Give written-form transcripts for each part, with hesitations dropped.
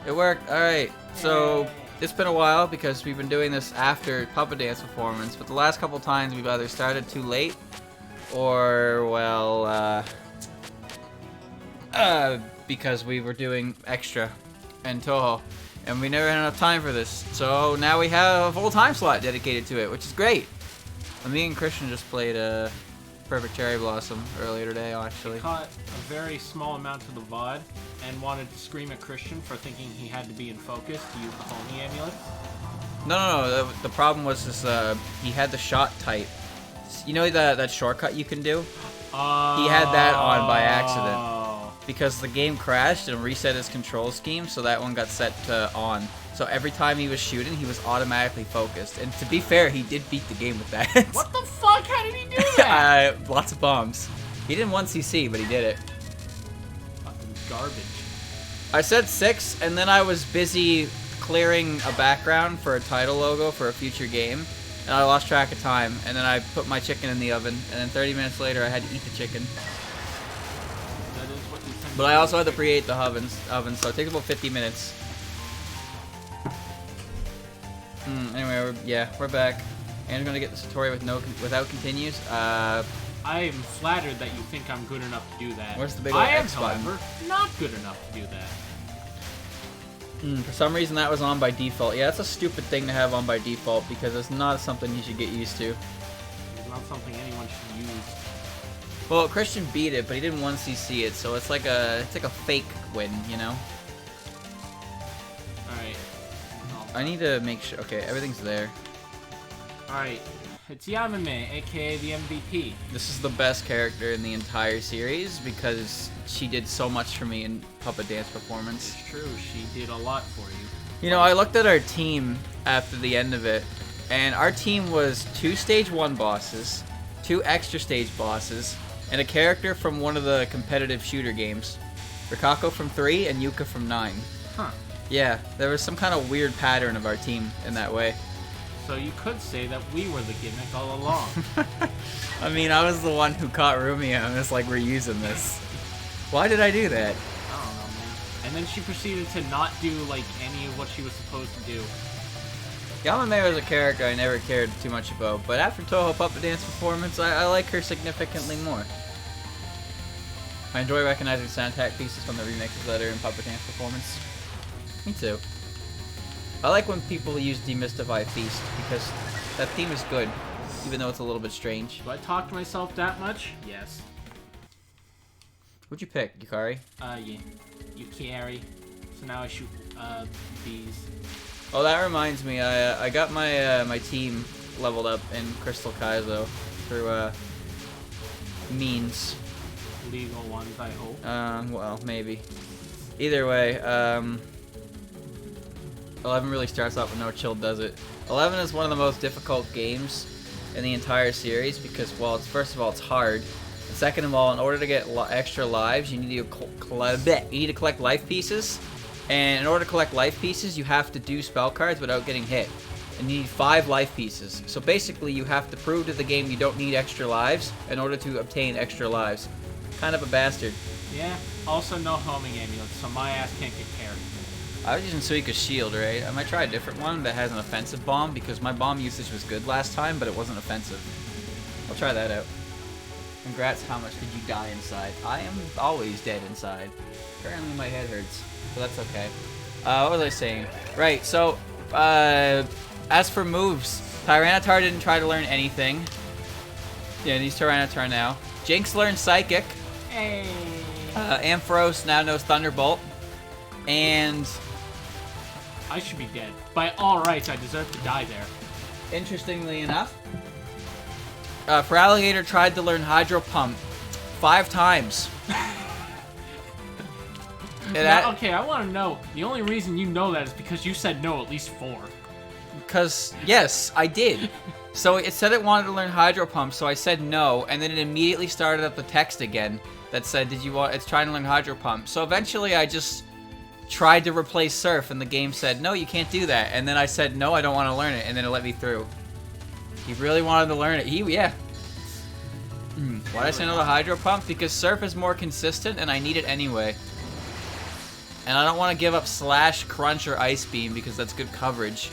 It worked. Alright, so it's been a while because we've been doing this after Puppet Dance performance, but the last couple times we've either started too late or, well, because we were doing extra in Touhou, and we never had enough time for this. So now we have a full time slot dedicated to it, which is great. Me and Christian just played Perfect Cherry Blossom earlier today, actually. Caught a very small amount of the VOD and wanted to scream at Christian for thinking he had to be in focus to use the homie amulet. No. The problem was this, he had the shot tight. You know that shortcut you can do? He had that on by accident. Because the game crashed and reset his control scheme, so that one got set to on. So every time he was shooting, he was automatically focused. And to be fair, he did beat the game with that. What the fuck? How did he do that? Lots of bombs. He didn't 1cc, but he did it. Fucking garbage. I said 6, and then I was busy clearing a background for a title logo for a future game, and I lost track of time. And then I put my chicken in the oven, and then 30 minutes later, I had to eat the chicken. But I also had to preheat the oven, so it takes about 50 minutes. Anyway, we're back. And we're gonna get this tutorial without continues. I am flattered that you think I'm good enough to do that. Where's the big old X button? I am, however, not good enough to do that. For some reason, that was on by default. Yeah, that's a stupid thing to have on by default because it's not something you should get used to. It's not something anyone should use. Well, Christian beat it, but he didn't 1cc it, so it's like a fake win, you know. All right. I need to make sure. Okay, everything's there. All right. It's Yamame, aka the MVP. This is the best character in the entire series because she did so much for me in Puppet Dance performance. It's true. She did a lot for you. You know, I looked at our team after the end of it, and our team was 2 stage 1 bosses, 2 extra stage bosses, and a character from one of the competitive shooter games. Rikako from 3 and Yuka from 9. Huh. Yeah, there was some kind of weird pattern of our team in that way. So you could say that we were the gimmick all along. I mean, I was the one who caught Rumia and was like, we're using this. Why did I do that? I don't know, man. And then she proceeded to not do, like, any of what she was supposed to do. Yamame was a character I never cared too much about, but after Touhou Puppet Dance performance, I like her significantly more. I enjoy recognizing soundtrack pieces from the remixes that are in Puppet Dance performance. Me too. I like when people use Demystify Feast, because that theme is good, even though it's a little bit strange. Do I talk to myself that much? Yes. Who'd you pick, Yukari? Yeah. Yukari. So now I shoot, bees. Oh, that reminds me, I got my, my team leveled up in Crystal Kaizo through, means. Legal ones, I hope. Well, maybe. Either way, 11 really starts off with no chill, does it? 11 is one of the most difficult games in the entire series because, well, first of all, it's hard. And second of all, in order to get extra lives, you need to collect life pieces. And in order to collect life pieces, you have to do spell cards without getting hit. And you need 5 life pieces. So basically, you have to prove to the game you don't need extra lives in order to obtain extra lives. Kind of a bastard. Yeah, also no homing amulets, so my ass can't get carried. I was using Suika's shield, right? I might try a different one that has an offensive bomb because my bomb usage was good last time, but it wasn't offensive. I'll try that out. Congrats, how much did you die inside? I am always dead inside. Apparently my head hurts, so that's okay. What was I saying? Right, so, as for moves, Tyranitar didn't try to learn anything. Yeah, he's Tyranitar now. Jinx learned Psychic. Hey. Ampharos now knows Thunderbolt. And I should be dead. By all rights, I deserve to die there. interestingly enough, Feraligatr tried to learn Hydro Pump 5 times. Now, okay, I want to know. The only reason you know that is because you said no at least 4. Because, yes, I did. So it said it wanted to learn Hydro Pump, so I said no, and then it immediately started up the text again that said, it's trying to learn Hydro Pump. So eventually I just tried to replace Surf, and the game said, no, you can't do that. And then I said, no, I don't want to learn it, and then it let me through. He really wanted to learn it. Yeah. Why'd I say no to Hydro Pump? Because Surf is more consistent, and I need it anyway. And I don't want to give up Slash, Crunch, or Ice Beam because that's good coverage.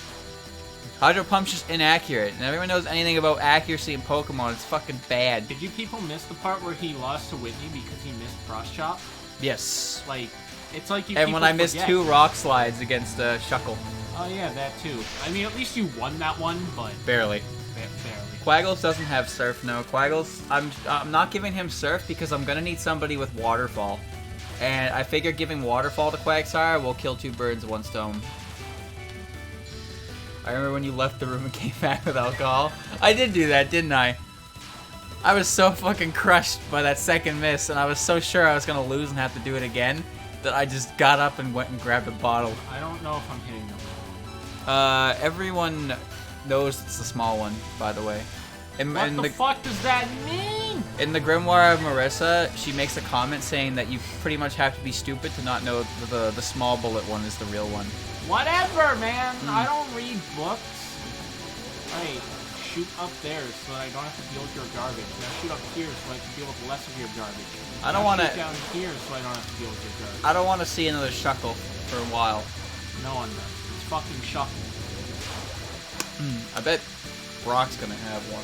Hydro Pump's just inaccurate, and everyone knows anything about accuracy in Pokemon. It's fucking bad. Did you people miss the part where he lost to Whitney because he missed Frost Chop? Yes. Like, it's like you. And when I missed forget. 2 Rock Slides against Shuckle. Oh yeah, that too. I mean, at least you won that one, but Barely. barely. Quaggles doesn't have Surf, no. Quaggles, I'm not giving him Surf because I'm gonna need somebody with Waterfall. And I figure giving Waterfall to Quagsire will kill 2 birds with 1 stone. I remember when you left the room and came back with alcohol. I did do that, didn't I? I was so fucking crushed by that second miss, and I was so sure I was gonna lose and have to do it again, that I just got up and went and grabbed a bottle. I don't know if I'm hitting them. Everyone knows it's the small one, by the way. What the fuck does that mean? In the Grimoire of Marissa, she makes a comment saying that you pretty much have to be stupid to not know the small bullet one is the real one. Whatever, man. I don't read books. Hey, shoot up there so that I don't have to deal with your garbage. Now shoot up here so I can deal with less of your garbage. I don't want to. Shoot down here so I don't have to deal with your garbage. I don't want to see another Shuckle for a while. No one does. It's fucking Shuckle. I bet Brock's gonna have one.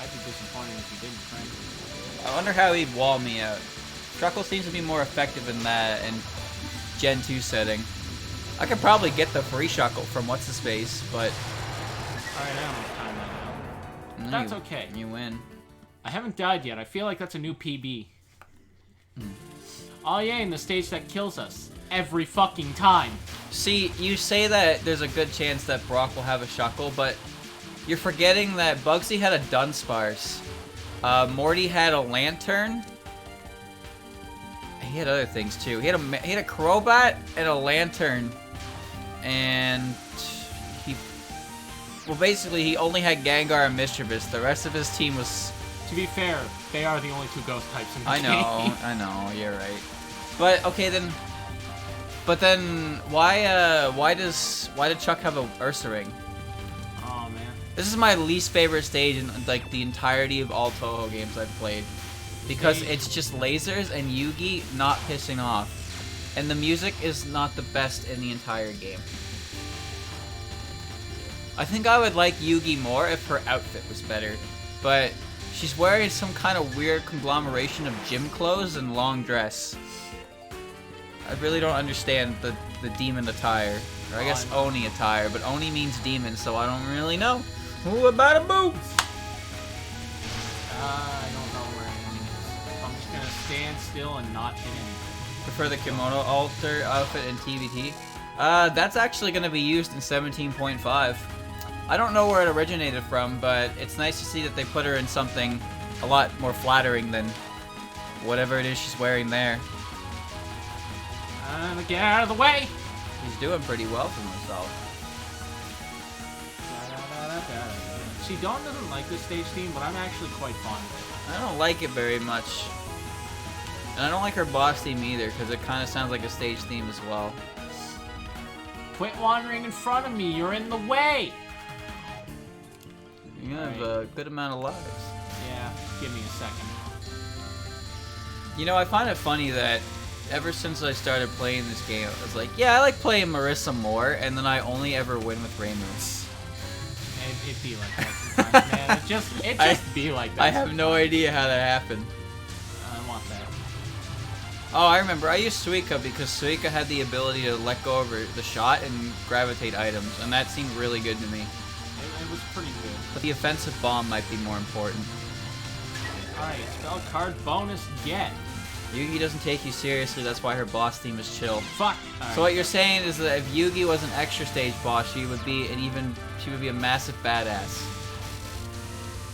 I'd be disappointed if you didn't, frankly. I wonder how he'd wall me out. Shuckle seems to be more effective in that in Gen 2 setting. I could probably get the free Shuckle from What's-His-Face, but... Alright, I don't have time right now. That's okay. You win. I haven't died yet. I feel like that's a new PB. Oh yeah, in the stage that kills us. Every fucking time. See, you say that there's a good chance that Brock will have a Shuckle, but you're forgetting that Bugsy had a Dunsparce. Morty had a Lantern. He had other things too. He had a Crobat and a Lantern, and basically he only had Gengar and Mischievous. The rest of his team was. To be fair, they are the only 2 ghost types in the game. I know, you're right. But okay then. But then why did Chuck have a Ursaring? Oh man. This is my least favorite stage in like the entirety of all Touhou games I've played. Because it's just lasers and Yugi not pissing off. And the music is not the best in the entire game. I think I would like Yugi more if her outfit was better. But she's wearing some kind of weird conglomeration of gym clothes and long dress. I really don't understand the demon attire. Or I guess Oni attire, but Oni means demon, so I don't really know. Ooh, about a boo! I don't know where anything is. I'm just gonna stand still and not hit anything. Prefer the kimono alter outfit in TVT? That's actually gonna be used in 17.5. I don't know where it originated from, but it's nice to see that they put her in something a lot more flattering than whatever it is she's wearing there. Get out of the way! He's doing pretty well for himself. See, Dawn doesn't like this stage theme, but I'm actually quite fond of it. I don't like it very much. And I don't like her boss theme either, because it kind of sounds like a stage theme as well. Quit wandering in front of me, you're in the way! You have a good amount of lives. Yeah, give me a second. You know, I find it funny that ever since I started playing this game, I was like, yeah, I like playing Marissa more, and then I only ever win with Raymoon. It'd be like that sometimes, man. It just be like that. I have no idea how that happened. I want that. Oh, I remember. I used Suika because Suika had the ability to let go of the shot and gravitate items, and that seemed really good to me. It was pretty good. But the offensive bomb might be more important. Alright, spell card bonus get. Yugi doesn't take you seriously, that's why her boss theme is chill. Fuck. So what you're saying is that if Yugi was an extra stage boss, she would be a massive badass.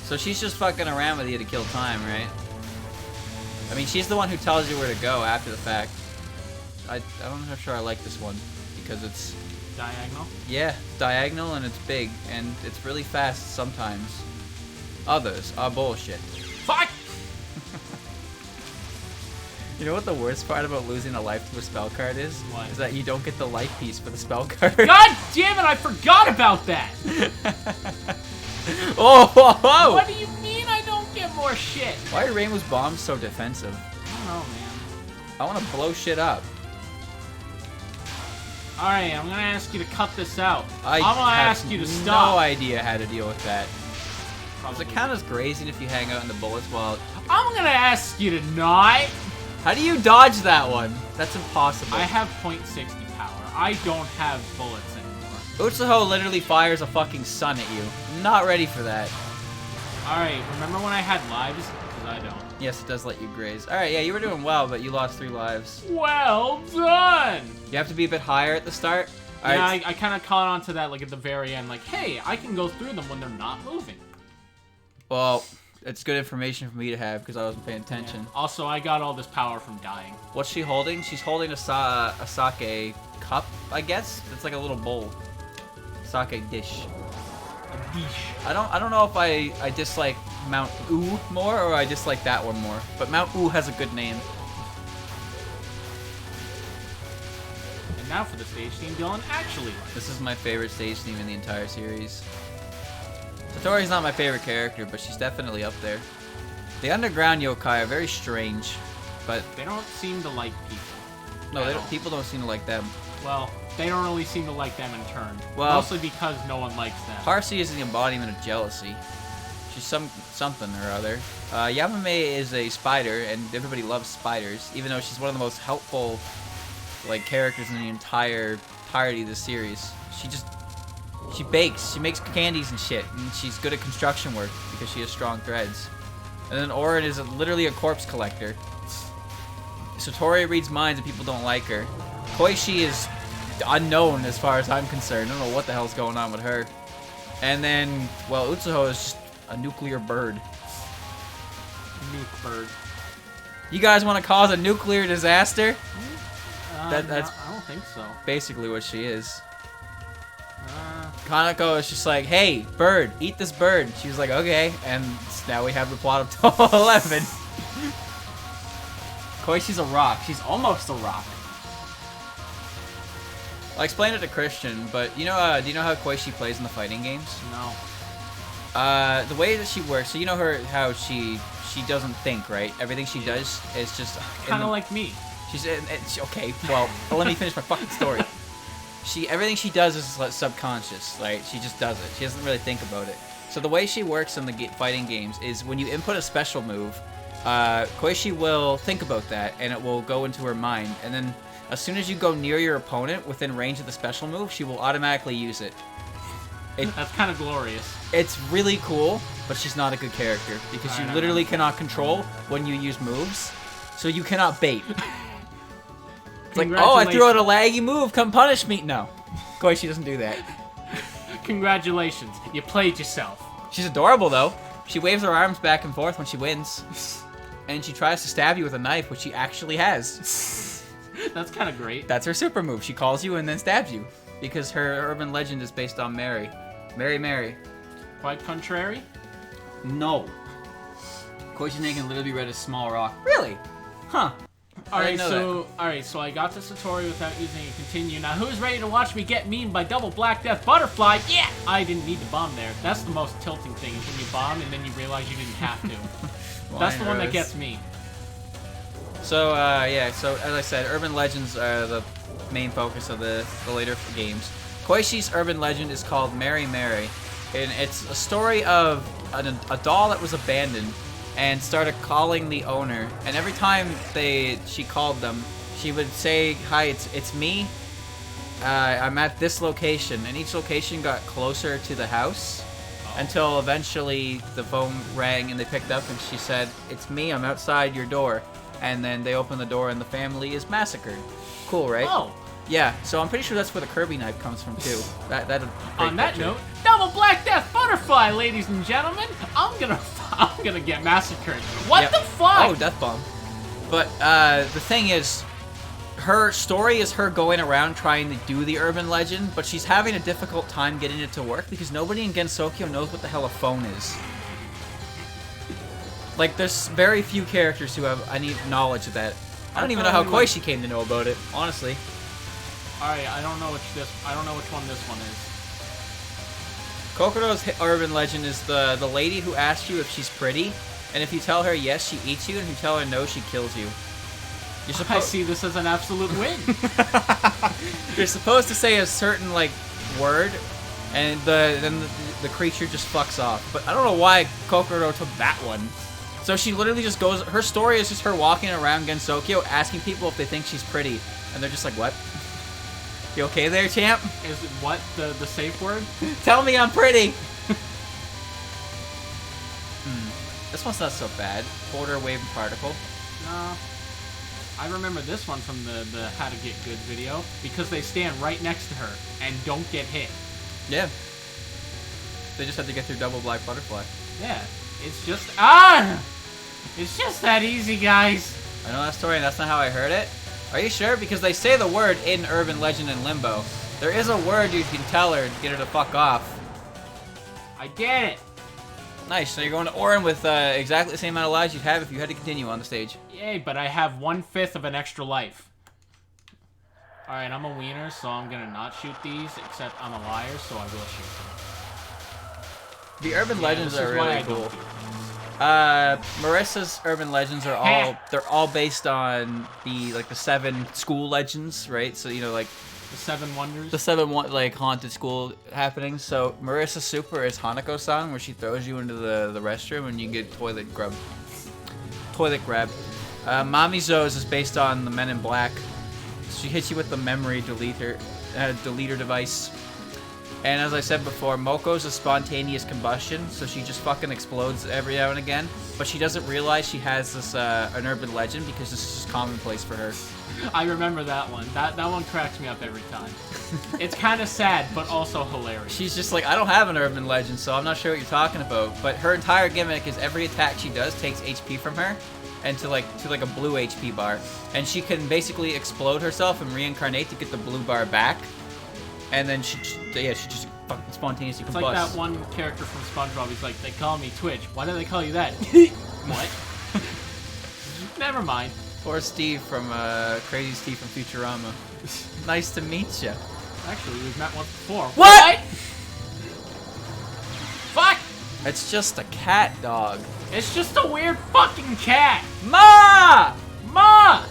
So she's just fucking around with you to kill time, right? I mean, she's the one who tells you where to go after the fact. I'm not sure I like this one because it's diagonal. Yeah, diagonal and it's big and it's really fast sometimes. Others are bullshit. Fuck. You know what the worst part about losing a life to a spell card is? What? Is that you don't get the life piece for the spell card. God damn it, I forgot about that! Oh, whoa, whoa. What do you mean I don't get more shit? Why are Rainbow's bombs so defensive? I don't know, man. I want to blow shit up. Alright, I'm gonna ask you to cut this out. I I'm gonna have ask you to stop. no idea how to deal with that. Does Probably. it count as grazing if you hang out in the bullets while... I'm gonna ask you to not. How do you dodge that one? That's impossible. I have .60 power. I don't have bullets anymore. Utsuho literally fires a fucking sun at you. I'm not ready for that. Alright, remember when I had lives? Because I don't. Yes, it does let you graze. Alright, yeah, you were doing well, but you lost 3 lives. Well done! You have to be a bit higher at the start. All Yeah, right. I kind of caught on to that like at the very end. Like, hey, I can go through them when they're not moving. Well, it's good information for me to have because I wasn't paying attention. Yeah. Also, I got all this power from dying. What's she holding? She's holding a sake cup, I guess. It's like a little bowl. Sake dish. A dish. I don't know if I dislike Mount Oo more or I dislike that one more. But Mount Oo has a good name. And now for the stage theme Dylan actually likes. This is my favorite stage theme in the entire series. Satori's not my favorite character, but she's definitely up there. The underground yokai are very strange, but They don't seem to like people. no, at they all. don't, people don't seem to like them. Well, they don't really seem to like them in turn. Well- Mostly because no one likes them. Parsi is the embodiment of jealousy. She's something or other. Yamame is a spider, and everybody loves spiders, even though she's one of the most helpful like characters in the entirety of the series. She bakes, she makes candies and shit, and she's good at construction work because she has strong threads. And then Orin is literally a corpse collector. Satori reads minds and people don't like her. Koishi is unknown as far as I'm concerned. I don't know what the hell's going on with her. And then, well, Utsuho is just a nuclear bird. Nuke bird. You guys want to cause a nuclear disaster? That's I don't think so. basically what she is. Kanako is just like, hey, bird, eat this bird. She was like, okay, and now we have the plot of Touhou 11. Koishi's a rock. She's almost a rock. I explained it to Christian, but you know, do you know how Koishi plays in the fighting games? No. The way that she works, so you know how she doesn't think, right? Everything she does is just Kind of like me. Okay. Well, let me finish my fucking story. Everything she does is like subconscious, right? She just does it. She doesn't really think about it. So the way she works in the fighting games is when you input a special move, Koishi will think about that, and it will go into her mind. And then as soon as you go near your opponent within range of the special move, she will automatically use it. That's kind of glorious. It's really cool, but she's not a good character because you literally cannot control when you use moves, so you cannot bait. It's like, oh, I threw out a laggy move, come punish me. No, Koishi doesn't do that. Congratulations, you played yourself. She's adorable, though. She waves her arms back and forth when she wins. And she tries to stab you with a knife, which she actually has. That's kind of great. That's her super move. She calls you and then stabs you. Because her urban legend is based on Mary. Mary. Quite contrary? No. Koishi's name can literally be read as small rock. Really? Huh. Alright, so I got to Satori without using a continue. Now who's ready to watch me get memed by double Black Death Butterfly? Yeah! I didn't need to bomb there. That's the most tilting thing, is when you bomb and then you realize you didn't have to. That's the one that gets me. So, yeah, so as I said, urban legends are the main focus of the later games. Koishi's urban legend is called Mary, and it's a story of a doll that was abandoned and started calling the owner, and every time she called them, she would say, hi, it's me, I'm at this location, and each location got closer to the house until eventually the phone rang and they picked up and she said, it's me, I'm outside your door, and then they open the door and the family is massacred. Cool, right? Oh. Yeah, so I'm pretty sure that's where the Kirby knife comes from too. On that note, double Black Death Butterfly, ladies and gentlemen. I'm gonna get massacred. What the fuck? Oh, death bomb. But the thing is, her story is her going around trying to do the urban legend, but she's having a difficult time getting it to work because nobody in Gensokyo knows what the hell a phone is. Like, there's very few characters who have any knowledge of that. I don't even know how Koishi came to know about it, honestly. Alright, I don't know which one this one is. Kokoro's urban legend is the lady who asks you if she's pretty, and if you tell her yes, she eats you, and if you tell her no, she kills you. I see this as an absolute win. You're supposed to say a certain like word, and then the creature just fucks off. But I don't know why Kokoro took that one. So she literally just goes. Her story is just her walking around Gensokyo, asking people if they think she's pretty, and they're just like, "What? You okay there, champ? Is it what the safe word? Tell me I'm pretty." This one's not so bad. Quarter wave and particle. No. I remember this one from the How to Get Good video because they stand right next to her and don't get hit. Yeah. They just have to get through double black butterfly. Yeah. It's just it's just that easy, guys. I know that story, and that's not how I heard it. Are you sure? Because they say the word in Urban Legend and Limbo. There is a word you can tell her to get her to fuck off. I get it. Nice. So you're going to Orin with exactly the same amount of lives you'd have if you had to continue on the stage. Yay, but I have 1/5 of an extra life. Alright, I'm a wiener, so I'm gonna not shoot these, except I'm a liar, so I will shoot them. The Urban Legends are really cool. Marissa's Urban Legends are all based on the 7 school legends, right? So you know like the 7 wonders. The 7 like haunted school happenings. So Marissa's super is Hanako-san, where she throws you into the restroom and you get toilet grab. Mamizo's is based on the Men in Black. She hits you with the memory deleter device. And as I said before, Moko's a spontaneous combustion, so she just fucking explodes every now and again. But she doesn't realize she has this an urban legend because this is just commonplace for her. I remember that one. That one cracks me up every time. It's kind of sad, but also hilarious. She's just like, I don't have an urban legend, so I'm not sure what you're talking about. But her entire gimmick is every attack she does takes HP from her, and to a blue HP bar, and she can basically explode herself and reincarnate to get the blue bar back. And then she just fucking spontaneously combusts. It's like that one character from SpongeBob. He's like, they call me Twitch. Why do they call you that? What? Never mind. Or Steve from Crazy Steve from Futurama. Nice to meet you. Actually, we've met once before. What? Fuck! It's just a cat dog. It's just a weird fucking cat. Ma! Ma!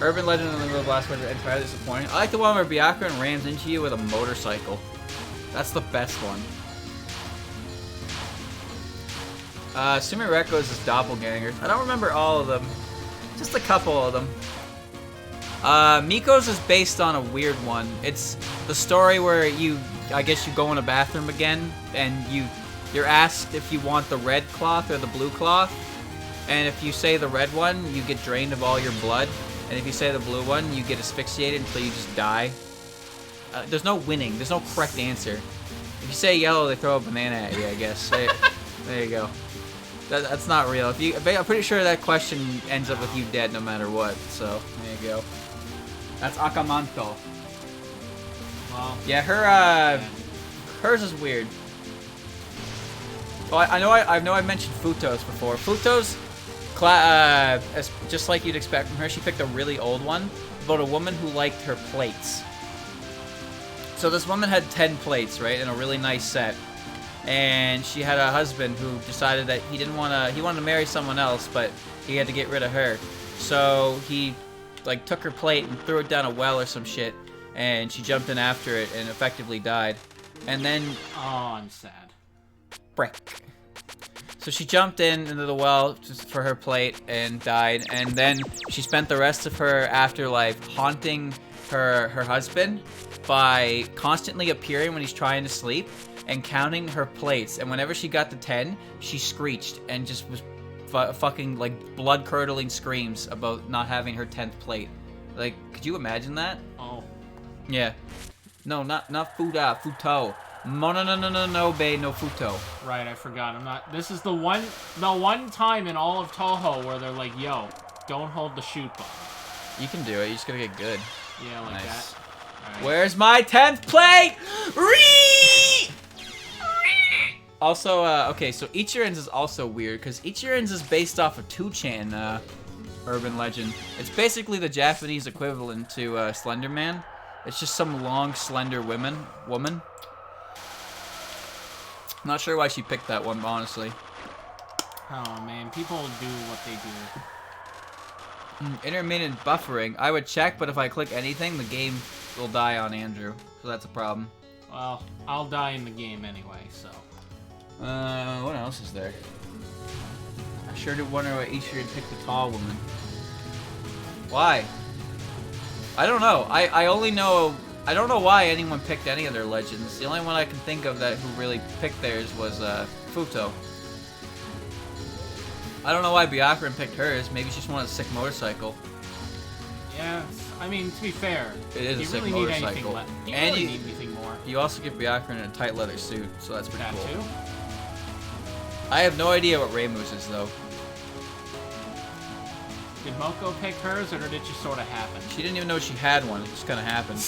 Urban Legend and the last ones are entirely disappointing. I like the one where Byakuran rams into you with a motorcycle. That's the best one. Sumireko's is doppelganger. I don't remember all of them. Just a couple of them. Miko's is based on a weird one. It's the story where I guess you go in a bathroom again, and you're asked if you want the red cloth or the blue cloth. And if you say the red one, you get drained of all your blood. And if you say the blue one, you get asphyxiated until you just die. There's no winning. There's no correct answer. If you say yellow, they throw a banana at you, I guess. There you go. That's not real. I'm pretty sure that question ends up with you dead no matter what. So, there you go. That's Akamanto. Well, yeah, hers is weird. Well, I know I mentioned Futo's before. Futo's, just like you'd expect from her, she picked a really old one about a woman who liked her plates. So this woman had 10 plates, right, in a really nice set. And she had a husband who decided that he wanted to marry someone else, but he had to get rid of her. So he, took her plate and threw it down a well or some shit, and she jumped in after it and effectively died. And then... Oh, I'm sad. Brick. So she jumped into the well just for her plate and died, and then she spent the rest of her afterlife haunting her husband by constantly appearing when he's trying to sleep and counting her plates. And whenever she got to 10, she screeched and just was fucking blood-curdling screams about not having her 10th plate. Could you imagine that? Oh. Yeah. No, not Fuda, Futo. No, bae, no Futo. Right, I forgot. This is the one time in all of Touhou where they're like, yo, don't hold the shoot button. You can do it. You just gotta get good. Yeah, like nice. that. Right. Where's my 10th plate? Also, okay, so Ichiran's is also weird because Ichiran's is based off of 2chan urban legend. It's basically the Japanese equivalent to Slender Man. It's just some long, slender woman. Not sure why she picked that one, honestly. Oh man, people do what they do. Intermittent buffering. I would check, but if I click anything, the game will die on Andrew. So that's a problem. Well, I'll die in the game anyway, so. What else is there? I sure do wonder why Ishii picked the tall woman. Why? I don't know. I only know... I don't know why anyone picked any of their legends. The only one I can think of that who really picked theirs was Futo. I don't know why Byakuran picked hers. Maybe she just wanted a sick motorcycle. Yeah, I mean, to be fair, it is a sick really motorcycle. You really need anything more. You also get Byakuran in a tight leather suit, so that's pretty cool. Too? I have no idea what Reimu's is, though. Did Moko pick hers, or did it just sort of happen? She didn't even know she had one. It just kind of happened.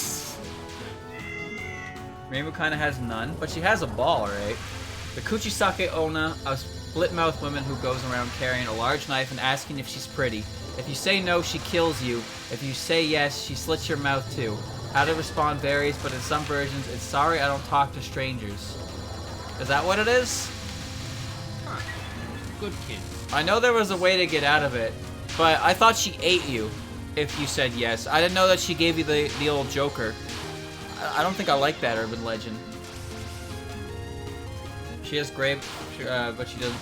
Reimu kind of has none, but she has a ball, right? The Kuchisake Onna, a split-mouthed woman who goes around carrying a large knife and asking if she's pretty. If you say no, she kills you. If you say yes, she slits your mouth too. How to respond varies, but in some versions, it's sorry I don't talk to strangers. Is that what it is? Huh. Good kid. I know there was a way to get out of it, but I thought she ate you if you said yes. I didn't know that she gave you the old Joker. I don't think I like that urban legend. She has grape, but she doesn't.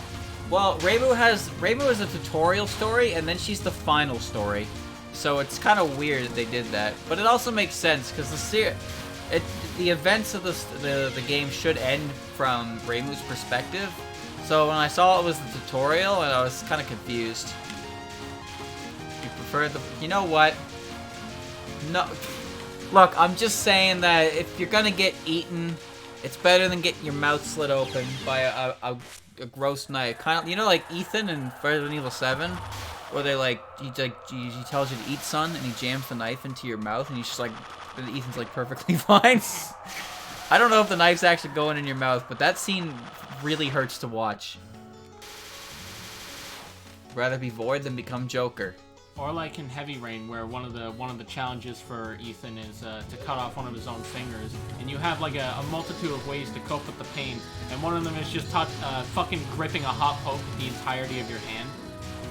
Well, Reimu is a tutorial story, and then she's the final story. So it's kind of weird that they did that, but it also makes sense because the events of the game should end from Reimu's perspective. So when I saw it was the tutorial, and I was kind of confused. You prefer the? You know what? No. Look, I'm just saying that if you're gonna get eaten, it's better than getting your mouth slit open by a gross knife. Kind of, you know, like Ethan in Resident Evil 7, where he tells you to eat, son, and he jams the knife into your mouth, and he's just like, Ethan's like perfectly fine. I don't know if the knife's actually going in your mouth, but that scene really hurts to watch. Rather be Void than become Joker. Or like in Heavy Rain, where one of the challenges for Ethan is to cut off one of his own fingers, and you have like a multitude of ways to cope with the pain, and one of them is just fucking gripping a hot poke with the entirety of your hand.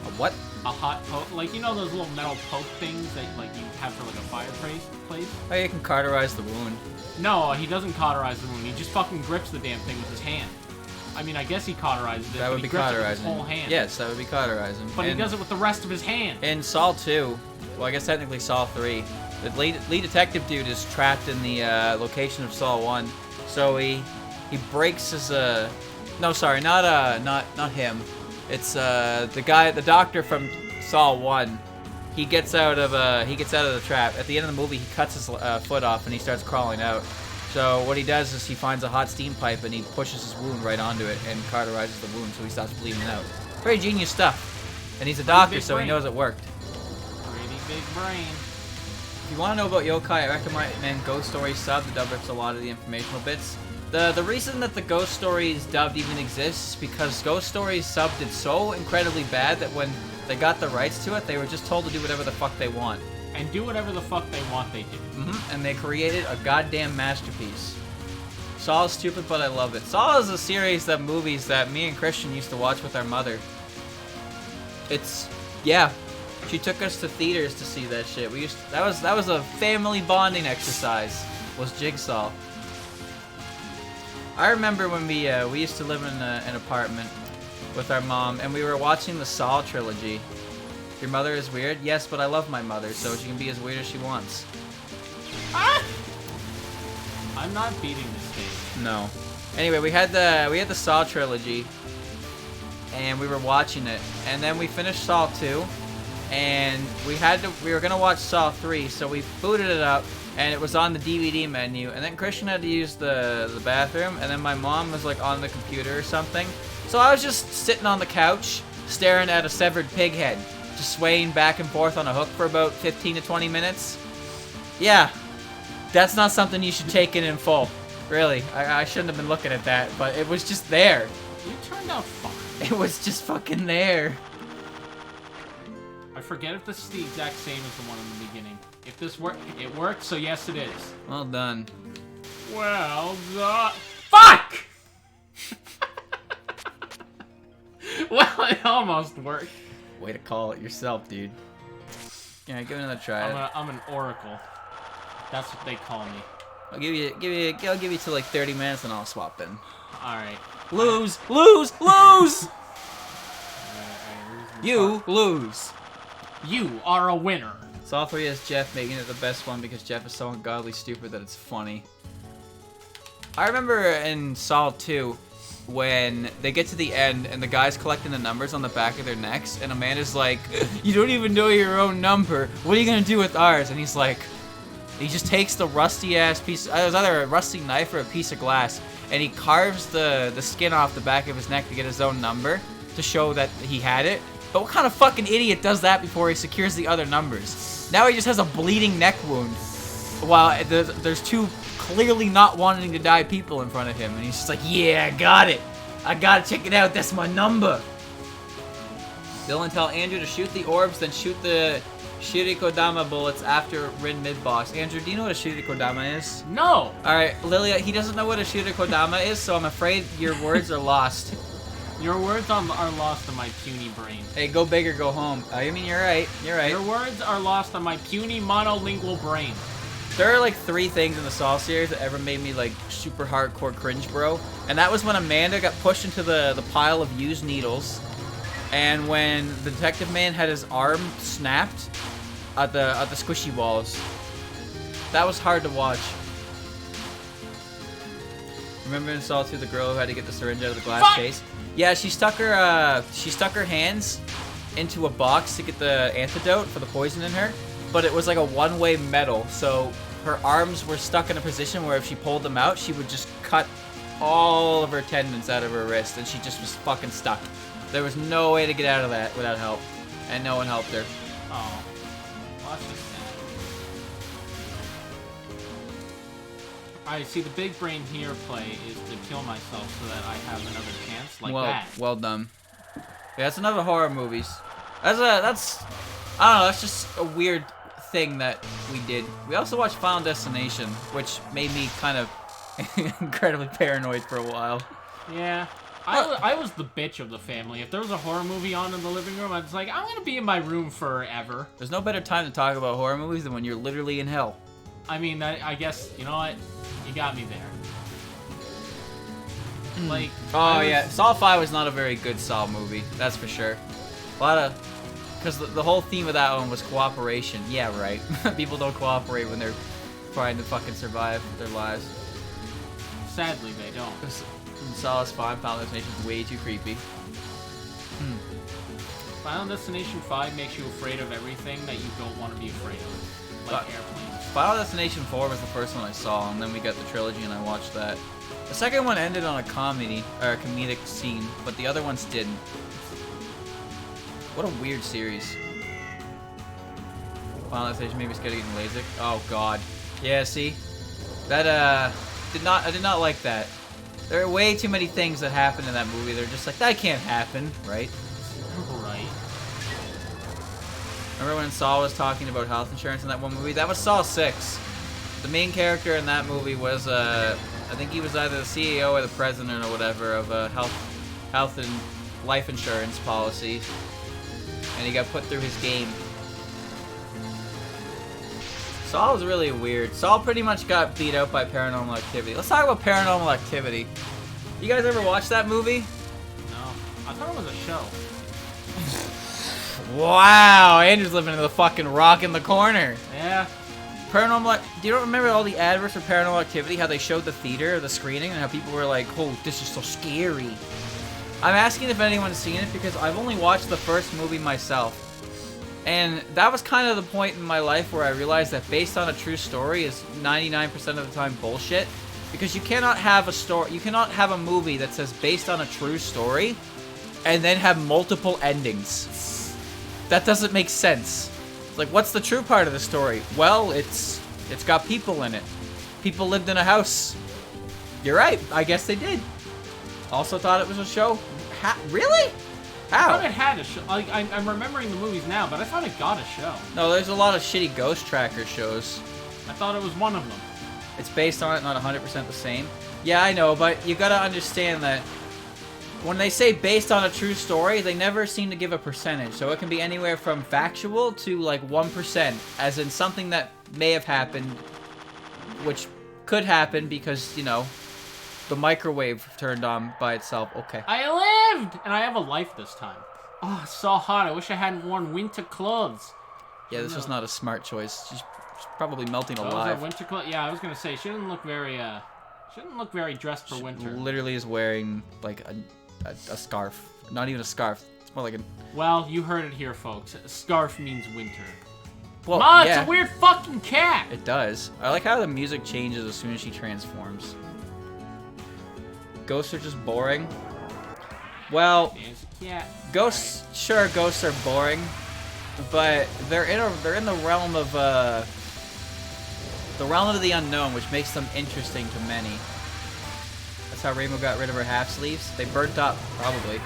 A what? A hot poke, like you know those little metal poke things that like you have for like a fireplace. Oh, you can cauterize the wound. No, he doesn't cauterize the wound. He just fucking grips the damn thing with his hand. I mean, I guess he cauterizes it. That would be cauterizing. His whole hand. Yes, that would be cauterizing. But he does it with the rest of his hand. In Saw 2, well, I guess technically Saw 3, the lead detective dude is trapped in the location of Saw 1. So he breaks his no, sorry, not him. It's the doctor from Saw 1. He gets out of the trap. At the end of the movie, he cuts his foot off and he starts crawling out. So what he does is he finds a hot steam pipe and he pushes his wound right onto it and cauterizes the wound so he stops bleeding out. Very genius stuff. And he's a doctor, so he knows it worked. Pretty big brain. If you want to know about yokai, I recommend Ghost Stories sub. The dub rips a lot of the informational bits. The reason that the Ghost Stories dubbed even exists is because Ghost Stories sub did so incredibly bad that when they got the rights to it, they were just told to do whatever the fuck they want. And do whatever the fuck they want, they do. And they created a goddamn masterpiece. Saw is stupid, but I love it. Saw is a series of movies that me and Christian used to watch with our mother. Yeah. She took us to theaters to see that shit. That was a family bonding exercise. Was Jigsaw. I remember when we used to live in an apartment with our mom, and we were watching the Saw trilogy. Your mother is weird? Yes, but I love my mother, so she can be as weird as she wants. Ah! I'm not beating this game. No. Anyway, we had the Saw trilogy, and we were watching it, and then we finished Saw 2, and we were gonna watch Saw 3, so we booted it up, and it was on the DVD menu, and then Christian had to use the bathroom, and then my mom was like on the computer or something, so I was just sitting on the couch, staring at a severed pig head. Just swaying back and forth on a hook for about 15 to 20 minutes. Yeah, that's not something you should take in full. Really, I shouldn't have been looking at that, but it was just there. You turned out fine. It was just fucking there. I forget if this is the exact same as the one in the beginning. If this it worked, so yes it is. Well done. Well done. Fuck! Well, it almost worked. Way to call it yourself, dude. Yeah, give it another try. I'm an oracle. That's what they call me. I'll give you till like 30 minutes and I'll swap in. All right. Lose! You lose. You are a winner. Saw 3 is Jeff making it the best one because Jeff is so ungodly stupid that it's funny. I remember in Saw 2 when they get to the end and the guy's collecting the numbers on the back of their necks and Amanda's like, you don't even know your own number. What are you gonna do with ours? And he's like, he just takes the rusty ass piece, it was either a rusty knife or a piece of glass, and he carves the skin off the back of his neck to get his own number to show that he had it. But what kind of fucking idiot does that before he secures the other numbers? Now he just has a bleeding neck wound while there's two clearly not wanting to die people in front of him, and he's just like, yeah, I got it. I gotta check it out. That's my number. Dylan, tell Andrew to shoot the orbs, then shoot the Shirikodama bullets after Rin mid-boss. Andrew, do you know what a Shirikodama is? No! Alright, Lilia, he doesn't know what a Shirikodama is, so I'm afraid your words are lost. Your words are lost on my puny brain. Hey, go big or go home. I mean, you're right. You're right. Your words are lost on my puny monolingual brain. There are like 3 things in the Saw series that ever made me like super hardcore cringe, bro. And that was when Amanda got pushed into the pile of used needles, and when the detective man had his arm snapped at the squishy balls. That was hard to watch. Remember in Saw 2 the girl who had to get the syringe out of the glass case? Yeah, she stuck her hands into a box to get the antidote for the poison in her, but it was like a one-way metal, so her arms were stuck in a position where if she pulled them out, she would just cut all of her tendons out of her wrist, and she just was fucking stuck. There was no way to get out of that without help, and no one helped her. Oh, well, that's just sad. I see the big brain here play is to kill myself so that I have another chance like that. Well done. Yeah, that's another horror movies. I don't know, that's just a weird thing that we did. We also watched Final Destination, which made me kind of incredibly paranoid for a while. Yeah. I was the bitch of the family. If there was a horror movie on in the living room, I was like, I'm gonna be in my room forever. There's no better time to talk about horror movies than when you're literally in hell. I mean, I guess, you know what? You got me there. Like, oh yeah, Saw 5 was not a very good Saw movie, that's for sure. A lot of, because the whole theme of that one was cooperation. Yeah, right. People don't cooperate when they're trying to fucking survive their lives. Sadly, they don't. Saw's fine. Final Destination is way too creepy. Final Destination 5 makes you afraid of everything that you don't want to be afraid of, like airplanes. Final Destination 4 was the first one I saw, and then we got the trilogy, and I watched that. The second one ended on a comedic scene, but the other ones didn't. What a weird series. Final Destination made me scared of getting LASIK. Oh god. Yeah, see? That I did not like that. There are way too many things that happen in that movie. They're just like, that can't happen, right? Right. Remember when Saw was talking about health insurance in that one movie? That was Saw 6. The main character in that movie was, I think he was either the CEO or the president or whatever of a health and life insurance policy. And he got put through his game. Saw was really weird. Saw pretty much got beat out by Paranormal Activity. Let's talk about Paranormal Activity. You guys ever watch that movie? No. I thought it was a show. Wow, Andrew's living in the fucking rock in the corner. Yeah. Paranormal. Do you remember all the adverts for Paranormal Activity? How they showed the theater, the screening, and how people were like, "Oh, this is so scary." I'm asking if anyone's seen it because I've only watched the first movie myself, and that was kind of the point in my life where I realized that based on a true story is 99% of the time bullshit. Because you cannot have a story, you cannot have a movie that says based on a true story, and then have multiple endings. That doesn't make sense. Like, what's the true part of the story? Well, it's got people in it. People lived in a house. You're right. I guess they did. Also thought it was a show. Really? How? I thought it had a show. Like, I'm remembering the movies now, but I thought it got a show. No, there's a lot of shitty Ghost Tracker shows. I thought it was one of them. It's based on it, not 100% the same. Yeah, I know, but you gotta understand that when they say based on a true story, they never seem to give a percentage. So it can be anywhere from factual to like 1%, as in something that may have happened, which could happen because, you know, the microwave turned on by itself. Okay. I lived! And I have a life this time. Oh, it's so hot. I wish I hadn't worn winter clothes. Yeah, this was not a smart choice. She's probably melting Those alive. are winter clothes? Yeah, I was gonna say, she didn't look very dressed for winter. Literally is wearing like a scarf. Not even a scarf. It's more like a... Well, you heard it here, folks. A scarf means winter. Well, Ma, yeah, it's a weird fucking cat! it does. I like how the music changes as soon as she transforms. Ghosts are just boring. Well, There's a cat. ghosts, sure, ghosts are boring, but they're in the realm of the unknown, which makes them interesting to many. That's how Rainbow got rid of her half sleeves. They burnt up, probably.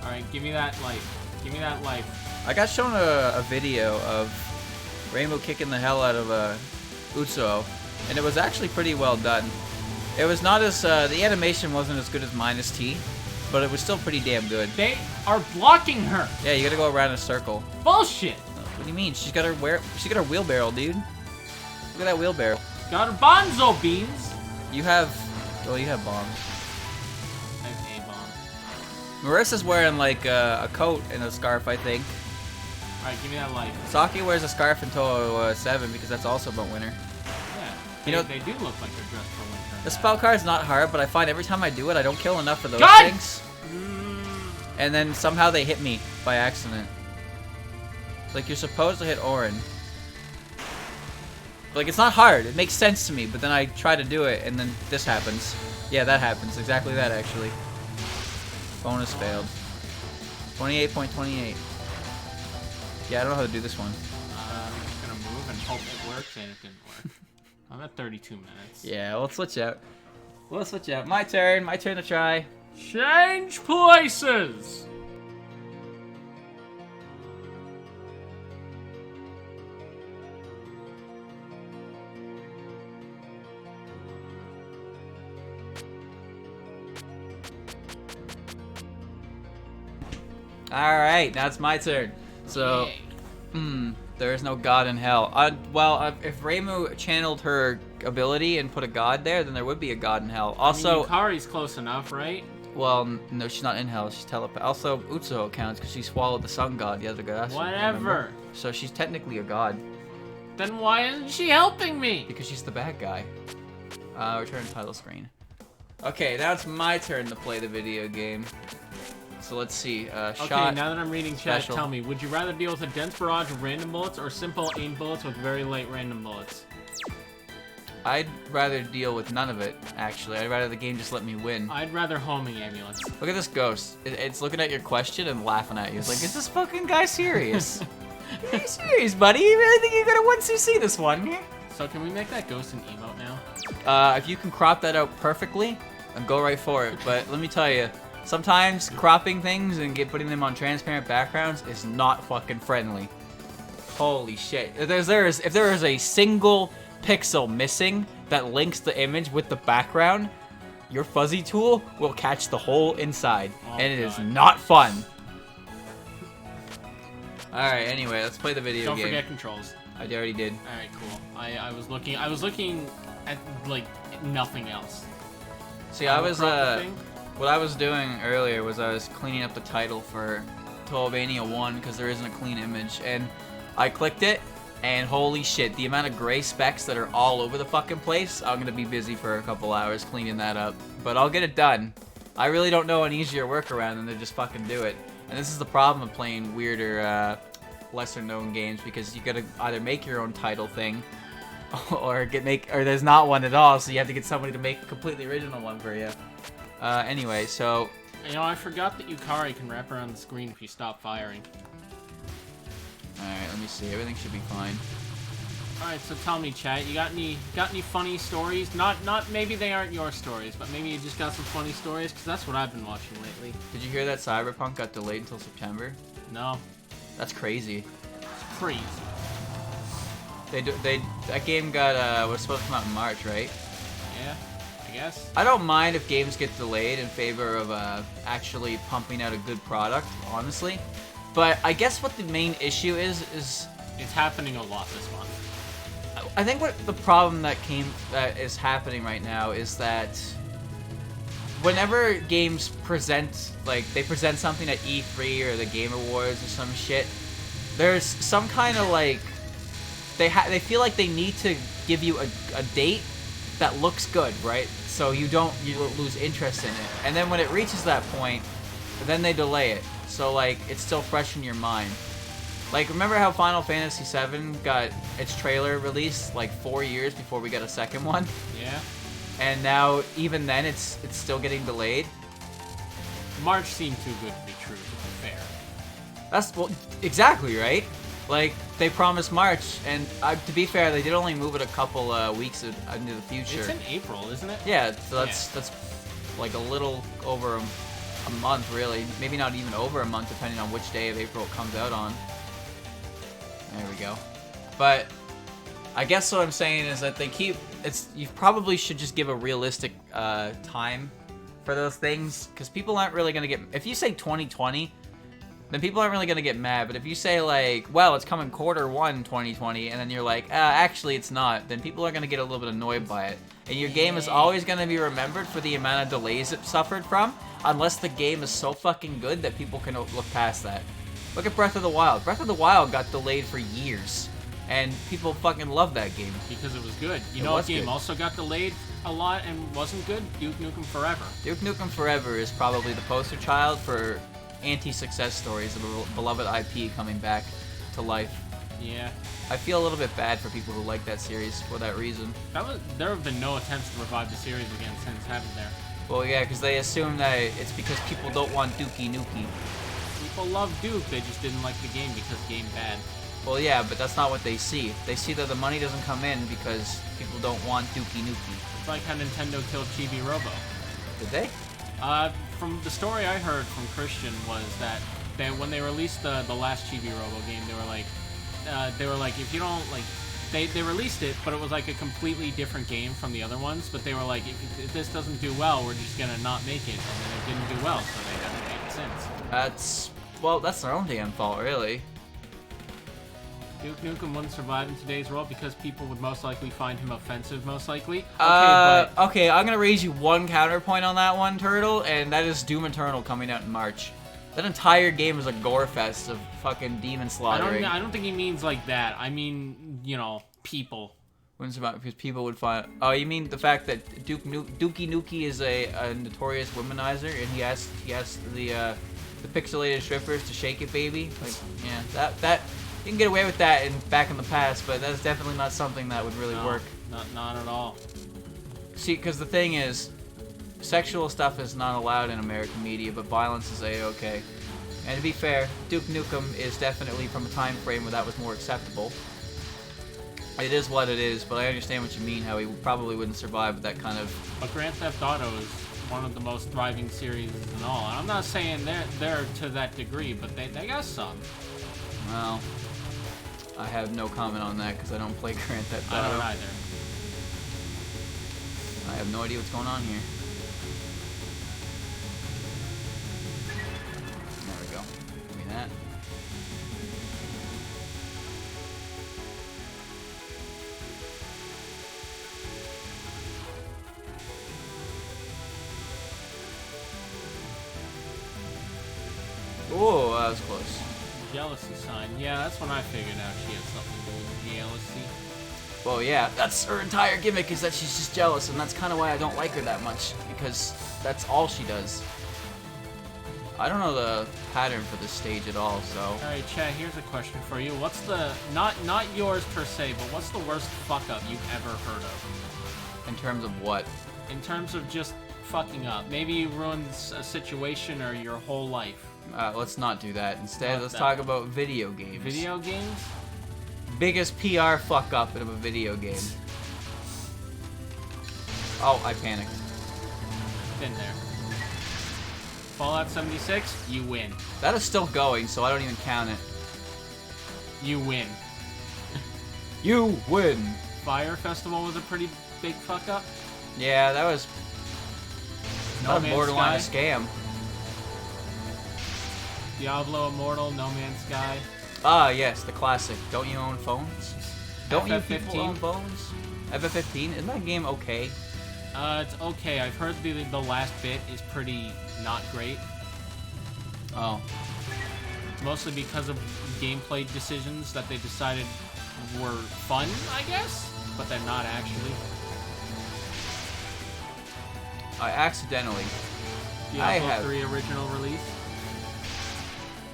Alright, give me that life. Give me that life. I got shown a video of Rainbow kicking the hell out of Utsuo, and it was actually pretty well done. It was not as the animation wasn't as good as Minus T, but it was still pretty damn good. They are blocking her! Yeah, you gotta go around in a circle. Bullshit! What do you mean? She's got her wheelbarrow, dude. Look at that wheelbarrow. Got her bonzo beans! You have bombs. I have a bomb. Marissa's wearing like a coat and a scarf, I think. Alright, give me that life. Saki wears a scarf in Touhou 7 because that's also about winter. Yeah. You know- they do look like they're dressed for winter. The spell card's not hard, but I find every time I do it, I don't kill enough of those God! things. And then somehow they hit me by accident. Like, you're supposed to hit Orin. Like, it's not hard. It makes sense to me, but then I try to do it, and then this happens. Yeah, that happens. Exactly that, actually. Bonus failed. 28.28. Yeah, I don't know how to do this one. I'm just gonna move and hope it works, and it didn't work. I'm at 32 minutes. Yeah, we'll switch out. We'll switch out. My turn. My turn to try. Change places! Alright, now it's my turn. So, Yay. there is no god in hell. If Reimu channeled her ability and put a god there, then there would be a god in hell. Also, I mean, Yukari's close enough, right? well, no, she's not in hell. She's telepath. Also, Utsuho counts because she swallowed the sun god the other god. Whatever. So she's technically a god Then why isn't she helping me? because she's the bad guy. Return title screen. Okay, now it's my turn to play the video game. So let's see. Okay, Shot. now that I'm reading chat, special. tell me, would you rather deal with a dense barrage of random bullets or simple aim bullets with very light random bullets? I'd rather deal with none of it, actually. I'd rather the game just let me win. I'd rather homing ambulance. Look at this ghost. It's looking at your question and laughing at you. It's like, is this fucking guy serious? Are you serious, buddy? You really think you're gonna 1cc this one? So can we make that ghost an emote now? If you can crop that out perfectly, then go right for it. But let me tell you, sometimes cropping things and putting them on transparent backgrounds is not fucking friendly. Holy shit. If there is a single pixel missing that links the image with the background, your fuzzy tool will catch the whole inside. Oh, and it is God. not fun. Alright, anyway, let's play the video Don't game. forget controls. I already did. Alright, cool. I was looking at, like, nothing else. See, I was, Crop the thing? what I was doing earlier was I was cleaning up the title for Touhou 1 because there isn't a clean image, and I clicked it, and holy shit, the amount of gray specks that are all over the fucking place, I'm gonna be busy for a couple hours cleaning that up. But I'll get it done. I really don't know an easier workaround than to just fucking do it. And this is the problem of playing weirder, lesser known games, because you gotta either make your own title thing, or there's not one at all, so you have to get somebody to make a completely original one for you. Anyway, so... You know, I forgot that Yukari can wrap around the screen if you stop firing. Alright, let me see. Everything should be fine. Alright, so tell me, chat, you got any funny stories? Not maybe they aren't your stories, but maybe you just got some funny stories, because that's what I've been watching lately. Did you hear that Cyberpunk got delayed until September? No. That's crazy. It's crazy. That game got, was supposed to come out in March, right? Yeah, I guess. I don't mind if games get delayed in favor of actually pumping out a good product, honestly. But I guess what the main issue is It's happening a lot this month. I think what the problem that is happening right now is that whenever games present, like, they present something at E3 or the Game Awards or some shit, there's some kind of, like, they feel like they need to give you a date that looks good, right? So you lose interest in it. And then when it reaches that point, then they delay it. So, like, it's still fresh in your mind. Like, remember how Final Fantasy VII got its trailer released, like, 4 years before we got a second one? Yeah. And now, even then, it's still getting delayed? March seemed too good to be true, to be fair. That's, well, exactly, right? Like, they promised March, and to be fair, they did only move it a couple weeks into the future. It's in April, isn't it? Yeah, so that's like a little over a month, really. Maybe not even over a month, depending on which day of April it comes out on. There we go. But I guess what I'm saying is that you probably should just give a realistic time for those things, because people aren't really gonna get. If you say 2020, then people aren't really gonna get mad. But if you say, like, well, it's coming Q1 2020, and then you're like, actually it's not, then people are gonna get a little bit annoyed by it. And your game is always gonna be remembered for the amount of delays it suffered from, unless the game is so fucking good that people can look past that. Look at Breath of the Wild. Breath of the Wild got delayed for years, and people fucking love that game. Because it was good. You know what game also got delayed a lot and wasn't good? Duke Nukem Forever. Duke Nukem Forever is probably the poster child for anti-success stories of a beloved IP coming back to life. Yeah. I feel a little bit bad for people who like that series for that reason. There have been no attempts to revive the series again since, haven't there? Well, yeah, because they assume that it's because people don't want Dookie Nukie. People love Duke, they just didn't like the game because game bad. Well, yeah, but that's not what they see. They see that the money doesn't come in because people don't want Dookie Nukie. It's like how Nintendo killed Chibi Robo. Did they? From the story I heard from Christian was that when they released the last Chibi Robo game, they were like, if you don't, like, they released it, but it was like a completely different game from the other ones, but they were like, if this doesn't do well, we're just gonna not make it, and then it didn't do well, so they haven't made it since. That's their own damn fault, really. Duke Nukem wouldn't survive in today's world because people would most likely find him offensive, most likely. Okay, I'm gonna raise you one counterpoint on that one, Turtle, and that is Doom Eternal coming out in March. That entire game is a gore fest of fucking demon slaughtering. I don't think he means like that. I mean, you know, people. Wouldn't survive because people would find. Oh, you mean the fact that Dookie Nukie is a notorious womanizer, and he asked the pixelated strippers to shake it, baby? Like, yeah, that you can get away with that back in the past, but that's definitely not something that would really work. Not at all. See, because the thing is, sexual stuff is not allowed in American media, but violence is a-okay. And to be fair, Duke Nukem is definitely from a time frame where that was more acceptable. It is what it is, but I understand what you mean, how he probably wouldn't survive with that kind of... But Grand Theft Auto is one of the most thriving series and all. And I'm not saying they're to that degree, but they got some. Well, I have no comment on that because I don't play Grand Theft Auto. I don't either. I have no idea what's going on here. There we go. Give me that. Oh, that was close. Jealousy sign. Yeah, that's when I figured out she had something to do with jealousy. Well, yeah, that's her entire gimmick, is that she's just jealous, and that's kind of why I don't like her that much, because that's all she does. I don't know the pattern for this stage at all, so... Alright, Chad, here's a question for you. What's the... Not yours per se, but what's the worst fuck-up you've ever heard of? In terms of what? In terms of just fucking up. Maybe you ruined a situation or your whole life. Let's not do that. Instead, let's talk about video games. Video games? Biggest PR fuck up in a video game. Oh, I panicked. Been there. Fallout 76, you win. That is still going, so I don't even count it. You win. You win. Fire Festival was a pretty big fuck up. Yeah, that was No Not Man's borderline Sky. a scam. Diablo Immortal, No Man's Sky. Ah, yes, the classic. Don't you own phones? Don't you people FF15? own phones? FF15? Isn't that game okay? It's okay. I've heard the last bit is pretty not great. Oh. Mostly because of gameplay decisions that they decided were fun, I guess? But they're not actually. I accidentally. Diablo 3 original release.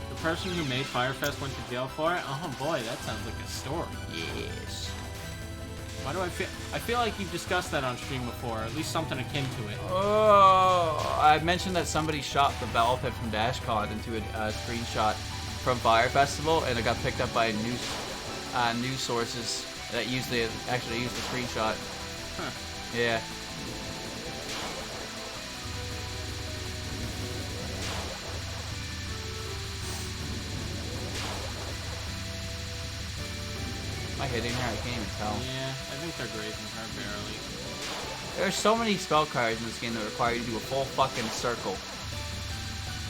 The person who made Firefest went to jail for it? Oh boy, that sounds like a story. Yes. Why do I feel like you've discussed that on stream before, or at least something akin to it. Oh, I mentioned that somebody shot the battle pit from DashCon into a screenshot from Fire Festival, and it got picked up by news sources that actually used the screenshot. Huh. Yeah. Am I hitting her? I can't even tell. Yeah, I think they're grazing her barely. There's so many spell cards in this game that require you to do a full fucking circle.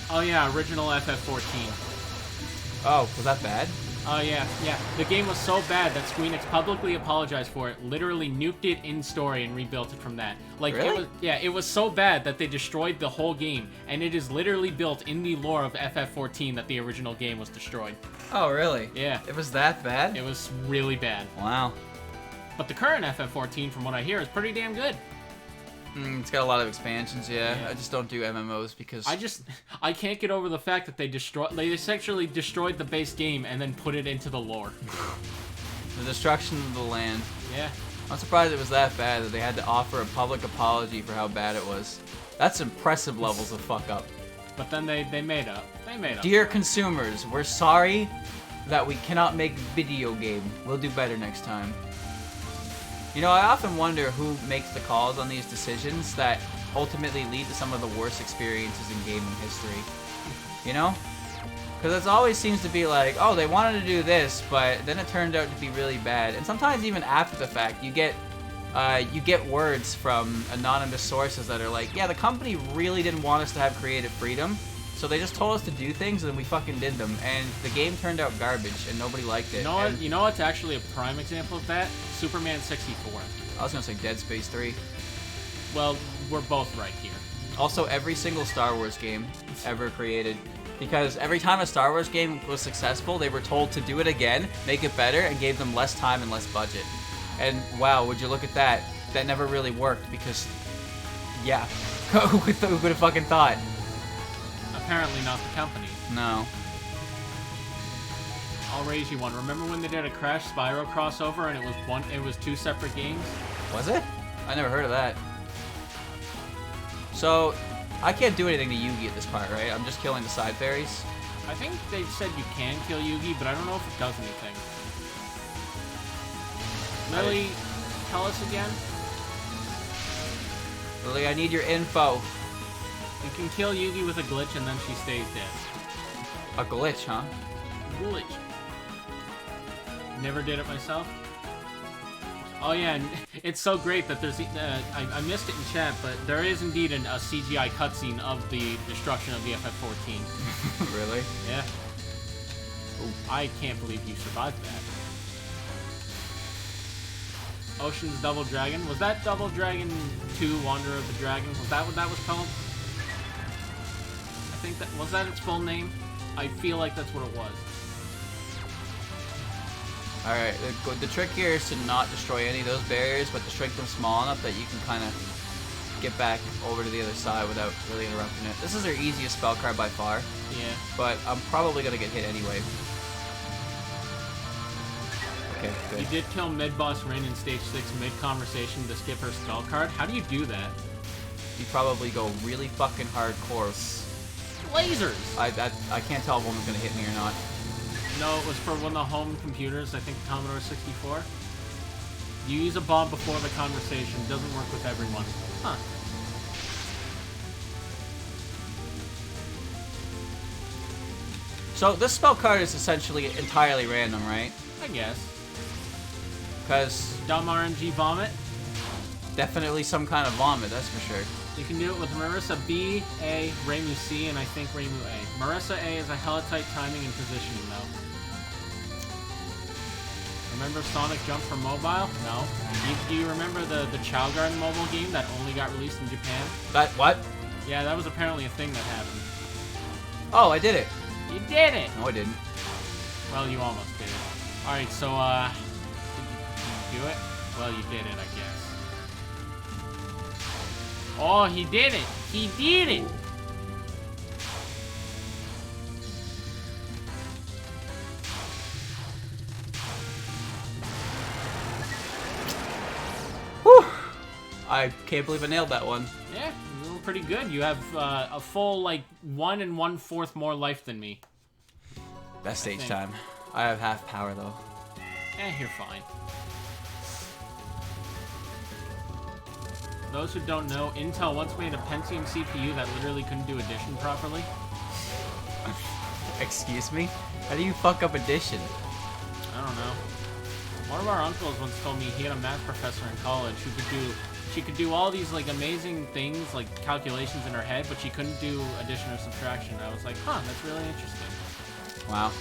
Oh yeah, original FF14. Oh, was that bad? Oh yeah. The game was so bad that Squeenix publicly apologized for it, literally nuked it in story and rebuilt it from that. Like Really? it was so bad that they destroyed the whole game, and it is literally built in the lore of FF14 that the original game was destroyed. Oh, really? Yeah. It was that bad? It was really bad. Wow. But the current FF14, from what I hear, is pretty damn good. It's got a lot of expansions, yeah. Yeah. I just don't do MMOs because... I can't get over the fact that they essentially destroyed the base game and then put it into the lore. The destruction of the land. Yeah. I'm surprised it was that bad that they had to offer a public apology for how bad it was. That's impressive levels of fuck up. But then they made up. They made up. Dear consumers, we're sorry that we cannot make video game. We'll do better next time. You know, I often wonder who makes the calls on these decisions that ultimately lead to some of the worst experiences in gaming history. You know? Because it always seems to be like, oh, they wanted to do this, but then it turned out to be really bad. And sometimes even after the fact, you get words from anonymous sources that are like, yeah, the company really didn't want us to have creative freedom, so they just told us to do things and we fucking did them. And the game turned out garbage and nobody liked it. You know what's actually a prime example of that? Superman 64. I was gonna say Dead Space 3. Well, we're both right here. Also, every single Star Wars game ever created. Because every time a Star Wars game was successful, they were told to do it again, make it better, and gave them less time and less budget. And wow, would you look at that? That never really worked because, yeah, who would have fucking thought? Apparently not the company. No. I'll raise you one. Remember when they did a Crash Spyro crossover and it was two separate games? Was it? I never heard of that. So, I can't do anything to Yugi at this part, right? I'm just killing the side fairies. I think they said you can kill Yugi, but I don't know if it does anything. Lily, tell us again. Lily, I need your info. You can kill Yugi with a glitch and then she stays dead. A glitch, huh? Glitch. Never did it myself. Oh yeah, and it's so great that there's... I missed it in chat, but there is indeed a CGI cutscene of the destruction of the FF14. Really? Yeah. Ooh, I can't believe you survived that. Ocean's Double Dragon. Was that Double Dragon 2 Wanderer of the Dragon? Was that what that was called? I think that... Was that its full name? I feel like that's what it was. Alright, the trick here is to not destroy any of those barriers, but to shrink them small enough that you can kind of get back over to the other side without really interrupting it. This is their easiest spell card by far. Yeah. But I'm probably going to get hit anyway. Okay, good. You did kill mid-boss Rin in Stage 6 mid-conversation to skip her spell card. How do you do that? You probably go really fucking hardcore. Lasers! I can't tell if one was going to hit me or not. No, it was for one of the home computers, I think the Commodore 64. You use a bomb before the conversation. Doesn't work with everyone. Huh. So this spell card is essentially entirely random, right? I guess. Because Dumb RNG vomit? definitely some kind of vomit, that's for sure. You can do it with Marissa B, A, Reimu C, and I think Reimu A. Marissa A is a hella tight timing and positioning, though. Remember Sonic Jump for mobile? No. Do you remember the Chow Garden mobile game that only got released in Japan? That what? Yeah, that was apparently a thing that happened. Oh, I did it. You did it! No, I didn't. Well, you almost did it. Alright, so, did you do it? Well, you did it, I guess. Oh, he did it! He did it! Whew! I can't believe I nailed that one. Yeah, you're doing pretty good. You have a full, like, 1 1/4 more life than me. Best stage time. I have half power, though. You're fine. Those who don't know, Intel once made a Pentium CPU that literally couldn't do addition properly. Excuse me? How do you fuck up addition? I don't know. One of our uncles once told me he had a math professor in college who she could do all these like amazing things, like calculations in her head, but she couldn't do addition or subtraction. I was like, huh, that's really interesting. Wow.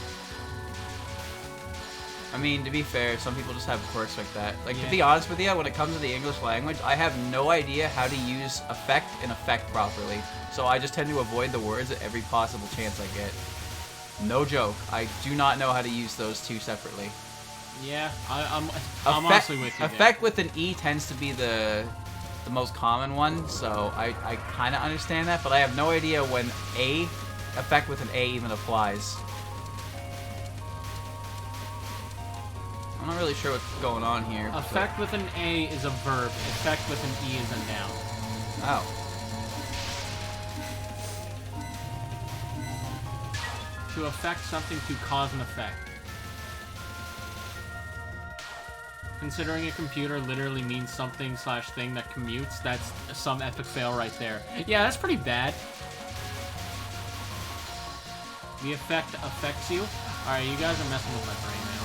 I mean, to be fair, some people just have quirks like that. Like, Yeah. to be honest with you, when it comes to the English language, I have no idea how to use effect and effect properly. So I just tend to avoid the words at every possible chance I get. No joke. I do not know how to use those two separately. Yeah, I'm honestly with you. Effect with an E tends to be the most common one, so I kind of understand that, but I have no idea when effect with an A even applies. I'm not really sure what's going on here. Effect with an A is a verb. Effect with an E is a noun. Oh. To affect something, to cause an effect. Considering a computer literally means something / thing that commutes, that's some epic fail right there. Yeah, that's pretty bad. The effect affects you? Alright, you guys are messing with my brain now.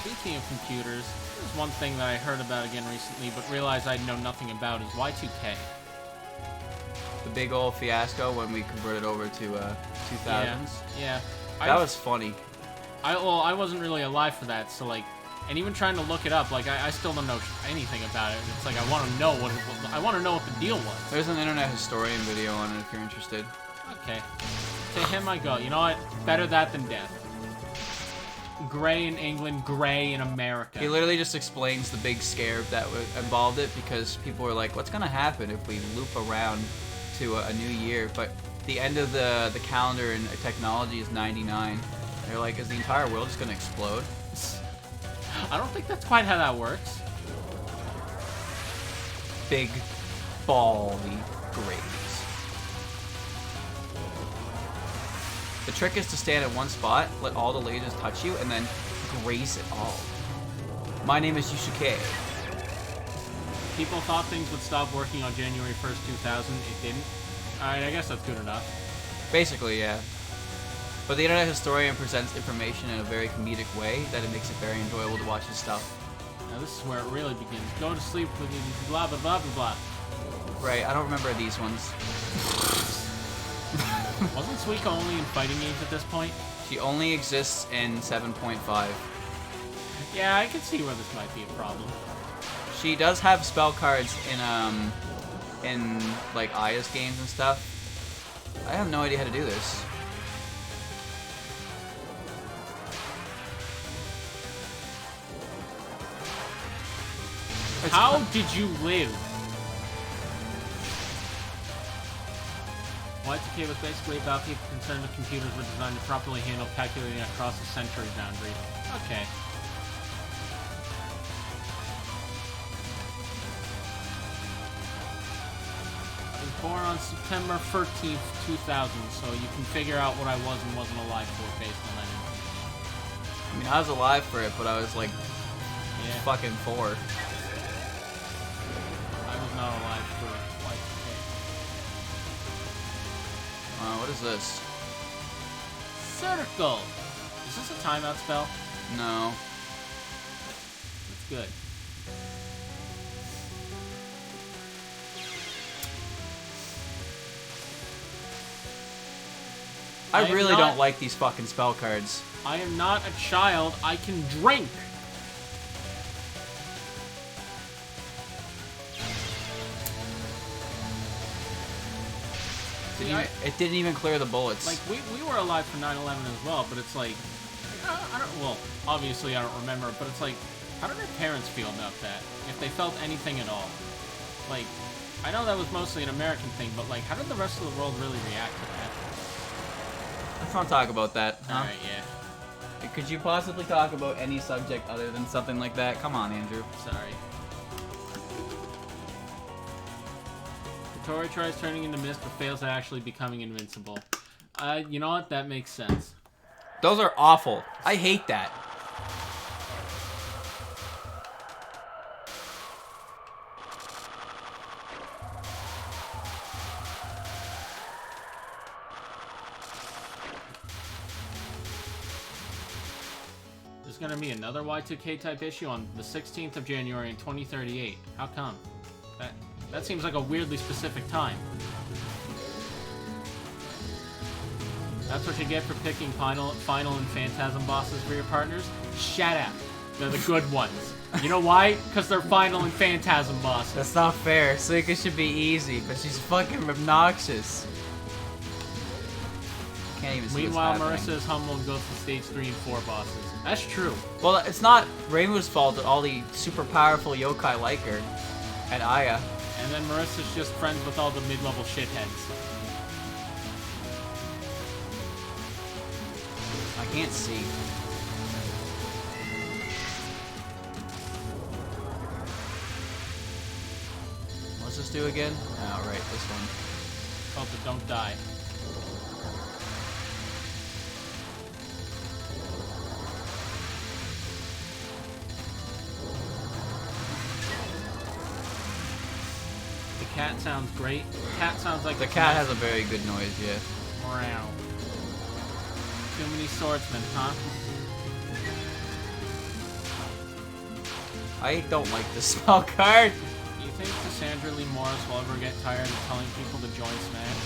Speaking of computers, there's one thing that I heard about again recently, but realized I know nothing about is Y2K. The big old fiasco when we converted over to 2000s. Yeah. That was funny. I wasn't really alive for that, so like, and even trying to look it up, like I still don't know anything about it. It's like I want to know what it was. I want to know what the deal was. There's an internet historian video on it if you're interested. Okay. To him I go. You know what? Better that than death. Gray in England, gray in America. He literally just explains the big scare that involved it because people were like, what's going to happen if we loop around to a new year? But the end of the calendar and technology is 99. They're like, is the entire world just going to explode? I don't think that's quite how that works. Big, bally graves. The trick is to stand at one spot, let all the lasers touch you, and then graze it all. My name is Yusuke. People thought things would stop working on January 1st, 2000. It didn't. Alright, I guess that's good enough. Basically, yeah. But the internet historian presents information in a very comedic way that it makes it very enjoyable to watch his stuff. Now this is where it really begins. Go to sleep with blah blah blah blah blah. Right, I don't remember these ones. Wasn't Suika only in fighting games at this point? She only exists in 7.5. Yeah, I can see where this might be a problem. She does have spell cards in like Aya's games and stuff. I have no idea how to do this. How did you live? Y2K was basically about people concerned that computers were designed to properly handle calculating across the century boundary. Okay. I was born on September 13th, 2000, so you can figure out what I was and wasn't alive for based on that information. I mean, I was alive for it, but I was like Yeah. fucking 4. I was not alive for like What is this? Circle. Is this a timeout spell? No. That's good. I really don't like these fucking spell cards. I am not a child. I can drink. It didn't even clear the bullets. Like, we were alive for 9/11 as well, but it's like, I don't, well, obviously I don't remember, but it's like, how did our parents feel about that? If they felt anything at all? Like, I know that was mostly an American thing, but like, how did the rest of the world really react to that? Let's not talk about that. Huh? Alright, yeah. Could you possibly talk about any subject other than something like that? Come on, Andrew. Sorry. Tori tries turning into mist, but fails at actually becoming invincible. You know what? That makes sense. Those are awful. I hate that. There's gonna be another Y2K type issue on the 16th of January in 2038. How come? That seems like a weirdly specific time. That's what you get for picking Final and Phantasm bosses for your partners? Shut up. They're the good ones. You know why? Because they're Final and Phantasm bosses. That's not fair. Suika should be easy, but she's fucking obnoxious. Can't even see Meanwhile, what's Marissa is humble and goes to stage 3 and 4 bosses. That's true. Well, it's not Reimu's fault that all the super powerful yokai like her. And Aya. And then Marissa's just friends with all the mid-level shitheads. I can't see. What's this do again? Oh, right, this one. Called the Don't Die. The cat sounds great. The cat sounds like The cat has a very good noise, yeah. Meow. Too many swordsmen, huh? I don't like this spell card. Do you think Cassandra Lee Morris will ever get tired of telling people to join Smash?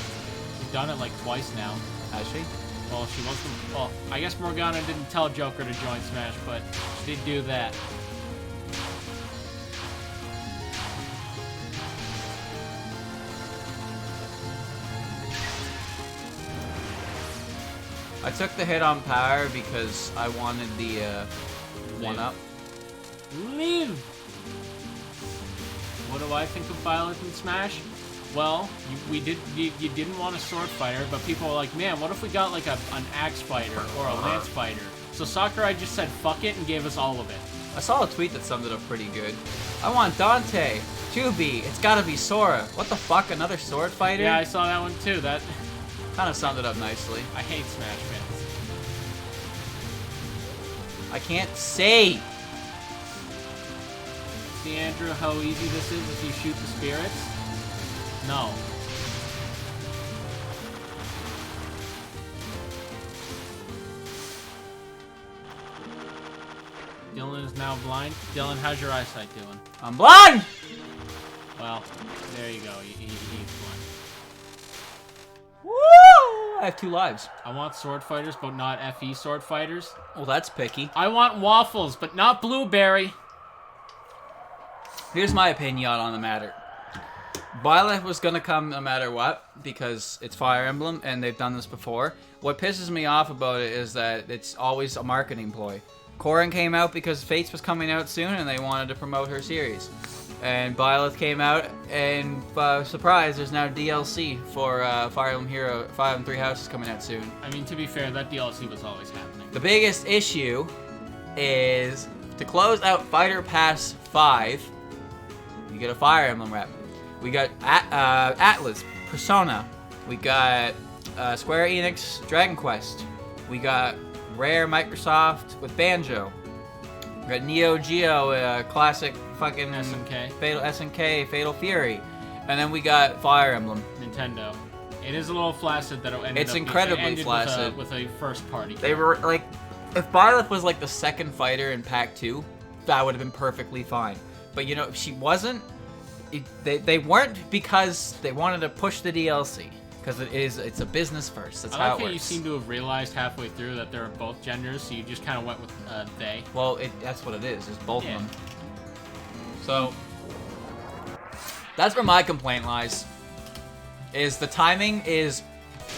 She's done it like twice now. Has she? Well, she wasn't. Well, I guess Morgana didn't tell Joker to join Smash, but she did do that. I took the hit on power because I wanted the one-up. Live! What do I think of Violet in Smash? Well, you didn't want a sword fighter, but people were like, man, what if we got like an axe fighter or a lance fighter? So Sakurai just said fuck it and gave us all of it. I saw a tweet that summed it up pretty good. I want Dante. 2B. It's gotta be Sora. What the fuck? Another sword fighter? Yeah, I saw that one too. That kind of summed it up nicely. I hate Smash fans. I can't say. See, Andrew, how easy this is if you shoot the spirits? No. Dylan is now blind. Dylan, how's your eyesight doing? I'm blind! Well, there you go. He's blind. Woo! I have 2 lives. I want sword fighters, but not FE sword fighters. Well, that's picky. I want waffles, but not blueberry. Here's my opinion on the matter. Violet was gonna come no matter what, because it's Fire Emblem, and they've done this before. What pisses me off about it is that it's always a marketing ploy. Corrin came out because Fates was coming out soon, and they wanted to promote her series. And Violet came out, and surprise, there's now DLC for Fire Emblem Hero, Fire Emblem 3 Houses coming out soon. I mean, to be fair, that DLC was always happening. The biggest issue is to close out Fighter Pass 5, you get a Fire Emblem rep. We got Atlas, Persona. We got Square Enix, Dragon Quest. We got Rare Microsoft with Banjo. We got Neo Geo, classic fucking SNK. Fatal SNK, Fatal Fury, and then we got Fire Emblem. Nintendo. It is a little flaccid that it ended It's up incredibly ended flaccid. with a first party. They were like, if Violet was like the second fighter in Pack 2, that would have been perfectly fine. But you know, if she wasn't, they weren't because they wanted to push the DLC. Because it's a business first. That's I how like it how works. you seem to have realized halfway through that there are both genders, so you just kind of went with they. Well, that's what it is. It's both of them. So that's where my complaint lies. Is the timing is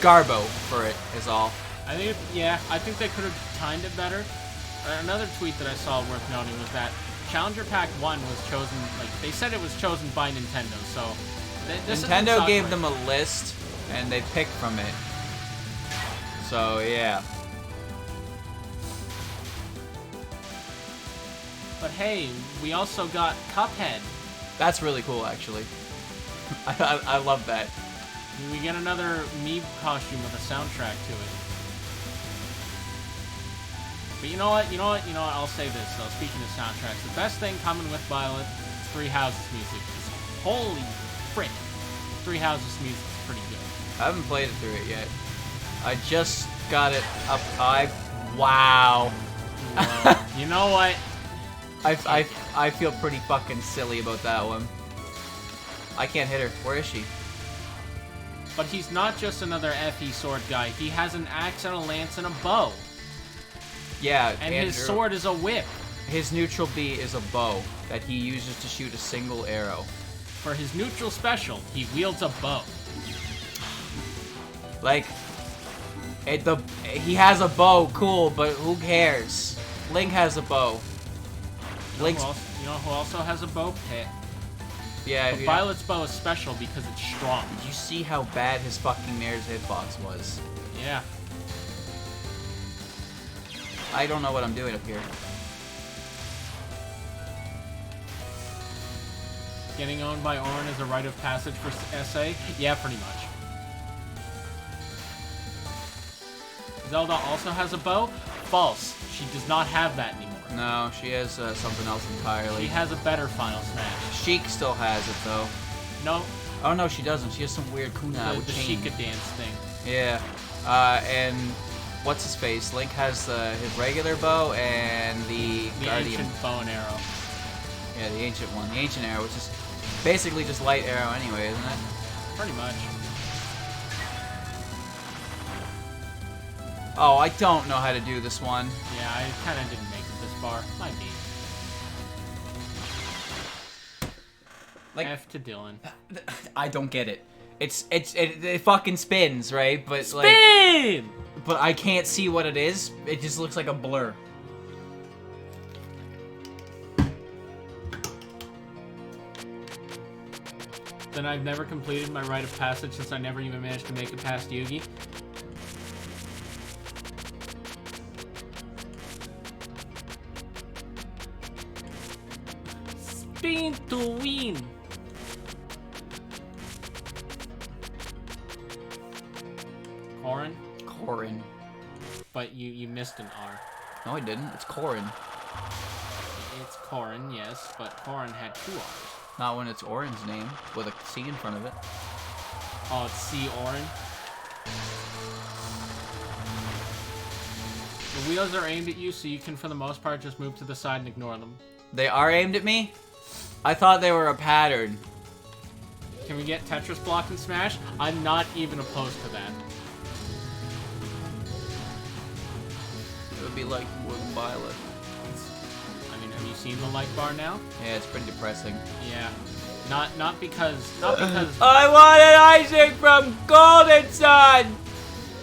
garbo for it is all. I think they could have timed it better. Another tweet that I saw worth noting was that Challenger Pack 1 was chosen, like, they said it was chosen by Nintendo, so... Nintendo gave them a list, and they picked from it. So, yeah. But hey, we also got Cuphead. That's really cool, actually. I love that. We get another Mii costume with a soundtrack to it. But you know what? I'll say this, though. Speaking of soundtracks, the best thing coming with Violet is Three Houses music. Holy frick. Three Houses music is pretty good. I haven't played it through it yet. I just got it up high. Wow. Well, you know what? I feel pretty fucking silly about that one. I can't hit her. Where is she? But he's not just another FE sword guy. He has an axe and a lance and a bow. Yeah, and his sword is a whip. His neutral B is a bow that he uses to shoot a single arrow. For his neutral special, he wields a bow. Like, he has a bow, cool, but who cares? Link has a bow. You know who also has a bow? Pit. Yeah. But Violet's bow is special because it's strong. Did you see how bad his fucking Nair's hitbox was? Yeah. I don't know what I'm doing up here. Getting owned by Auron is a rite of passage for SA? Yeah, pretty much. Zelda also has a bow? False. She does not have that anymore. No, she has something else entirely. She has a better Final Smash. Sheik still has it, though. No. Oh, no, she doesn't. She has some weird kunai with the chain. Sheikah dance thing. Yeah. And what's his face? Link has his regular bow and the Guardian. Ancient bow and arrow. Yeah, the ancient one. The ancient arrow, which is basically just light arrow anyway, isn't it? Pretty much. Oh, I don't know how to do this one. Yeah, I kind of didn't make it this far. My game. Like, F to Dylan. I don't get it. It fucking spins, right? But Spin! But I can't see what it is. It just looks like a blur. Then I've never completed my rite of passage since I never even managed to make it past Yugi. Spin to win! Corin? Corin. But you missed an R. No, I didn't. It's Corin. It's Corin, yes, but Corin had two R's. Not when it's Orin's name, with a C in front of it. Oh, it's C. Orin. The wheels are aimed at you, so you can, for the most part, just move to the side and ignore them. They are aimed at me? I thought they were a pattern. Can we get Tetris Block and Smash? I'm not even opposed to that. It would be like with Violet. I mean, have you seen the light bar now? Yeah, it's pretty depressing. Yeah. Not because I wanted Isaac from Golden Sun!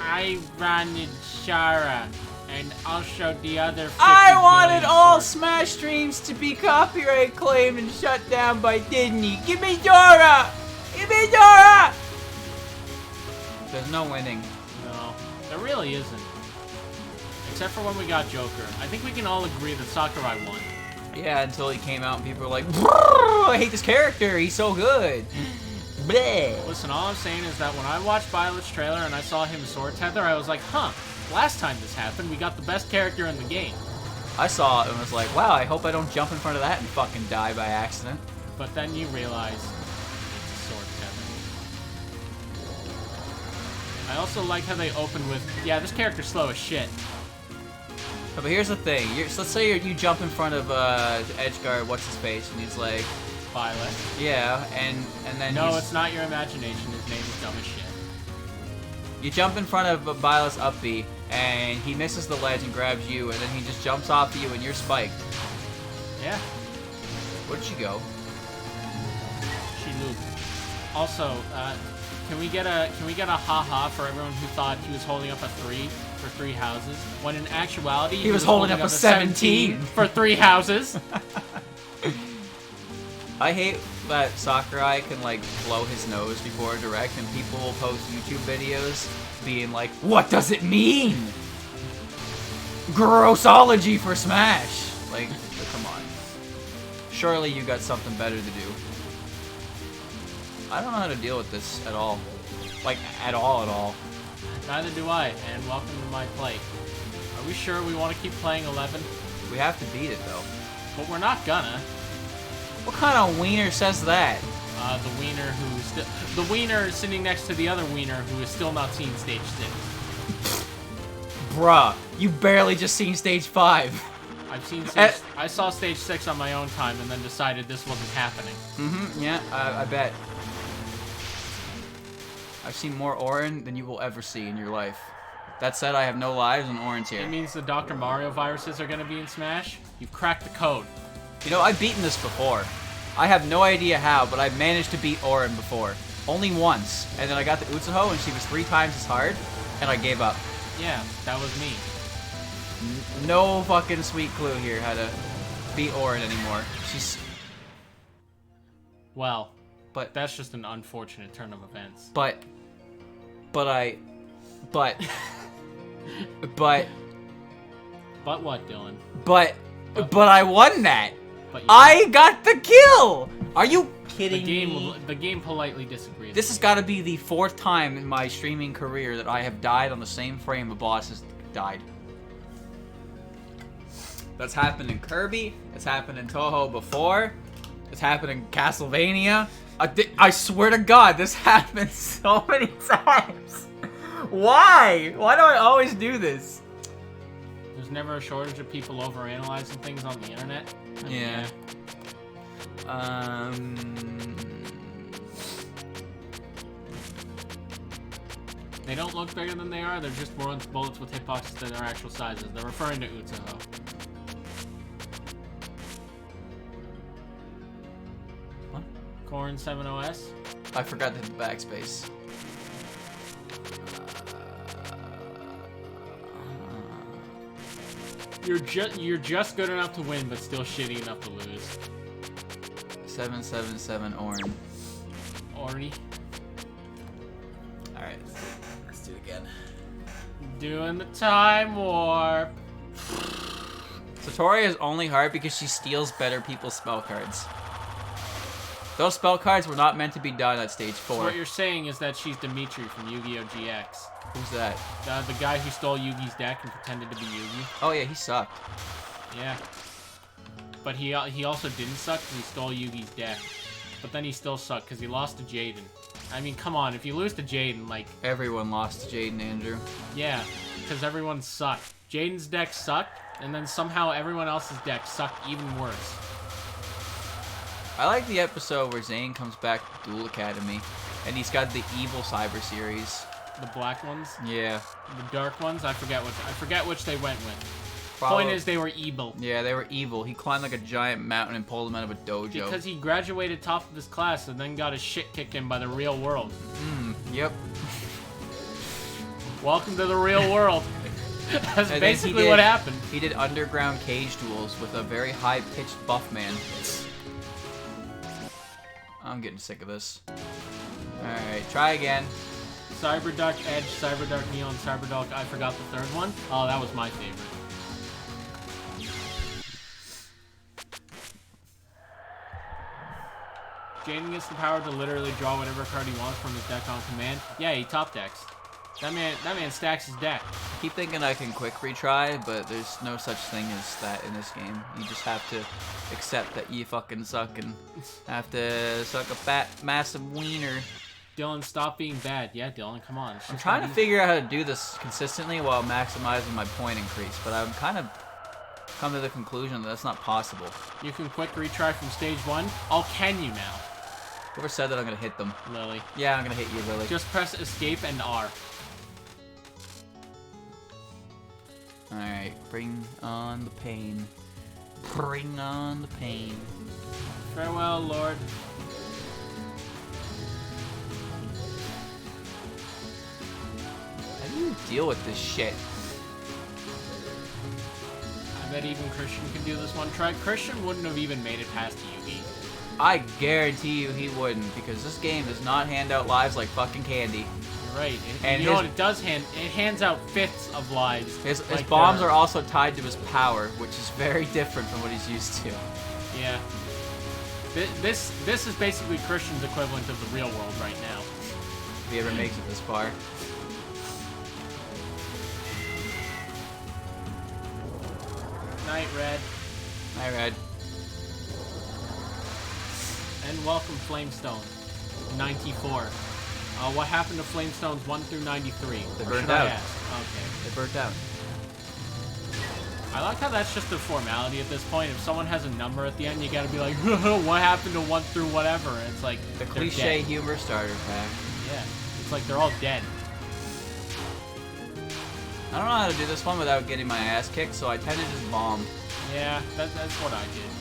I wanted Shara, and also the other 50 I wanted million all swords. Smash streams to be copyright claimed and shut down by Disney. Give me Dora! Give me Dora! There's no winning. No, there really isn't. Except for when we got Joker. I think we can all agree that Sakurai won. Yeah, until he came out and people were like, I hate this character, he's so good. Bleh. Listen, all I'm saying is that when I watched Violet's trailer and I saw him sword tether, I was like, huh, last time this happened, we got the best character in the game. I saw it and was like, wow, I hope I don't jump in front of that and fucking die by accident. But then you realize it's a sword tether. I also like how they open with, yeah, this character's slow as shit. But here's the thing. So let's say you jump in front of Edgeguard, what's his face, and he's like... Violet. Yeah, and then no, it's not your imagination. His name is dumb as shit. You jump in front of Violet's up B, and he misses the ledge and grabs you, and then he just jumps off of you, and you're spiked. Yeah. Where'd she go? She looped. Also, can we get a haha for everyone who thought he was holding up a 3 for 3 houses, when in actuality he was holding up a 17 for 3 houses? I hate that Sakurai can like blow his nose before a direct, and people will post YouTube videos being like, "What does it mean? Grossology for Smash!" Like, come on. Surely you got something better to do. I don't know how to deal with this at all. Like, at all. Neither do I, and welcome to my play. Are we sure we want to keep playing 11? We have to beat it though. But we're not gonna. What kind of wiener says that? The wiener sitting next to the other wiener who is still not seen stage 6. Bruh, you barely just seen stage 5. I've seen stage, I saw stage 6 on my own time and then decided this wasn't happening. Yeah, I bet. I've seen more Auron than you will ever see in your life. That said, I have no lives and Auron's here. It means the Dr. Mario viruses are gonna be in Smash? You've cracked the code. You know, I've beaten this before. I have no idea how, but I've managed to beat Auron before. Only once. And then I got the Utsuho, and she was 3 times as hard, and I gave up. Yeah, that was me. No fucking sweet clue here how to beat Auron anymore. She's... Well, but that's just an unfortunate turn of events. But But what, Dylan? But I won that. But I got the kill. Are you kidding me? The game politely disagrees. This has got to be the 4th time in my streaming career that I have died on the same frame a boss has died. That's happened in Kirby. It's happened in Touhou before. It's happened in Castlevania. I swear to God, this happens so many times. Why? Why do I always do this? There's never a shortage of people overanalyzing things on the internet. Yeah. They don't look bigger than they are. They're just bullets with hitboxes that are actual sizes. They're referring to Utsuho. What? Corn 7OS. I forgot to hit the backspace. You're just good enough to win, but still shitty enough to lose. 777 Auron. Ori. Alright, let's do it again. Doing the time warp. Satori is only hard because she steals better people's spell cards. Those spell cards were not meant to be done at stage 4. So what you're saying is that she's Dimitri from Yu-Gi-Oh! GX. Who's that? The guy who stole Yugi's deck and pretended to be Yugi. Oh yeah, he sucked. Yeah. But he also didn't suck because he stole Yugi's deck. But then he still sucked because he lost to Jaden. I mean, come on, if you lose to Jaden, like... Everyone lost to Jaden, Andrew. Yeah, because everyone sucked. Jaden's deck sucked, and then somehow everyone else's deck sucked even worse. I like the episode where Zane comes back to Duel Academy, and he's got the evil Cyber series. The black ones? Yeah. The dark ones? I forget which they went with. Probably. Point is, they were evil. Yeah, they were evil. He climbed like a giant mountain and pulled him out of a dojo. Because he graduated top of his class and then got his shit kicked in by the real world. Yep. Welcome to the real world. That's And basically what happened. He did underground cage duels with a very high-pitched buff man. I'm getting sick of this. Alright, try again. Cyberduck Edge, Cyberduck Neon, Cyberduck, I forgot the third one. Oh, that was my favorite. Jaden gets the power to literally draw whatever card he wants from his deck on command. Yeah, he top decks. That man stacks his deck. I keep thinking I can quick retry, but there's no such thing as that in this game. You just have to accept that you fucking suck and have to suck a fat, massive wiener. Dylan, stop being bad. Yeah, Dylan, come on. I'm trying to figure out how to do this consistently while maximizing my point increase, but I'm kind of come to the conclusion that that's not possible. You can quick retry from stage 1? Oh, can you now? Whoever said that I'm gonna hit them? Lily. Yeah, I'm gonna hit you, Lily. Just press escape and R. Alright, bring on the pain. Bring on the pain. Farewell, Lord. How do you deal with this shit? I bet even Christian can do this one try. Christian wouldn't have even made it past Yugi. I guarantee you he wouldn't, because this game does not hand out lives like fucking candy. You're right. And you know what it does hand? It hands out fifths of lives. His like bombs are also tied to his power, which is very different from what he's used to. Yeah. This is basically Christian's equivalent of the real world right now. If he ever makes it this far. Night, Red. Night, Red. And welcome, Flamestone. 94. What happened to Flamestones 1 through 93? They Or burnt should I out. ask? Okay. They burnt out. I like how that's just a formality at this point. If someone has a number at the end, you gotta be like, what happened to 1 through whatever? And it's like, The they're cliche dead. humor starter pack. Yeah. It's like they're all dead. I don't know how to do this one without getting my ass kicked, so I tend to just bomb. Yeah, that's what I did.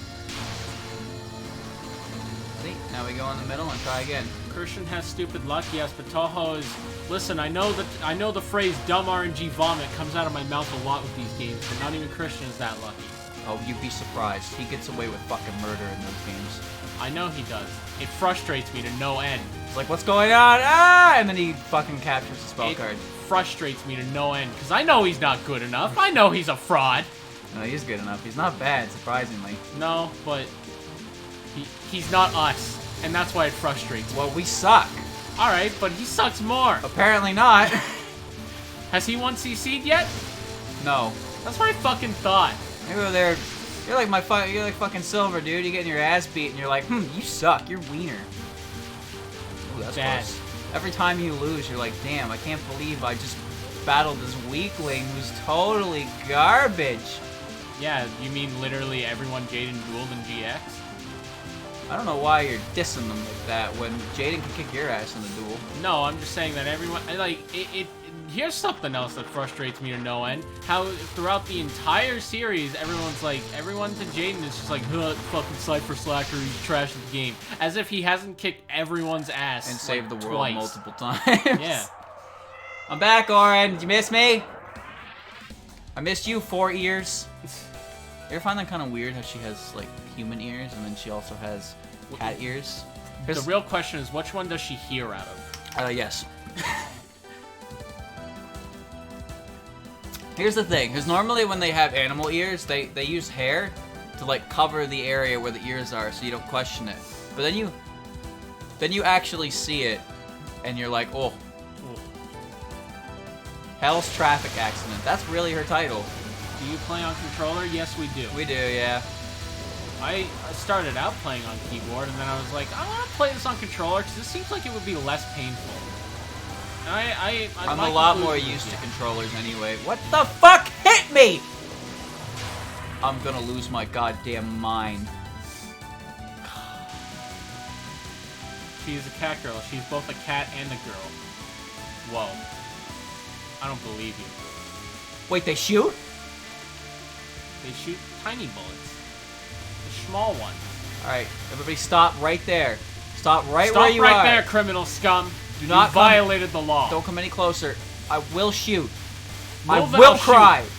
See, now we go in the middle and try again. Christian has stupid luck, yes, but Touhou is... Listen, I know the phrase dumb RNG vomit comes out of my mouth a lot with these games, but not even Christian is that lucky. Oh, you'd be surprised. He gets away with fucking murder in those games. I know he does. It frustrates me to no end. It's like, what's going on? Ah! And then he fucking captures the spell card. Frustrates me to no end, because I know he's not good enough. I know he's a fraud. No, he's good enough. He's not bad, surprisingly. No, but he's not us, and that's why it frustrates me. Well, we suck. Alright, but he sucks more. Apparently not. Has he won CC'd yet? No. That's what I fucking thought. Maybe over there, you're like fucking Silver, dude. You're getting your ass beat, and you're like, you suck. You're wiener. Ooh, that's Bad. close. Every time you lose, you're like, damn, I can't believe I just battled this weakling who's totally garbage. Yeah, you mean literally everyone Jaden dueled in GX? I don't know why you're dissing them like that when Jaden can kick your ass in the duel. No, I'm just saying that everyone, like, here's something else that frustrates me to no end. How throughout the entire series, everyone to Jaden is just like, fucking Cypher Slacker, he's trash at the game. As if he hasn't kicked everyone's ass And saved the world twice. multiple times. Yeah. I'm back, Oren. Did you miss me? I missed you, 4 ears. You ever find that kind of weird how she has, like, human ears and then she also has cat ears? The real question is, which one does she hear out of? Yes. Here's the thing, because normally when they have animal ears, they use hair to, like, cover the area where the ears are so you don't question it. But then you actually see it, and you're like, oh. Hell's Traffic Accident. That's really her title. Do you play on controller? Yes, we do. We do, yeah. I started out playing on keyboard, and then I was like, I want to play this on controller because this seems like it would be less painful. And I'm a lot more used to controllers anyway. What the fuck hit me? I'm gonna lose my goddamn mind. She's a cat girl. She's both a cat and a girl. Whoa. I don't believe you. Wait, they shoot? They shoot tiny bullets. The small one. Alright, everybody stop right there. Stop right Stop where you right are. there, criminal scum. Do not you violated the law. Don't come any closer. I will shoot. Move I and will I'll cry. shoot.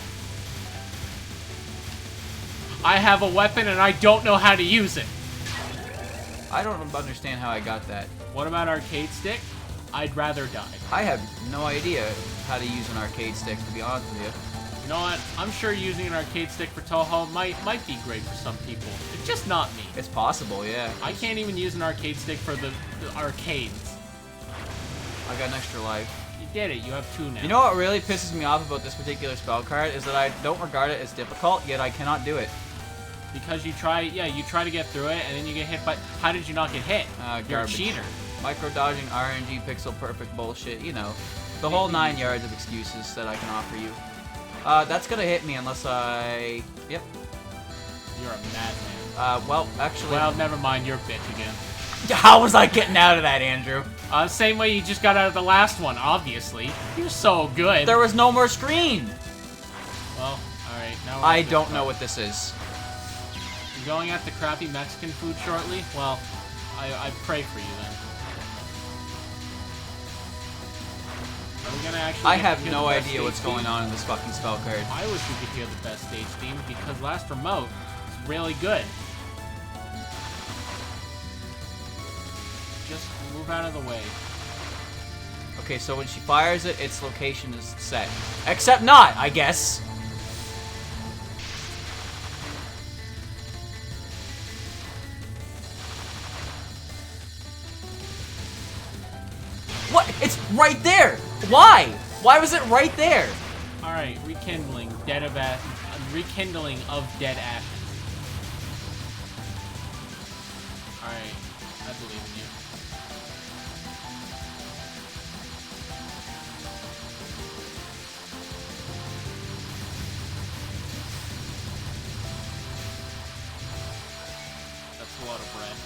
I have a weapon and I don't know how to use it. I don't understand how I got that. What about arcade stick? I'd rather die. I have no idea how to use an arcade stick, to be honest with you. You know what? I'm sure using an arcade stick for Touhou might be great for some people. It's just not me. It's possible, yeah. I can't even use an arcade stick for the arcades. I got an extra life. You did it. You have 2 now. You know what really pisses me off about this particular spell card is that I don't regard it as difficult, yet I cannot do it. Because you try, you try to get through it, and then you get hit by... How did you not get hit? You're a cheater. Micro-dodging, RNG, pixel-perfect bullshit, you know. The whole 9 yards of excuses that I can offer you. That's gonna hit me unless I... Yep. You're a madman. Well, actually... Well, never mind. You're a bitch again. How was I getting out of that, Andrew? Same way you just got out of the last one, obviously. You're so good. There was no more screen! Well, alright, now I don't know what this is. You're going at the crappy Mexican food shortly? Well, I pray for you then. Are we gonna actually I have no idea what's going on in this fucking spell card. I wish we could hear the best stage theme, because last remote is really good. Just move out of the way. Okay, so when she fires it, its location is set. Except not, I guess. What? It's right there! Why? Why was it right there? Alright, rekindling of dead ashes. Alright, I believe in you. That's a lot of bread.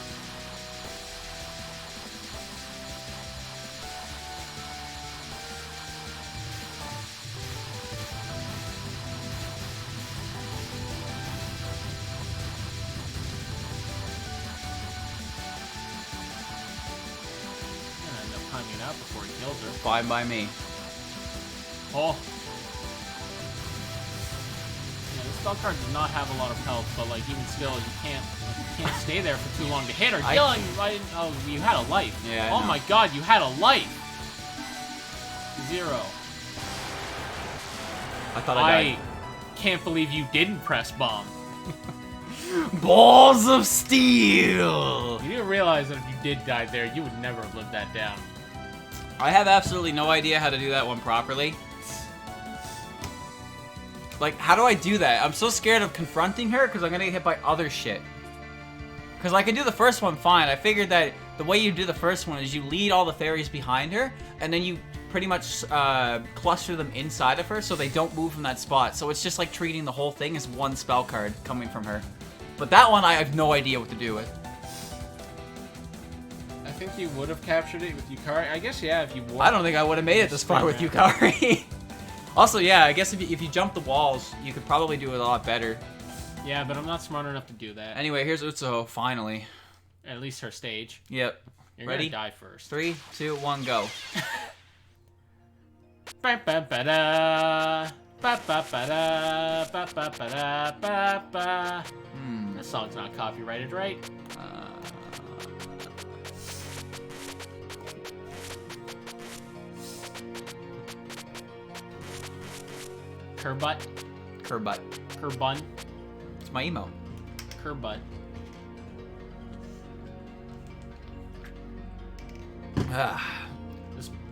Timing out before he kills her. Fine by me. Oh. Yeah, this spell card does not have a lot of health, but like even still, you can't stay there for too long to hit her. Dylan, oh, you had a life. Yeah. Oh my God, you had a life. 0. I thought I died. Can't believe you didn't press bomb. Balls of steel! You didn't realize that if you did die there, you would never have lived that down. I have absolutely no idea how to do that one properly. Like, how do I do that? I'm so scared of confronting her because I'm gonna get hit by other shit. Because I can do the first one fine. I figured that the way you do the first one is you lead all the fairies behind her, and then you pretty much cluster them inside of her so they don't move from that spot. So it's just like treating the whole thing as one spell card coming from her. But that one I have no idea what to do with. I think you would have captured it with Yukari. I guess, yeah, if you would. I don't think I would have made it this far with Yukari. Also, yeah, I guess if you jump the walls, you could probably do it a lot better. Yeah, but I'm not smart enough to do that. Anyway, here's Utsuho, finally. At least her stage. Yep. You're Ready? gonna die first. 3, 2, 1, go. Ba-ba-ba-da. Ba-ba-ba-da. Ba-ba-ba-da. This song's not copyrighted, right? Kerbutt. Kerbutt. Kerbun. It's my emo. Kerbutt.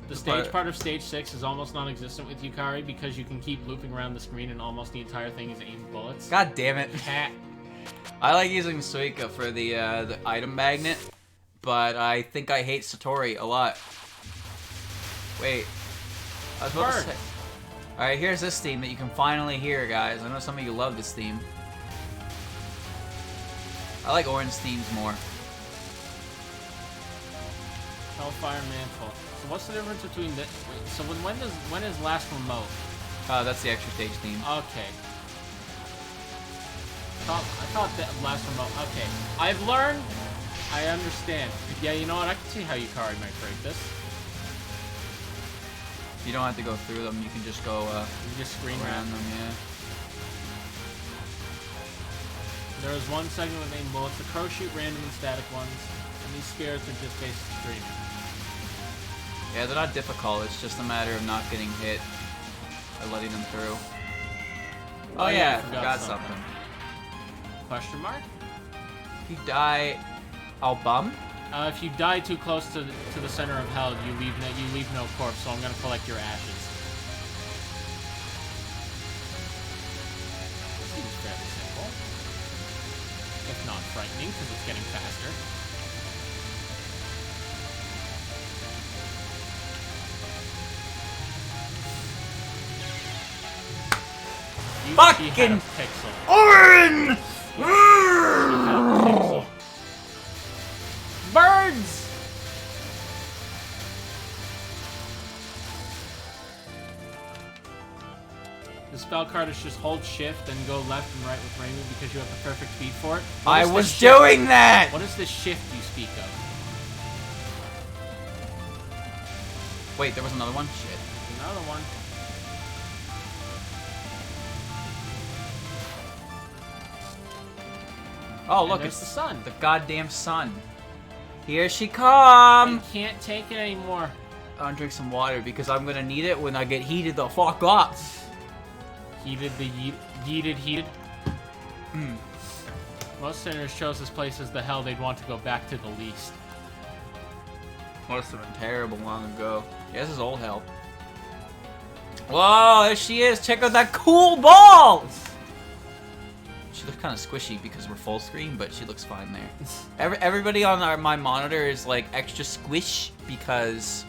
The stage part of stage 6 is almost non-existent with Yukari because you can keep looping around the screen and almost the entire thing is aimed bullets. God damn it. Cat. I like using Suika for the item magnet, but I think I hate Satori a lot. Wait. I was about to say... Alright, here's this theme that you can finally hear, guys. I know some of you love this theme. I like orange themes more. Hellfire Mantle. So what's the difference between this? Wait, so when is last remote? That's the extra stage theme. Okay. I thought that last remote. Okay. I've learned. I understand. Yeah, you know what? I can see how Yukari might break this. You don't have to go through them. You can just go you just screen around them. Yeah. There is one segment with aim bullets. The crows shoot random and static ones, and these scares are just basically screaming. Yeah, they're not difficult. It's just a matter of not getting hit by letting them through. Oh yeah, I forgot something. Question mark? If you die, I'll bum. If you die too close to the center of hell, you leave no corpse. So I'm gonna collect your ashes. Seems fairly simple, if not frightening, because it's getting faster. Fucking pixel. Orin! Pixel. Birds! The spell card is just hold shift and go left and right with Raymond because you have the perfect speed for it. I was doing that! What is the shift you speak of? Wait, there was another one? Shit. Another one. Oh, look, it's it's the sun. The goddamn sun. Here she come! I can't take it anymore. I'll drink some water because I'm gonna need it when I get heated the fuck up. Heated the heated. Most sinners chose this place as the hell they'd want to go back to the least. Must have been terrible long ago. Yeah, this is old hell. Whoa, there she is. Check out that cool ball! She looks kind of squishy because we're full screen, but she looks fine there. Everybody on my monitor is like extra squish because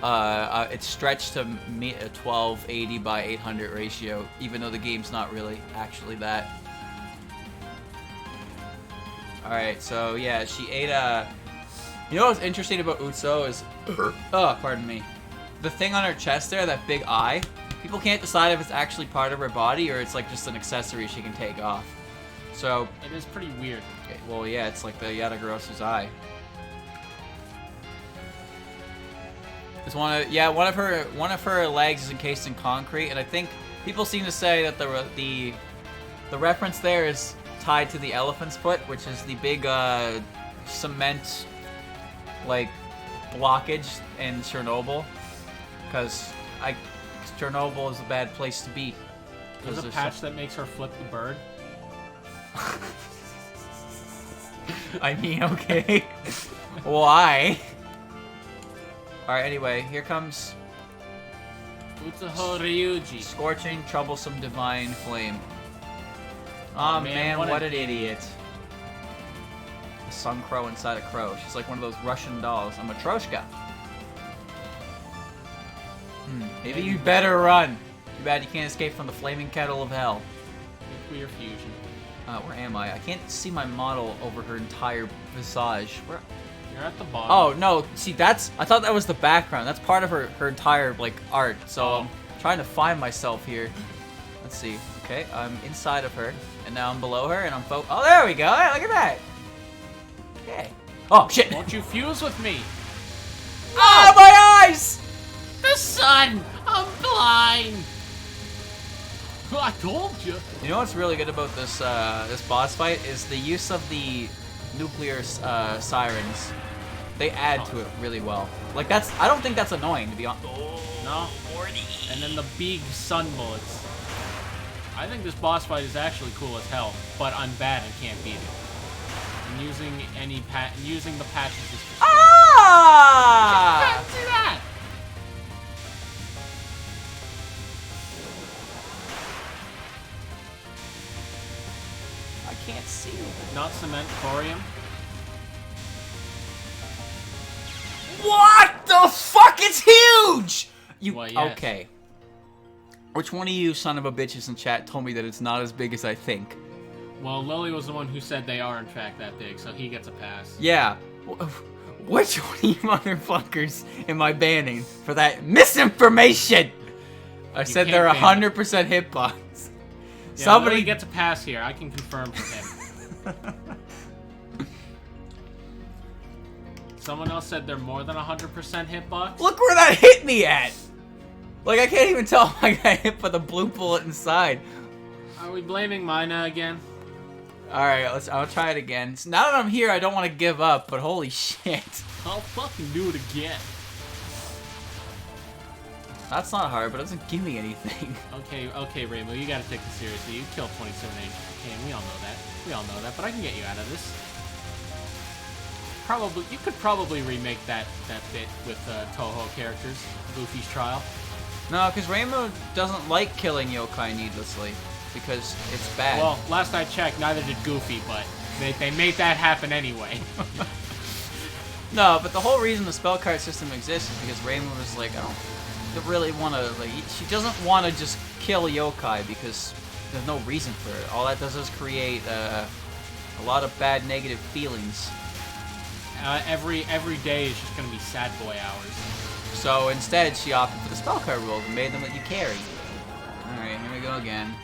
it's stretched to a 1280 by 800 ratio, even though the game's not really actually that. Alright, so yeah, she ate a... You know what's interesting about Utso is... Oh, pardon me. The thing on her chest there, that big eye, people can't decide if it's actually part of her body or it's like just an accessory she can take off. So... It is pretty weird. Okay, well, yeah, it's like the Yatagorosu's eye. It's one of her legs is encased in concrete, and I think people seem to say that the reference there is tied to the elephant's foot, which is the big cement like blockage in Chernobyl, because Chernobyl is a bad place to be. There's a patch that makes her flip the bird. I mean, okay. Why? Alright, anyway, here comes... Utsuho Ryuji. Scorching, troublesome, divine flame. Oh man, what an idiot. A sun crow inside a crow. She's like one of those Russian dolls. A Matryoshka. Maybe you better run. Too bad you can't escape from the flaming kettle of hell. Nuclear fusion. Where am I? I can't see my model over her entire visage. Where? You're at the bottom. Oh, no. See, that's... I thought that was the background. That's part of her entire, like, art. So I'm trying to find myself here. Let's see. Okay, I'm inside of her. And now I'm below her, and I'm oh, there we go. Hey, look at that. Okay. Oh, shit. Won't you fuse with me? Oh, my eyes! The sun! I'm blind! I told you. You know what's really good about this this boss fight is the use of the nuclear sirens. They add to it really well. Like I don't think that's annoying to be honest. No. 40. And then the big sun bullets. I think this boss fight is actually cool as hell, but I'm bad and can't beat it. And using the patches is just Ah! see that? I can't see. Not cement, thorium. What the fuck? It's huge! Well, yes. Okay. Which one of you son of a bitches in chat told me that it's not as big as I think? Well, Lily was the one who said they are in fact that big, so he gets a pass. Yeah. Which one of you motherfuckers am I banning for that misinformation? I said they're 100% hitbox. Yeah, Somebody Lily gets a pass here. I can confirm for him. Someone else said they're more than 100% hitbox. Look where that hit me at! Like, I can't even tell if I got hit by the blue bullet inside. Are we blaming Mina again? Alright, I'll try it again. So now that I'm here, I don't want to give up, but holy shit. I'll fucking do it again. That's not hard, but it doesn't give me anything. Okay, Rainbow, you gotta take this seriously. You killed 27 HP. We all know that. We all know that, but I can get you out of this. could probably remake that bit with Touhou characters, Goofy's trial. No, because Rainbow doesn't like killing yokai needlessly, because it's bad. Well, last I checked, neither did Goofy, but they made that happen anyway. No, but the whole reason the spell card system exists is because Rainbow was like, I don't really want to, like, she doesn't want to just kill yokai because there's no reason for it. All that does is create a lot of bad negative feelings. Every day is just gonna be sad boy hours. So instead, she opted for the spell card rules and made them let you carry. Alright, here we go again.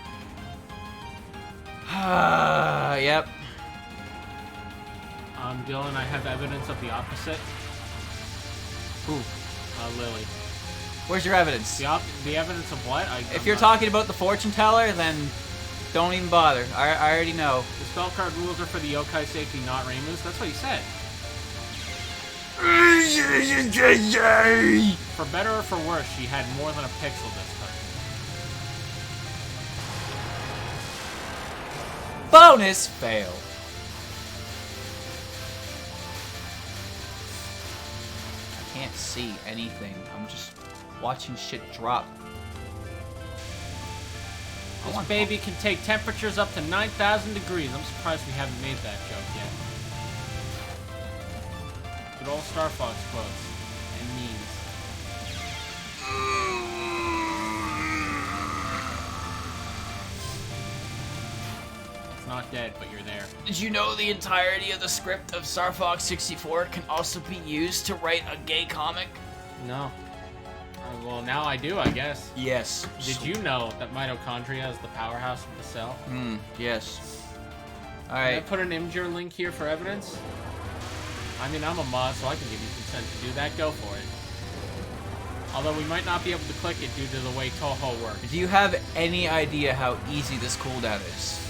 Yep. Dylan, I have evidence of the opposite. Who? Lily. Where's your evidence? The evidence of what? If you're talking about the fortune teller, then don't even bother. I already know. The spell card rules are for the yokai safety, not Reimu's. That's what he said. For better or for worse, she had more than a pixel this time. Bonus fail. I can't see anything. I'm just watching shit drop. This baby can take temperatures up to 9,000 degrees. I'm surprised we haven't made that joke yet. Good old Star Fox quotes and memes. It's not dead, but you're there. Did you know the entirety of the script of Star Fox 64 can also be used to write a gay comic? No. Well, now I do, I guess. Yes. Did you know that mitochondria is the powerhouse of the cell? Yes. Can I Alright. put an Imgur link here for evidence? I mean, I'm a mod, so I can give you consent to do that. Go for it. Although we might not be able to click it due to the way Touhou works. Do you have any idea how easy this cooldown is?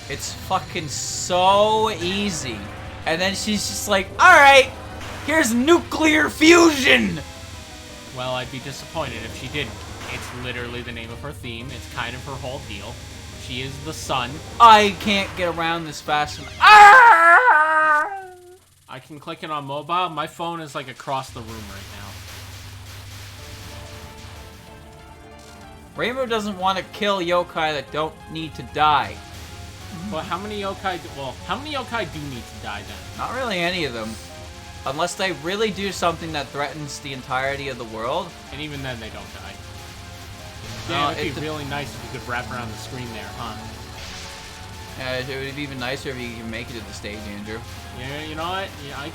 It's fucking so easy. And then she's just like, alright, here's nuclear fusion! Well, I'd be disappointed if she didn't. It's literally the name of her theme. It's kind of her whole deal. She is the sun. I can't get around this fast enough. I can click it on mobile. My phone is like across the room right now. Rainbow doesn't want to kill yokai that don't need to die. Well, how many yokai do need to die then? Not really any of them. Unless they really do something that threatens the entirety of the world. And even then, they don't die. No, Yeah, it'd be really nice if you could wrap around the screen there, huh? It would be even nicer if you can make it to the stage, Andrew. Yeah, you know what? Yeah, I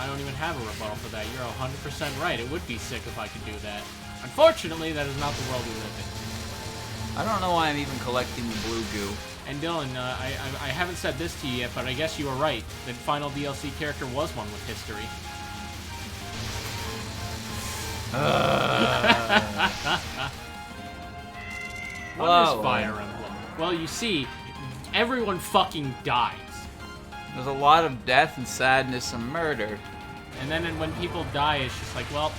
don't even have a rebuttal for that. You're 100% right. It would be sick if I could do that. Unfortunately, that is not the world we live in. I don't know why I'm even collecting the blue goo. And Dylan, I haven't said this to you yet, but I guess you were right. The final DLC character was one with history. What is Fire Emblem? Well, you see, everyone fucking dies. There's a lot of death and sadness and murder. And then when people die, it's just like, well...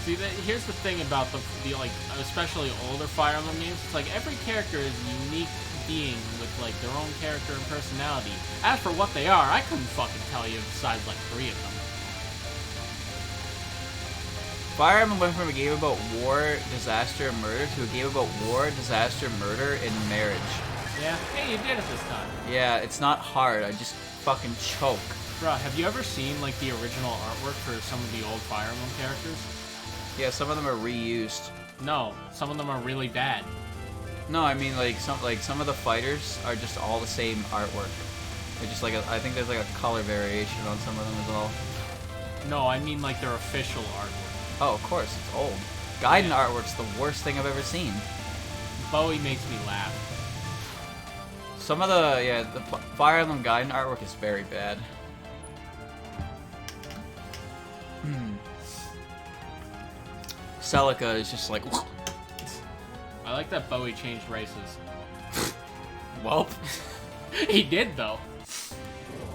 See, here's the thing about the like, especially older Fire Emblem games. It's like every character is a unique being with like their own character and personality. As for what they are, I couldn't fucking tell you besides like 3 of them. Fire Emblem went from a game about war, disaster, and murder to a game about war, disaster, murder, and marriage. Yeah, hey, you did it this time. Yeah, it's not hard. I just fucking choke. Bruh, have you ever seen like the original artwork for some of the old Fire Emblem characters? Yeah, some of them are reused. No, some of them are really bad. No, I mean like some of the fighters are just all the same artwork. They're just like I think there's like a color variation on some of them as well. No, I mean like their official artwork. Oh, of course, it's old. Gaiden artwork's the worst thing I've ever seen. Bowie makes me laugh. Some of the Fire Emblem Gaiden artwork is very bad. Celica is just like. I like that Bowie changed races. Welp. He did though.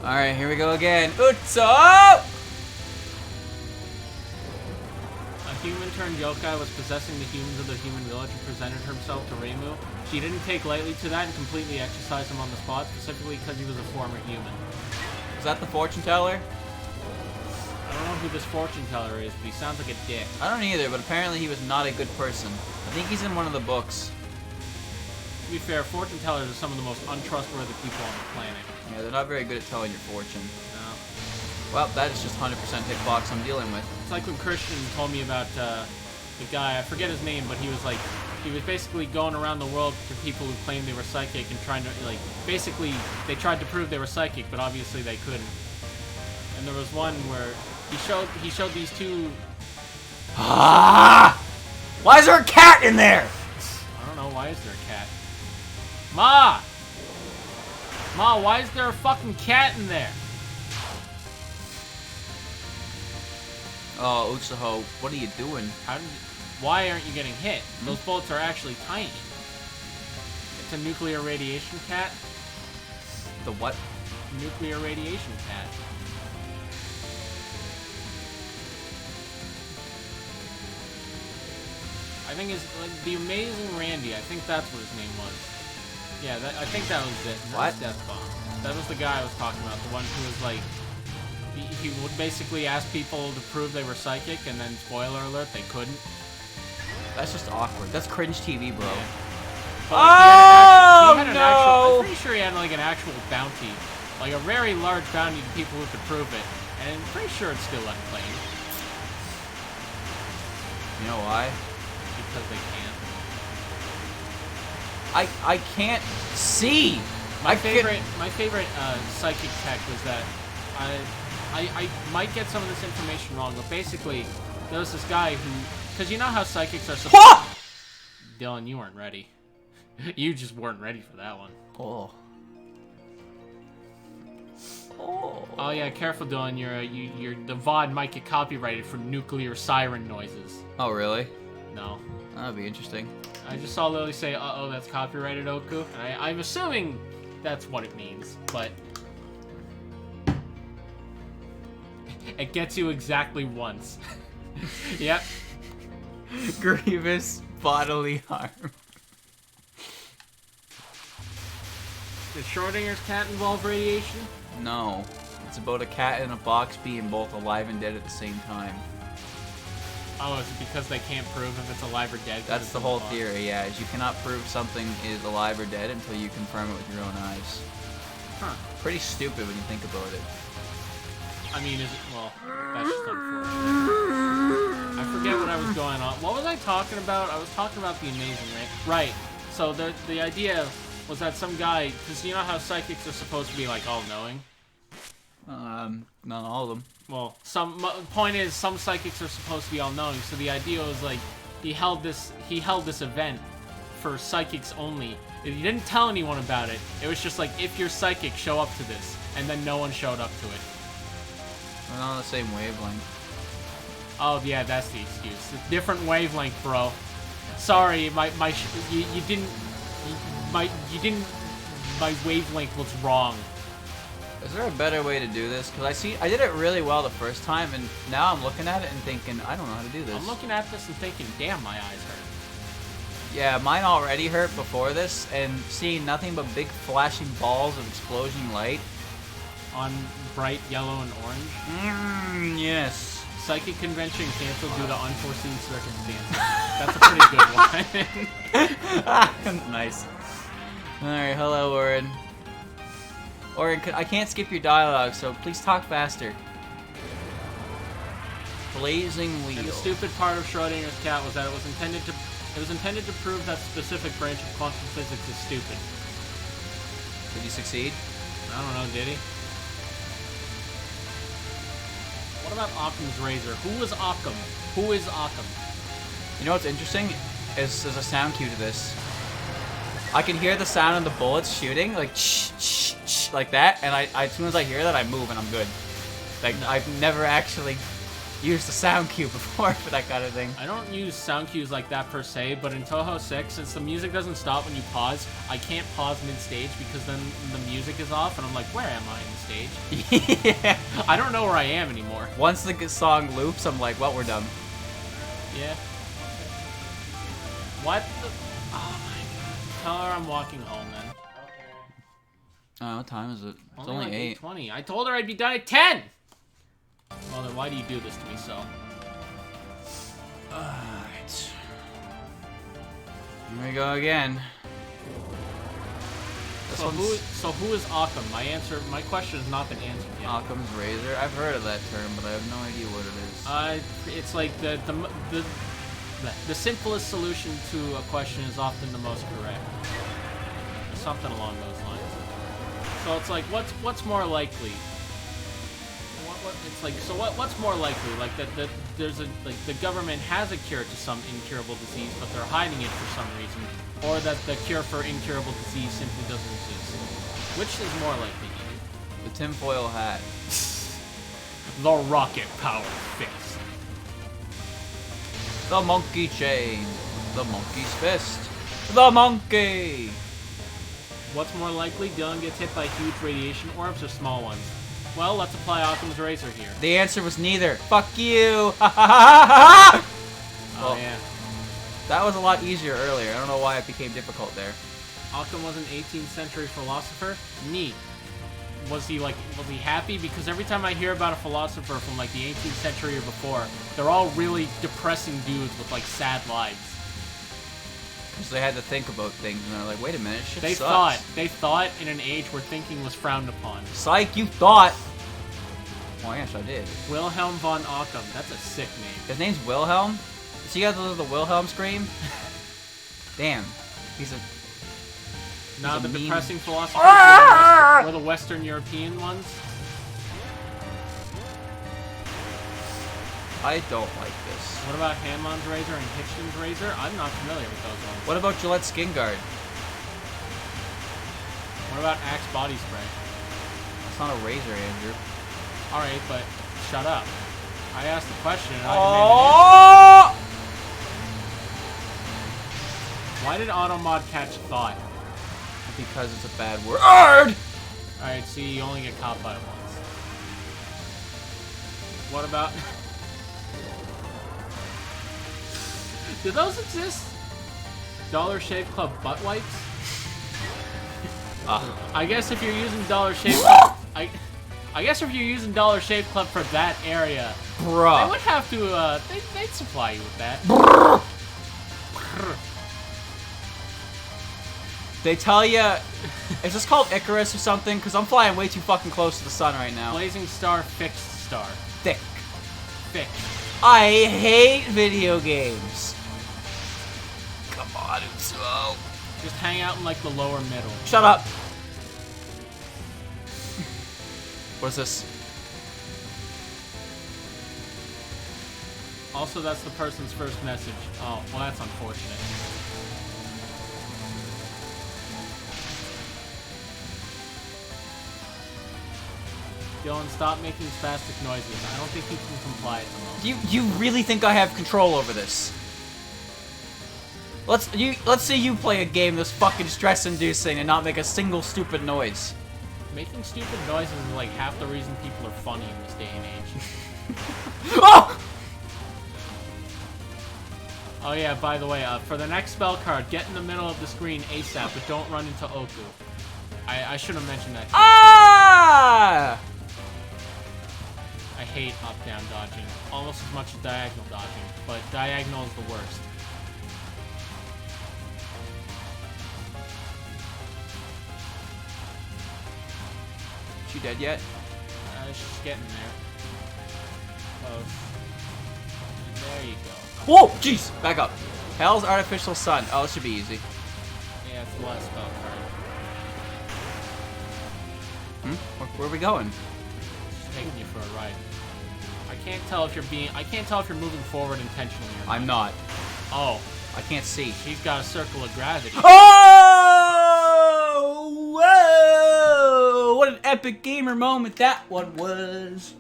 All right, here we go again. Utso! A human turned yokai was possessing the humans of the human village and presented himself to Reimu. She didn't take lightly to that and completely exercised him on the spot, specifically because he was a former human. Is that the fortune teller? don't know who this fortune teller is, but he sounds like a dick. I don't either, but apparently he was not a good person. I think he's in one of the books. To be fair, fortune tellers are some of the most untrustworthy people on the planet. Yeah, they're not very good at telling your fortune. No. Well, that is just 100% hitbox I'm dealing with. It's like when Christian told me about the guy, I forget his name, but he was like, he was basically going around the world to people who claimed they were psychic and trying to, like, basically, they tried to prove they were psychic, but obviously they couldn't. And there was one where he showed these two... Ah! Why is there a cat in there? I don't know, why is there a cat? Ma! Ma, why is there a fucking cat in there? Oh, Touhou, what are you doing? Why aren't you getting hit? Those bullets are actually tiny. It's a nuclear radiation cat. The what? Nuclear radiation cat. I think it's like the Amazing Randy. I think that's what his name was. Yeah, I think that was it. What? Death Bomb. That was the guy I was talking about. The one who was like, he would basically ask people to prove they were psychic, and then spoiler alert, they couldn't. That's just awkward. That's cringe TV, bro. Yeah. But, like, he had an actual, I'm pretty sure he had like an actual bounty, like a very large bounty to people who could prove it, and I'm pretty sure it's still unclaimed. You know why? Because they can't. I can't see. My favorite psychic tech was that I might get some of this information wrong, but basically there was this guy who, because you know how psychics are supposed. Dylan, you weren't ready. You just weren't ready for that one. Oh. Oh yeah, careful, Dylan. The VOD might get copyrighted for nuclear siren noises. Oh really? No. That'd be interesting. I just saw Lily say, "Uh-oh, that's copyrighted, Oku," and I'm assuming that's what it means, but it gets you exactly once. Yep. Grievous bodily harm. Did Schrodinger's cat involve radiation? No. It's about a cat in a box being both alive and dead at the same time. Oh, is it because they can't prove if it's alive or dead? That's the whole theory, yeah, is you cannot prove something is alive or dead until you confirm it with your own eyes. Huh. Pretty stupid when you think about it. I mean, well, that's just unfortunate. I forget what I was going on. What was I talking about? I was talking about the Amazing, right? So the idea was that some guy, because you know how psychics are supposed to be like all-knowing? Not all of them. Well, point is, some psychics are supposed to be all-knowing, so the idea was like, he held this event for psychics only. He didn't tell anyone about it. It was just like, if you're psychic, show up to this. And then no one showed up to it. We're not on the same wavelength. Oh yeah, that's the excuse. It's a different wavelength, bro. Sorry, my wavelength was wrong. Is there a better way to do this? Because I did it really well the first time, and now I'm looking at it and thinking, I don't know how to do this. I'm looking at this and thinking, damn, my eyes hurt. Yeah, mine already hurt before this, and seeing nothing but big flashing balls of explosion light. On bright yellow and orange? Yes. Psychic convention canceled due to unforeseen circumstances. That's a pretty good one. Nice. Alright, hello, Oren. Oren, I can't skip your dialogue, so please talk faster. Blazing wheel. And the stupid part of Schrodinger's cat was that it was intended to prove that specific branch of quantum physics is stupid. Did he succeed? I don't know, did he? What about Occam's razor? Who was Occam? Who is Occam? You know what's interesting? There's a sound cue to this. I can hear the sound of the bullets shooting, like shh, shh, shh, like that, and as soon as I hear that, I move and I'm good. Like, I've never actually used a sound cue before for that kind of thing. I don't use sound cues like that per se, but in Touhou 6, since the music doesn't stop when you pause, I can't pause mid-stage because then the music is off, and I'm like, where am I in the stage? Yeah. I don't know where I am anymore. Once the song loops, I'm like, well, we're done. Yeah. What the... Oh my god. Tell her I'm walking home then. Oh, what time is it? It's only 8. 8:20. I told her I'd be done at 10! Well, then why do you do this to me so? Alright. Here we go again. This So one's who is Occam? My question has not been answered yet. Occam's razor. I've heard of that term, but I have no idea what it is. It's like the simplest solution to a question is often the most correct. Something along those lines. So it's like, what's more likely? It's like, so what's more likely? Like that there's the government has a cure to some incurable disease, but they're hiding it for some reason, or that the cure for incurable disease simply doesn't exist. Which is more likely? The tinfoil hat. The rocket power fist. The monkey chain. The monkey's fist. The monkey! What's more likely? Dylan gets hit by huge radiation orbs or small ones? Well, let's apply Occam's razor here. The answer was neither. Fuck you! Ha ha ha ha! Oh, yeah. That was a lot easier earlier. I don't know why it became difficult there. Occam was an 18th century philosopher? Neat. Was he happy? Because every time I hear about a philosopher from like the 18th century or before, they're all really depressing dudes with like sad lives. Because they had to think about things and they're like, wait a minute, shit They sucks. thought in an age where thinking was frowned upon. Psych, you thought! Oh, yes, I did. Wilhelm von Occam. That's a sick name. His name's Wilhelm? Does he have the Wilhelm scream? Damn. He's a... Now the mean- depressing philosophers were the Western European ones. I don't like this. What about Hammond's razor and Hitchens razor? I'm not familiar with those ones. What about Gillette Skin Guard? What about Axe body spray? That's not a razor, Andrew. Alright, but shut up. I asked the question and I demanded an answer. Why did Automod catch thought? Because it's a bad word. Alright, see, you only get caught by it once. What about... Do those exist? Dollar Shave Club butt wipes? I guess if you're using Dollar Shave Club... I guess if you're using Dollar Shave Club for that area, Bruh. they would have to, they'd supply you with that. They tell you... Is this called Icarus or something? Because I'm flying way too fucking close to the sun right now. Blazing Star, Fixed Star. Thick. Fixed. I hate video games. Come on, Uso. Just hang out in, like, the lower middle. Shut up. What is this? Also, that's the person's first message. Oh, well, that's unfortunate. Dylan, stop making spastic noises. I don't think you can comply at the moment. You really think I have control over this? Let's say you play a game that's fucking stress-inducing and not make a single stupid noise. Making stupid noises is like half the reason people are funny in this day and age. Oh! Oh yeah, by the way, for the next spell card, get in the middle of the screen ASAP, but don't run into Oku. I should have mentioned that. Ah! I hate up-down dodging, almost as much as diagonal dodging, but diagonal is the worst. She dead yet? She's getting there. Oh. There you go. Whoa! Jeez! Back up. Hell's Artificial Sun. Oh, this should be easy. Yeah, it's the last spell card. Where are we going? Just taking you for a ride. I can't tell if you're moving forward intentionally or not. I'm not. Oh. I can't see. She's got a circle of gravity. Oh! Whoa! What an epic gamer moment that one was.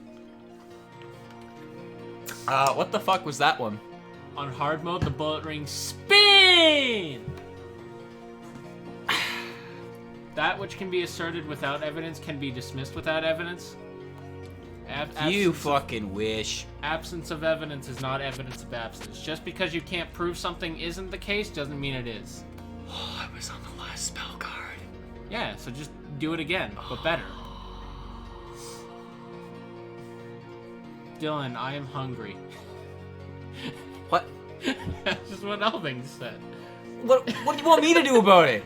What the fuck was that one? On hard mode, the bullet rings spin! That which can be asserted without evidence can be dismissed without evidence. You fucking wish. Absence of evidence is not evidence of absence. Just because you can't prove something isn't the case doesn't mean it is. Oh, I was on the last spell card. Yeah, so just do it again, but better. Dylan, I am hungry. What? That's just what Elving said. What do you want me to do about it?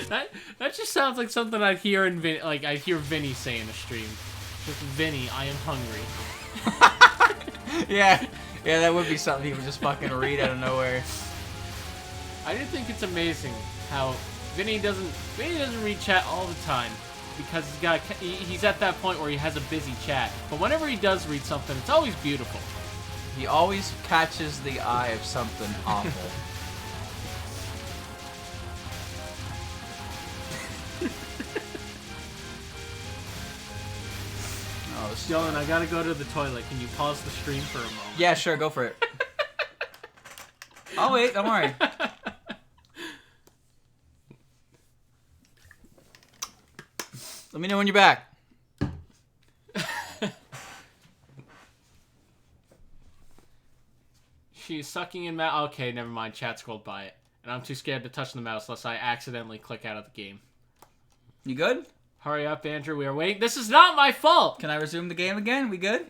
That just sounds like something I'd hear in I'd hear Vinny say in a stream. Just Vinny, I am hungry. Yeah, that would be something he would just fucking read out of nowhere. I do think it's amazing how Vinny doesn't read chat all the time because he's at that point where he has a busy chat. But whenever he does read something, it's always beautiful. He always catches the eye of something awful. Oh, Dylan, I gotta go to the toilet. Can you pause the stream for a moment? Yeah, sure, go for it. I'll wait, don't worry. Let me know when you're back. She's sucking in mouse. Okay, never mind. Chat scrolled by it. And I'm too scared to touch the mouse lest I accidentally click out of the game. You good? Hurry up, Andrew. We are waiting. This is not my fault! Can I resume the game again? We good?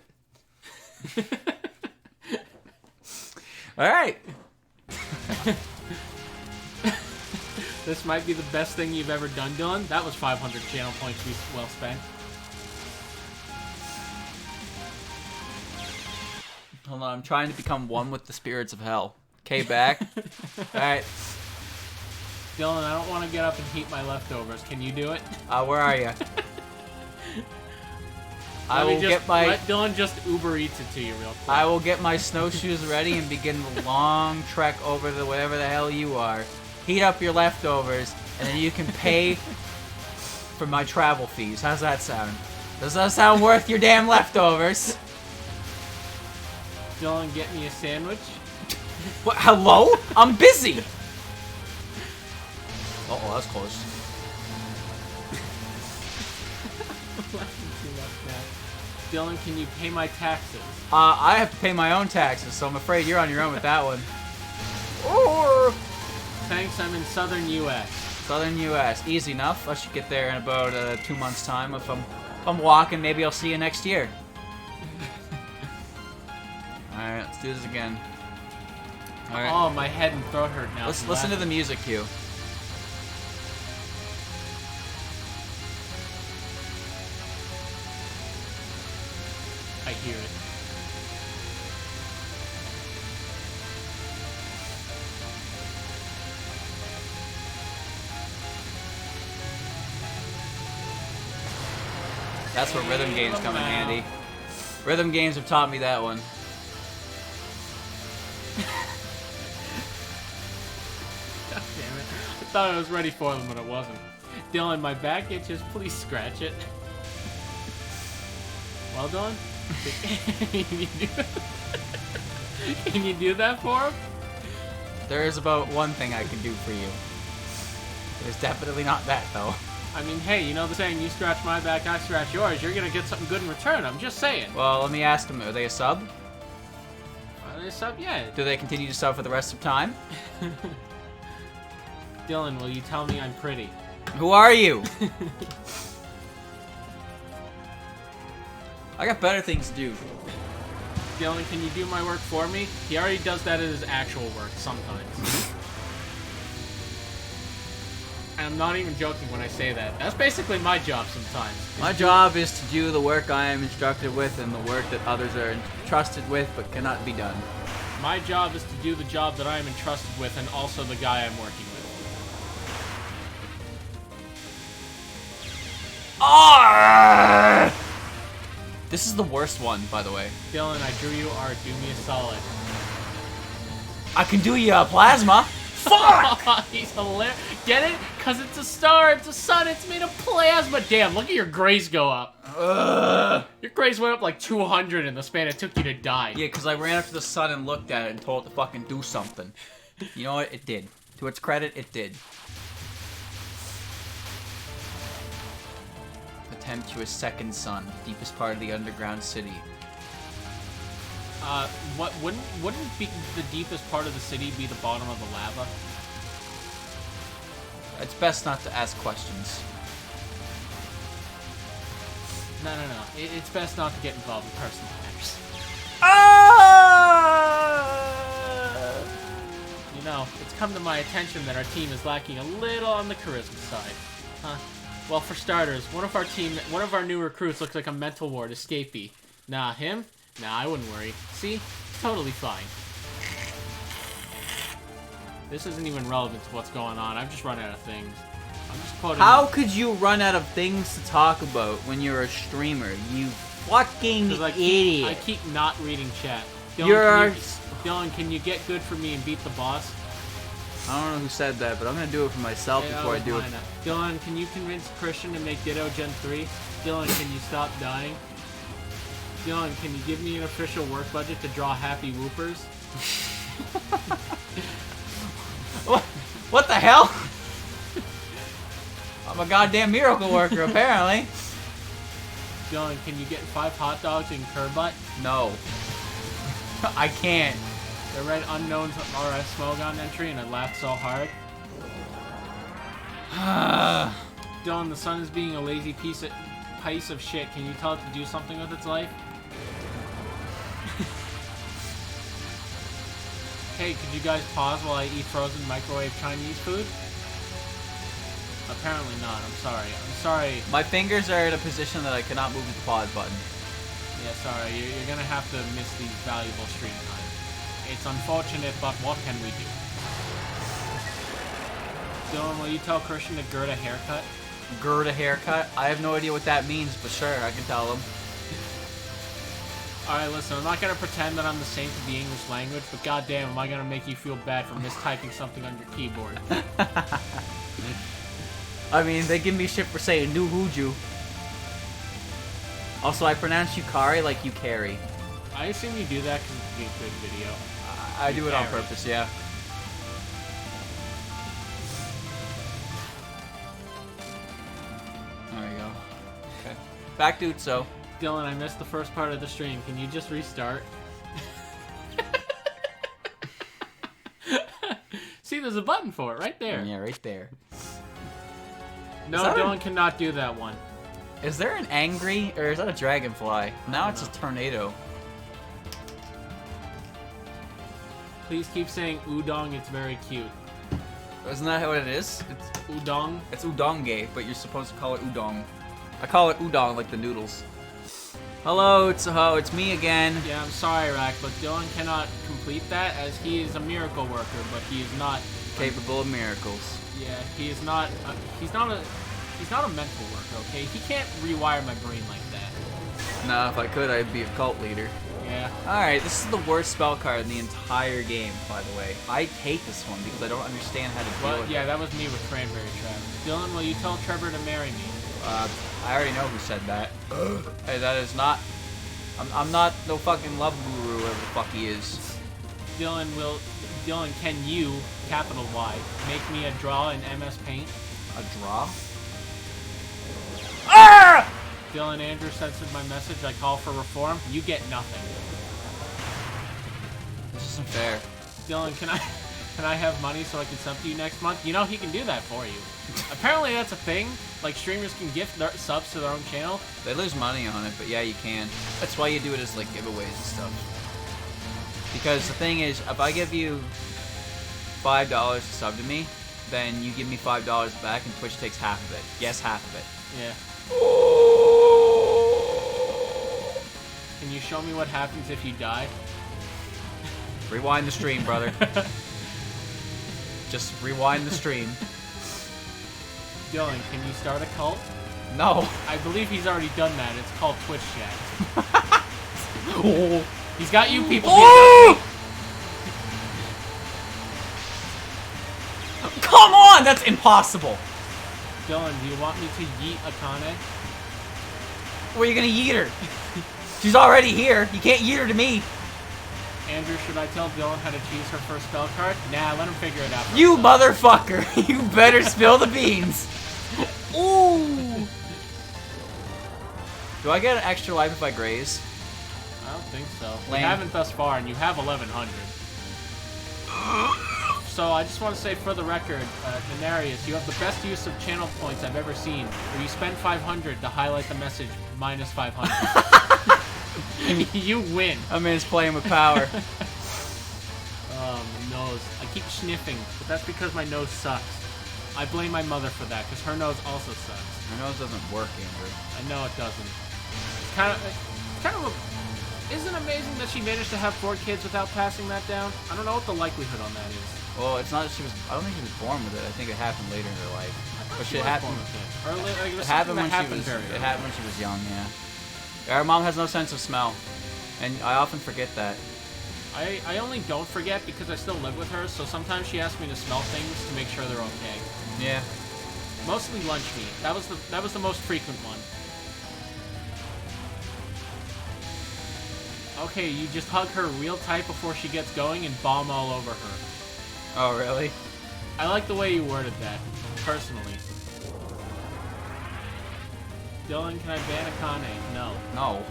Alright. This might be the best thing you've ever done, Dylan. That was 500 channel points well spent. Hold on, I'm trying to become one with the spirits of hell. Okay, back. Alright. Dylan, I don't want to get up and heat my leftovers. Can you do it? Where are you? Let Dylan just Uber Eats it to you real quick. I will get my snowshoes ready and begin the long trek over to wherever the hell you are. Heat up your leftovers, and then you can pay for my travel fees. How's that sound? Does that sound worth your damn leftovers? Dylan, get me a sandwich. What? Hello? I'm busy! Uh-oh, that's close. Dylan, can you pay my taxes? I have to pay my own taxes, so I'm afraid you're on your own with that one. Or Thanks, I'm in southern U.S. Southern U.S. Easy enough. I should get there in about 2 months' time. If I'm walking, maybe I'll see you next year. Alright, let's do this again. Alright. Oh, my head and throat hurt now. Let's listen to the music cue. I hear it. That's where rhythm games come in handy. Rhythm games have taught me that one. God damn it. I thought I was ready for them, but it wasn't. Dylan, my back itches. Please scratch it. Well done. Can you do that for him? There is about one thing I can do for you. It's definitely not that, though. I mean, hey, you know the saying, you scratch my back, I scratch yours. You're gonna get something good in return. I'm just saying. Well, let me ask them, are they a sub? Are they a sub? Yeah. Do they continue to sub for the rest of time? Dylan, will you tell me I'm pretty? Who are you? I got better things to do. Dylan, can you do my work for me? He already does that in his actual work sometimes. And I'm not even joking when I say that. That's basically my job sometimes. My job is to do the work I am instructed with and the work that others are entrusted with but cannot be done. My job is to do the job that I am entrusted with and also the guy I'm working with. Ah! This is the worst one, by the way. Dylan, I drew you art. Do me a solid. I can do you a plasma. Fuck! He's hilarious. Get it? Because it's a star, it's a sun, it's made of plasma. Damn, look at your grays go up. Your grays went up like 200 in the span it took you to die. Yeah, because I ran up to the sun and looked at it and told it to fucking do something. You know what? It did. To its credit, it did. Attempt to a second sun, deepest part of the underground city. What wouldn't be the deepest part of the city be the bottom of the lava? It's best not to ask questions. No. It's best not to get involved in personal matters. You know, it's come to my attention that our team is lacking a little on the charisma side. Huh? Well, for starters, one of our new recruits looks like a mental ward escapee. Nah, him? Nah, I wouldn't worry. See? Totally fine. This isn't even relevant to what's going on. I've just run out of things. I'm just quoting... How could you run out of things to talk about when you're a streamer? You fucking idiot. I keep not reading chat. Dylan, can you get good for me and beat the boss? I don't know who said that, but I'm gonna do it for myself before I do it. Dylan, can you convince Christian to make Ditto Gen 3? Dylan, can you stop dying? Dylan, can you give me an official work budget to draw happy whoopers? What the hell? I'm a goddamn miracle worker, apparently. Dylan, can you get 5 hot dogs in Kerbutt? No. I can't. I read Unknown's RS Smogon entry and I laughed so hard. Dylan, the sun is being a lazy piece of shit. Can you tell it to do something with its life? Hey, could you guys pause while I eat frozen microwave Chinese food? Apparently not. I'm sorry. My fingers are in a position that I cannot move the pause button. Yeah, sorry. You're gonna have to miss these valuable stream time. It's unfortunate, but what can we do? Dylan, will you tell Christian to gird a haircut? Gird a haircut? I have no idea what that means, but sure, I can tell him. Alright, listen, I'm not gonna pretend that I'm the saint of the English language, but goddamn, am I gonna make you feel bad for mistyping something on your keyboard. I mean, they give me shit for saying "new hooju." Also, I pronounce Yukari like you carry. I assume you do that because it's a good video. I do it on purpose, yeah. There we go. Okay. Back to Utso. Dylan, I missed the first part of the stream. Can you just restart? See, there's a button for it right there. Yeah, right there. No, Dylan cannot do that one. Is there an angry, or is that a dragonfly? Now it's a tornado. Please keep saying udong, it's very cute. Isn't that what it is? It's udong? It's udonge, but you're supposed to call it udong. I call it udong like the noodles. Hello, Touhou, it's me again. Yeah, I'm sorry, Rack, but Dylan cannot complete that as he is a miracle worker, but he is not capable of miracles. Yeah, he is not. He's not a mental worker. Okay, he can't rewire my brain like that. Nah, if I could, I'd be a cult leader. Yeah. All right, this is the worst spell card in the entire game, by the way. I hate this one because I don't understand how to deal with it. Yeah, that was me with Cranberry Trap. Dylan, will you tell Trevor to marry me? I already know who said that. Hey, that is not... I'm not no fucking love guru, whatever the fuck he is. Dylan, can you, capital Y, make me a draw in MS Paint? A draw? Ah! Dylan, Andrew censored my message. I call for reform. You get nothing. This isn't fair. Dylan, can I have money so I can sub to you next month? You know, he can do that for you. Apparently that's a thing. Like, streamers can gift their subs to their own channel. They lose money on it, but yeah, you can. That's why you do it as, like, giveaways and stuff. Because the thing is, if I give you $5 to sub to me, then you give me $5 back and Twitch takes half of it. Yes, half of it. Yeah. Can you show me what happens if you die? Rewind the stream, brother. Just rewind the stream. Dylan, can you start a cult? No. I believe he's already done that. It's called Twitch Chat. Oh. He's got you people. Oh! Come on! That's impossible. Dylan, do you want me to yeet Akane? Where are you gonna yeet her? She's already here. You can't yeet her to me. Andrew, should I tell Dylan how to choose her first spell card? Nah, let him figure it out. You motherfucker! You better spill the beans. Ooh. Do I get an extra life if I graze? I don't think so. Lame. You haven't thus far, and you have 1100. So I just want to say for the record, Denarius, you have the best use of channel points I've ever seen, where you spend 500 to highlight the message minus 500. You win. I mean, it's playing with power. Oh, my nose. I keep sniffing, but that's because my nose sucks. I blame my mother for that, because her nose also sucks. Her nose doesn't work, Andrew. I know it doesn't. It's kind of isn't it amazing that she managed to have 4 kids without passing that down? I don't know what the likelihood on that is. Well, it's not that she was. I don't think she was born with it. I think it happened later in her life. But She it was happened. born with it. Or like, It happened when she was. very It early. happened when she was young. Yeah. Our mom has no sense of smell, and I often forget that. I only don't forget because I still live with her, so sometimes she asks me to smell things to make sure they're okay. Yeah. Mostly lunch meat. That was the most frequent one. Okay, you just hug her real tight before she gets going and bomb all over her. Oh, really? I like the way you worded that, personally. Dylan, can I ban Akane? No. No.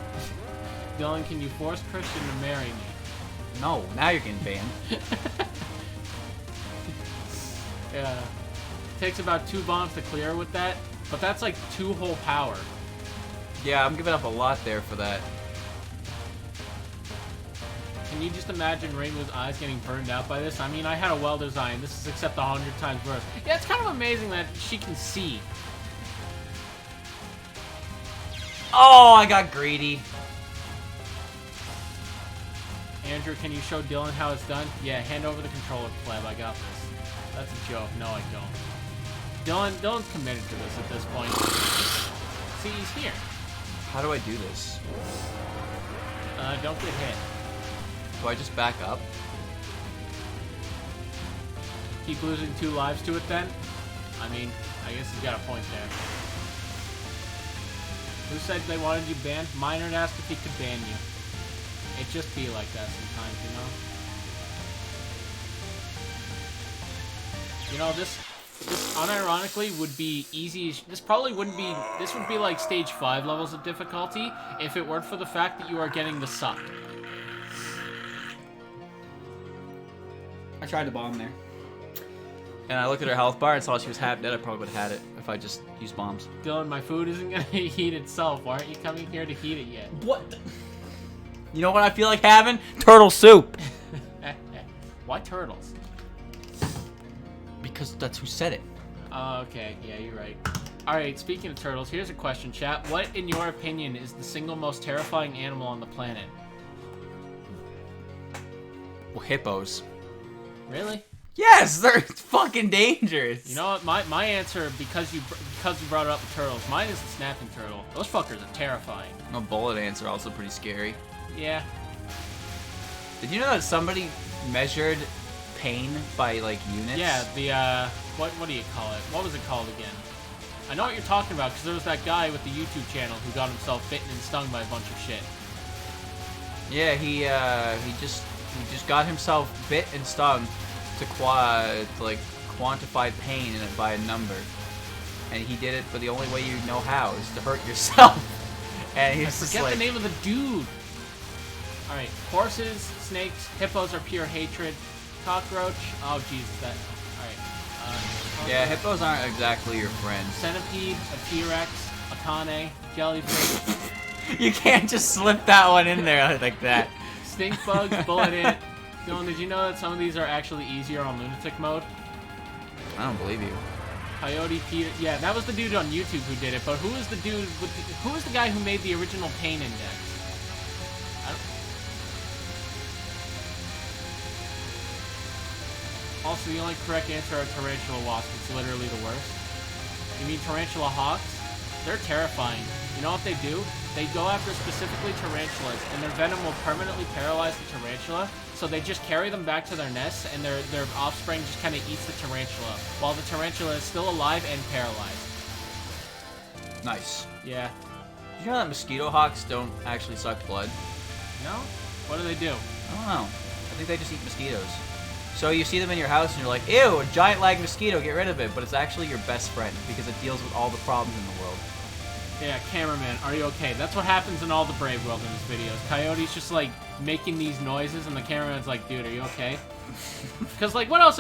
Dylan, can you force Christian to marry me? No. Now you're getting banned. Yeah. Takes about 2 bombs to clear with that, but that's like 2 whole power. Yeah, I'm giving up a lot there for that. Can you just imagine Reimu's eyes getting burned out by this? I mean, I had a well-designed. This is except 100 times worse. Yeah, it's kind of amazing that she can see. Oh, I got greedy. Andrew, can you show Dylan how it's done? Yeah, hand over the controller, pleb. I got this. That's a joke. No, I don't. Dylan's committed to this at this point. See, he's here. How do I do this? Don't get hit. Do I just back up? Keep losing 2 lives to it then? I mean, I guess he's got a point there. Who said they wanted you banned? Minard asked if he could ban you. It just be like that sometimes, you know? You know, this unironically would be easy. This would be like stage 5 levels of difficulty if it weren't for the fact that you are getting the suck. I tried to bomb there. And I looked at her health bar and saw she was half dead. I probably would have had it if I just used bombs. Dylan, my food isn't gonna heat itself. Why aren't you coming here to heat it yet? What? You know what I feel like having? Turtle soup. Why turtles? Because that's who said it. Oh, okay. Yeah, you're right. Alright, speaking of turtles, here's a question, chat. What, in your opinion, is the single most terrifying animal on the planet? Well, hippos. Really? Yes, they're fucking dangerous. You know what? My answer, because you brought up the turtles, mine is the snapping turtle. Those fuckers are terrifying. No, bullet ants are also pretty scary. Yeah. Did you know that somebody measured pain by, like, units? Yeah, the, what do you call it? What was it called again? I know what you're talking about, because there was that guy with the YouTube channel who got himself bitten and stung by a bunch of shit. Yeah, he just got himself bit and stung to quantify pain in it by a number, and he did it, but the only way you know how is to hurt yourself. And he's just Forget like, the name of the dude. All right, horses, snakes, hippos are pure hatred. Cockroach. Oh Jesus, that. All right. yeah, hippos aren't exactly your friends. Centipede, a T-Rex, a Kane, jellyfish. You can't just slip that one in there like that. Stink bugs, bullet ant. Dylan, did you know that some of these are actually easier on lunatic mode? I don't believe you. Coyote Peter. Yeah, that was the dude on YouTube who did it. But who is the dude? Who is the guy who made the original pain index? Also, the only correct answer are tarantula wasps. It's literally the worst. You mean tarantula hawks? They're terrifying. You know what they do? They go after specifically tarantulas, and their venom will permanently paralyze the tarantula, so they just carry them back to their nests, and their offspring just kind of eats the tarantula, while the tarantula is still alive and paralyzed. Nice. Yeah. Did you know that mosquito hawks don't actually suck blood? No? What do they do? I don't know. I think they just eat mosquitoes. So you see them in your house and you're like, ew, a giant lag mosquito, get rid of it. But it's actually your best friend because it deals with all the problems in the world. Yeah, cameraman, are you okay? That's what happens in all the Brave Wilderness videos. Coyote's just like making these noises, and the cameraman's like, "Dude, are you okay?" Because like, what else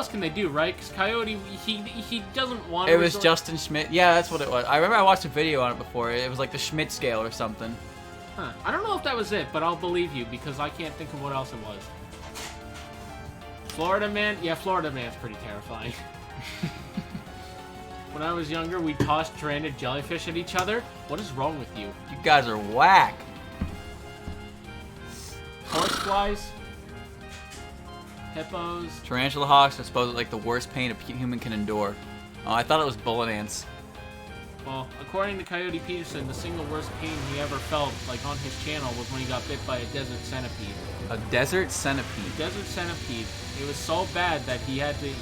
can they do, right? Because Coyote, he doesn't want. It was Justin Schmidt. Yeah, that's what it was. I remember I watched a video on it before. It was like the Schmidt scale or something. Huh. I don't know if that was it, but I'll believe you because I can't think of what else it was. Florida Man? Yeah, Florida Man's pretty terrifying. When I was younger, we tossed stranded jellyfish at each other. What is wrong with you? You guys are whack. Horseflies? Hippos? Tarantula hawks are supposed like the worst pain a human can endure. Oh, I thought it was bullet ants. Well, according to Coyote Peterson, the single worst pain he ever felt, like on his channel, was when he got bit by a desert centipede. A desert centipede. A desert centipede. It was so bad that he had to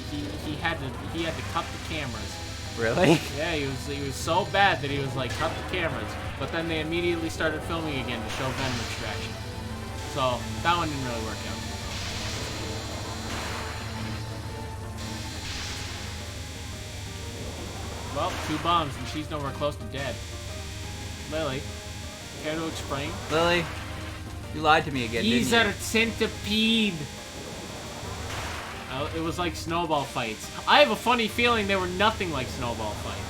cut the cameras. Really? Yeah, he was so bad that he was like, cut the cameras. But then they immediately started filming again to show venom extraction. So that one didn't really work out. Well, 2 bombs and she's nowhere close to dead. Lily, care to explain? Lily, you lied to me again, He's didn't you? a centipede. Oh, it was like snowball fights. I have a funny feeling they were nothing like snowball fights.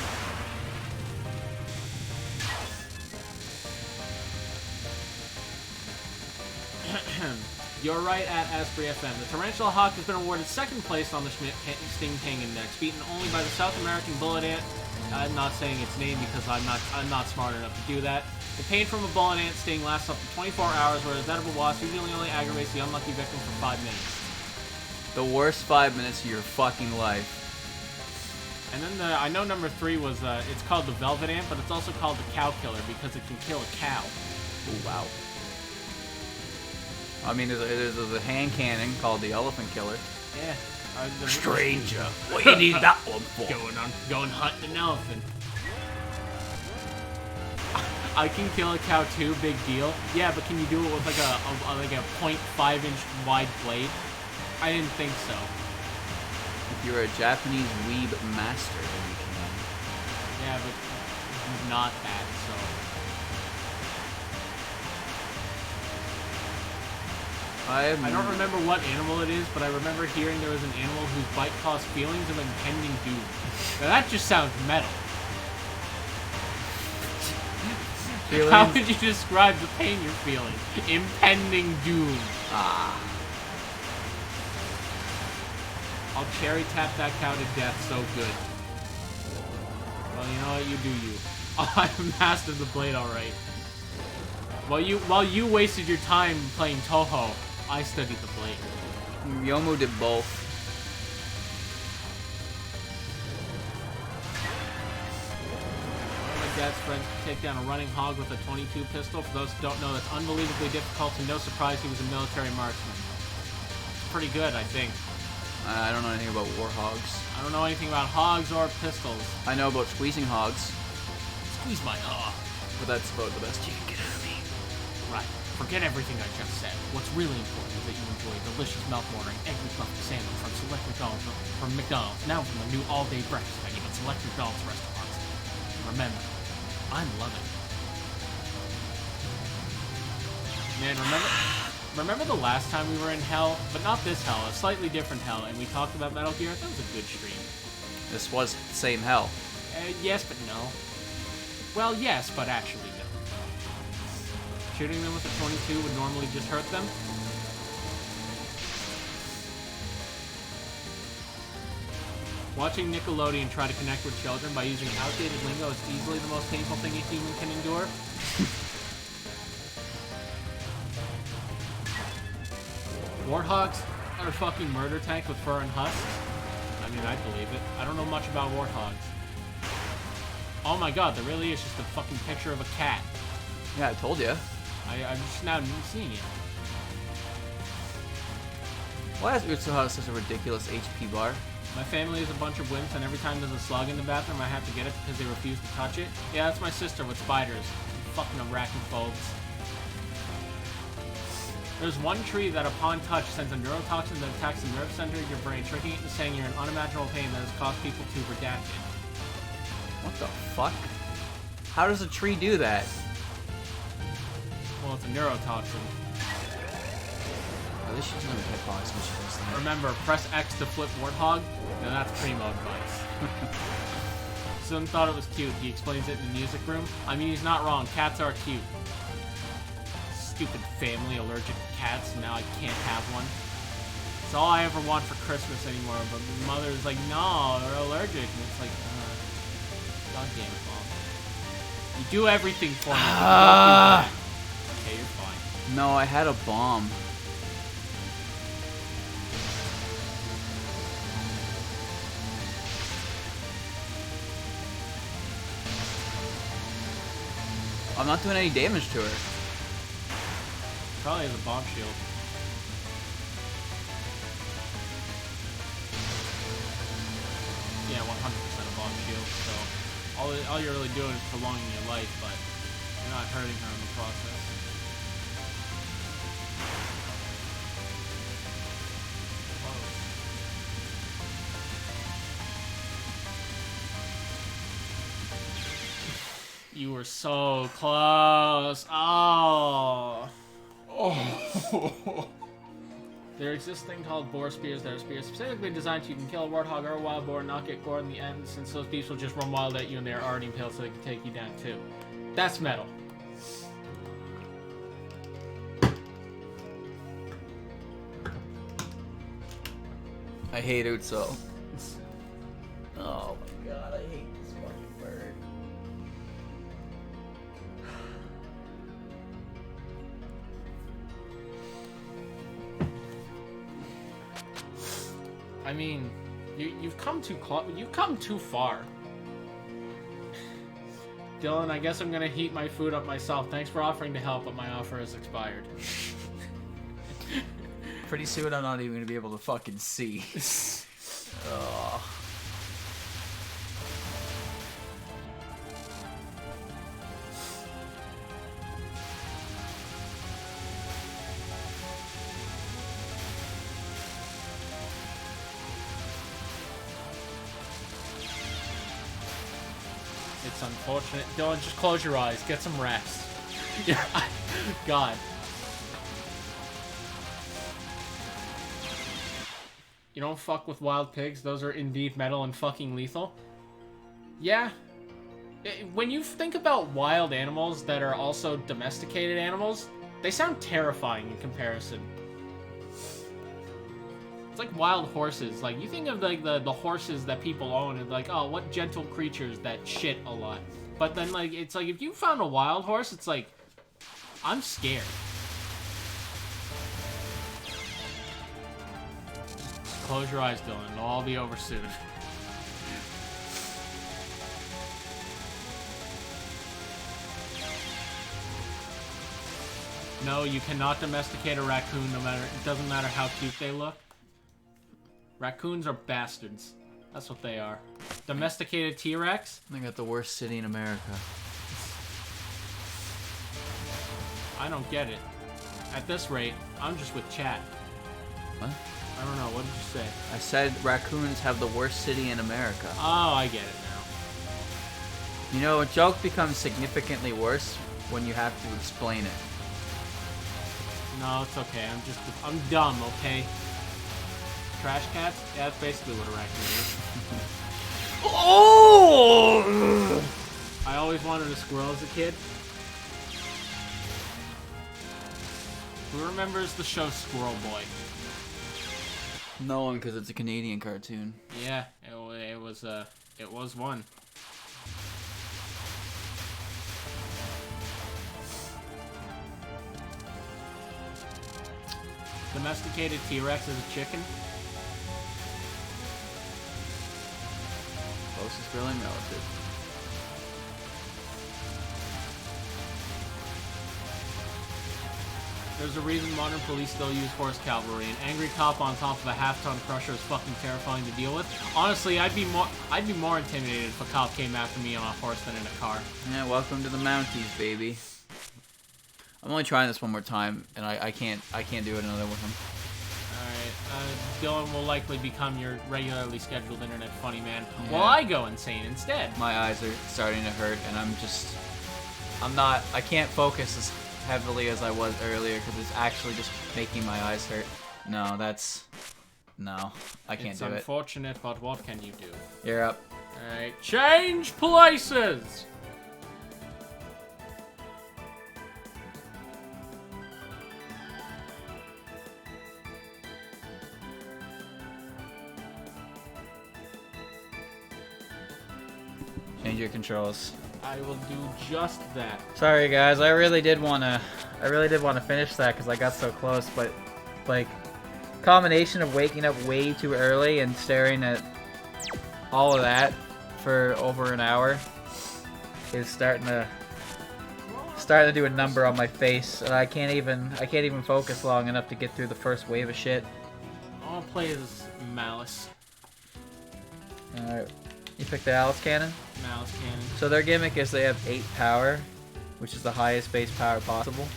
You're right at Asprey FM. The Tarantula Hawk has been awarded 2nd place on the Schmidt Sting Tang Index, beaten only by the South American bullet ant. I'm not saying its name because I'm not smart enough to do that. The pain from a bullet ant sting lasts up to 24 hours, whereas that of a wasp usually only aggravates the unlucky victim for 5 minutes. The worst 5 minutes of your fucking life. And then I know number 3 was it's called the Velvet Ant, but it's also called the Cow Killer because it can kill a cow. Oh wow. I mean, there's a hand cannon called the Elephant Killer. Yeah. Stranger, what do you need that one for? Going hunting an elephant. I can kill a cow too, big deal. Yeah, but can you do it with like a 0.5 inch wide blade? I didn't think so. If you're a Japanese weeb master, then you can. Yeah, but he's not that, so. I don't remember what animal it is, but I remember hearing there was an animal whose bite caused feelings of impending doom. Now that just sounds metal. Feelings? How would you describe the pain you're feeling? Impending doom. Ah. I'll cherry tap that cow to death so good. Well, you know what? You do you. I've mastered the blade alright. While you wasted your time playing Touhou, I studied the blade. Yomu did both. One of my dad's friends could take down a running hog with a .22 pistol. For those who don't know, that's unbelievably difficult, and no surprise he was a military marksman. It's pretty good, I think. I don't know anything about warhogs. I don't know anything about hogs or pistols. I know about squeezing hogs. Squeeze my hog. But that's about the best you can get out of me. Right. Forget everything I just said. What's really important is that you enjoy delicious mouth-watering egg McMuffin sandwich from select McDonald's. Now from the new all-day breakfast menu at select McDonald's restaurants. And remember, I'm loving it. Man, remember the last time we were in hell? But not this hell, a slightly different hell, and we talked about Metal Gear? That was a good stream. This was the same hell. Yes, but no. Well, yes, but actually no. Shooting them with a .22 would normally just hurt them. Watching Nickelodeon try to connect with children by using outdated lingo is easily the most painful thing a human can endure. Warthogs are fucking murder tanks with fur and husks. I mean, I believe it. I don't know much about warthogs. Oh my god, there really is just a fucking picture of a cat. Yeah, I told you. I'm just now seeing it. Why has Utsuha such a ridiculous HP bar? My family is a bunch of wimps, and every time there's a slug in the bathroom, I have to get it because they refuse to touch it. Yeah, that's my sister with spiders. Fucking arachnophobes. There's one tree that upon touch sends a neurotoxin that attacks the nerve center of your brain, tricking it into saying you're in unimaginable pain that has caused people to redact it. What the fuck? How does a tree do that? Well, it's a neurotoxin. At least she's never hitbox when she does that. Remember, press X to flip Warthog, and that's primo advice. Son thought it was cute. He explains it in the music room. I mean, he's not wrong. Cats are cute. Stupid family allergic to cats, and now I can't have one. It's all I ever want for Christmas anymore, but my mother's like, no, they're allergic. And it's like, God damn it, Mom. You do everything for me. Okay, you're fine. No, I had a bomb. I'm not doing any damage to her. Probably has a bomb shield. Yeah, 100% a bomb shield, so all you're really doing is prolonging your life, but you're not hurting her in the process. You were so close. Oh. There exists a thing called boar spears that are spears specifically designed so you can kill a warthog or a wild boar and not get gore in the end, since those beasts will just run wild at you and they're already impaled so they can take you down too. That's metal. I hate Utso. Oh my god, I hate this fucking bird. I mean, you've come too close. You've come too far. Dylan, I guess I'm gonna heat my food up myself. Thanks for offering to help, but my offer has expired. Pretty soon I'm not even gonna be able to fucking see. Ugh. It's unfortunate. Dylan, just close your eyes. Get some rest. Yeah, God. You don't fuck with wild pigs. Those are indeed metal and fucking lethal. Yeah. When you think about wild animals that are also domesticated animals, they sound terrifying in comparison. It's like wild horses. Like, you think of like the horses that people own and like, oh, what gentle creatures that shit a lot. But then like, it's like if you found a wild horse, it's like, I'm scared. Close your eyes, Dylan. It'll all be over soon. No, you cannot domesticate a raccoon. No matter, it doesn't matter how cute they look. Raccoons are bastards. That's what they are. Domesticated T-Rex. They got the worst city in America. I don't get it. At this rate, I'm just with chat. What? I don't know. What did you say? I said raccoons have the worst city in America. Oh, I get it now. You know, a joke becomes significantly worse when you have to explain it. No, it's okay. I'm dumb, okay? Trash cats? Yeah, that's basically what a raccoon is. Oh! I always wanted a squirrel as a kid. Who remembers the show Squirrel Boy? No one, because it's a Canadian cartoon. Yeah, it was one. Domesticated T-Rex is a chicken. Closest grilling relative. There's a reason modern police still use horse cavalry. An angry cop on top of a half-ton crusher is fucking terrifying to deal with. Honestly, I'd be more intimidated if a cop came after me on a horse than in a car. Yeah, welcome to the Mounties, baby. I'm only trying this one more time, and I can't do it another with him. Alright. Dylan will likely become your regularly scheduled internet funny man, Yeah. while I go insane instead. My eyes are starting to hurt, and I can't focus as heavily as I was earlier because it's actually just making my eyes hurt. No, I can't It's do it. unfortunate, but what can you do? You're up. Alright, change places! Change your controls. I will do just that. Sorry guys, I really did wanna finish that because I got so close, but like combination of waking up way too early and staring at all of that for over an hour is starting to do a number on my face, and I can't even focus long enough to get through the first wave of shit. I want to play as Malice. Alright, you picked the Alice Cannon? Malice Cannon. So their gimmick is they have 8 power, which is the highest base power possible,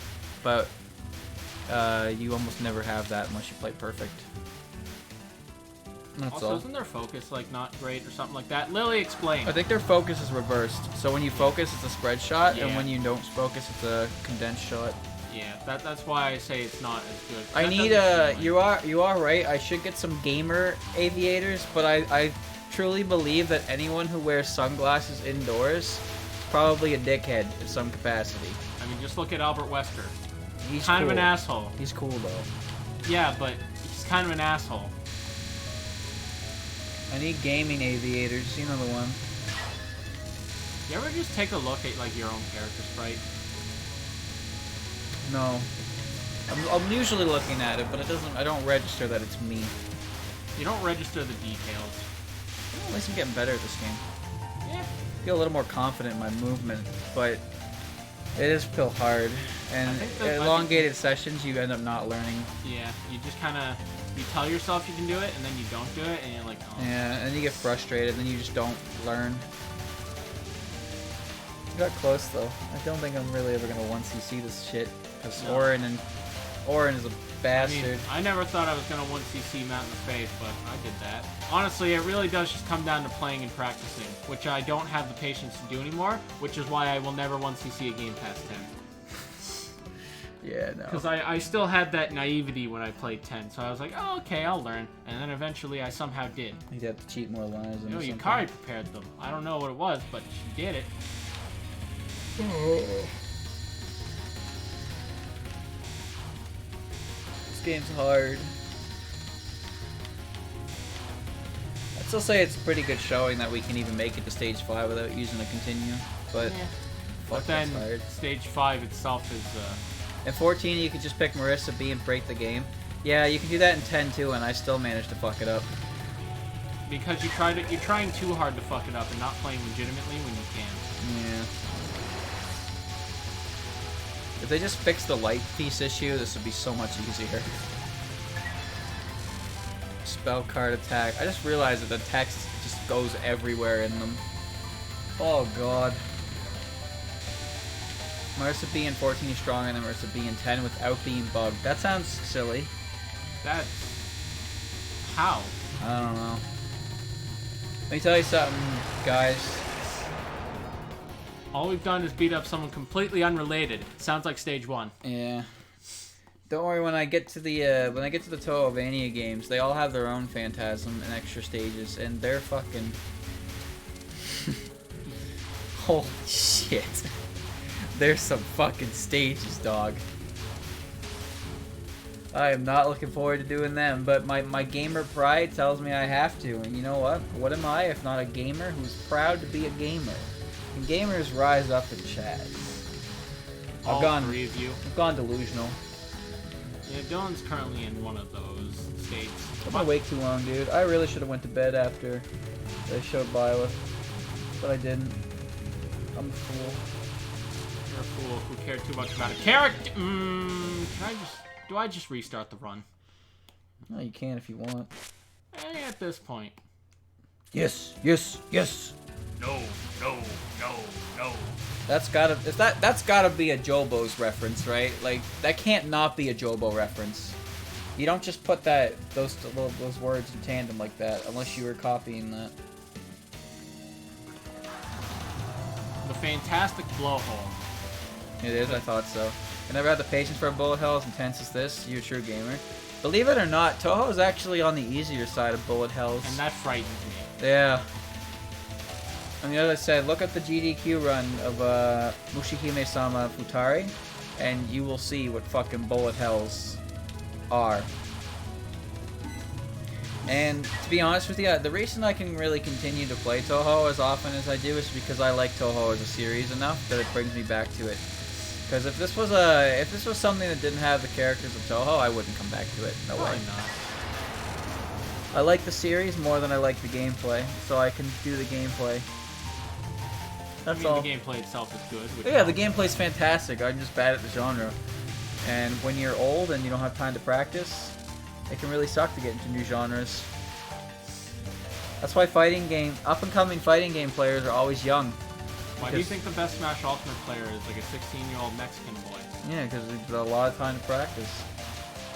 but you almost never have that unless you play perfect. That's Also, all. isn't their focus like not great or something like that? Lily, explain. I think their focus is reversed. So when you focus, it's a spread shot, and Yeah. when you don't focus, it's a condensed shot. Yeah, that's why I say it's not as good. I That need doesn't seem you are right. I should get some gamer aviators, but I truly believe that anyone who wears sunglasses indoors is probably a dickhead in some capacity. I mean, just look at Albert Wester. He's Kind cool. of an asshole. He's cool though. Yeah, but he's kind of an asshole. I need gaming aviators. You know the one. You ever just take a look at like your own character sprite? No. I'm usually looking at it, but I don't register that it's me. You don't register the details. At least I'm getting better at this game. Yeah. I feel a little more confident in my movement, but it is still hard. And elongated sessions, you end up not learning. Yeah, you just kind of, you tell yourself you can do it, and then you don't do it, and you're like, oh. Yeah, and you get frustrated, and then you just don't learn. You got close, though. I don't think I'm really ever going to 1cc this shit, because No. Orin is a I bastard. mean, I never thought I was going to 1cc Matt in the face, but I did that. Honestly, it really does just come down to playing and practicing, which I don't have the patience to do anymore, which is why I will never 1cc a game past 10. Yeah, no. Because I still had that naivety when I played 10, so I was like, oh, okay, I'll learn. And then eventually I somehow did. You'd have to cheat more lives. You know, Yukari prepared them. I don't know what it was, but she did it. This game's hard. I'd still say it's a pretty good showing that we can even make it to stage 5 without using a continue, but Yeah. fuck, But then that's hard. stage 5 itself is, In 14, you could just pick Marissa B and break the game. Yeah, you can do that in 10 too, and I still managed to fuck it up. because you're trying too hard to fuck it up and not playing legitimately when you can. Yeah. If they just fix the light piece issue, this would be so much easier. Spell card attack. I just realized that the text just goes everywhere in them. Oh god. Marissa B in 14 is stronger than Marissa B in 10 without being bugged. That sounds silly. That's... how? I don't know. Let me tell you something, guys. All we've done is beat up someone completely unrelated. Sounds like stage 1. Yeah. Don't worry, when I get to the Touhou games, they all have their own Phantasm and extra stages, and they're fucking... Holy shit. There's some fucking stages, dog. I am not looking forward to doing them, but my gamer pride tells me I have to, and you know what? What am I if not a gamer who's proud to be a gamer? And gamers rise up in chat. All three of you. I've gone delusional. Yeah, Dylan's currently in one of those states. I've been awake too long, dude. I really should have went to bed after they showed Violet, but I didn't. I'm a fool. You're a fool who cared too much about a character. Do I just restart the run? No, you can if you want. At this point. Yes, yes, yes. No, no, no, no. That's gotta be a Jobo's reference, right? Like that can't not be a Jobo reference. You don't just put those words in tandem like that unless you were copying that. The fantastic blowhole. It is, I thought so. I never had the patience for a bullet hell as intense as this. You're a true gamer. Believe it or not, Touhou is actually on the easier side of bullet hells. And that frightens me. Yeah. And the other side, look at the GDQ run of Mushihime-sama Futari, and you will see what fucking bullet hells are. And to be honest with you, the reason I can really continue to play Touhou as often as I do is because I like Touhou as a series enough that it brings me back to it. Because if this was something that didn't have the characters of Touhou, I wouldn't come back to it. No way. Not. I like the series more than I like the gameplay, so I can do the gameplay. That's all. The gameplay itself is good. Yeah, the gameplay's fantastic. I'm just bad at the genre. And when you're old and you don't have time to practice, it can really suck to get into new genres. That's why up-and-coming fighting game players are always young. Why do you think the best Smash Ultimate player is like a 16-year-old Mexican boy? Yeah, because they've got a lot of time to practice.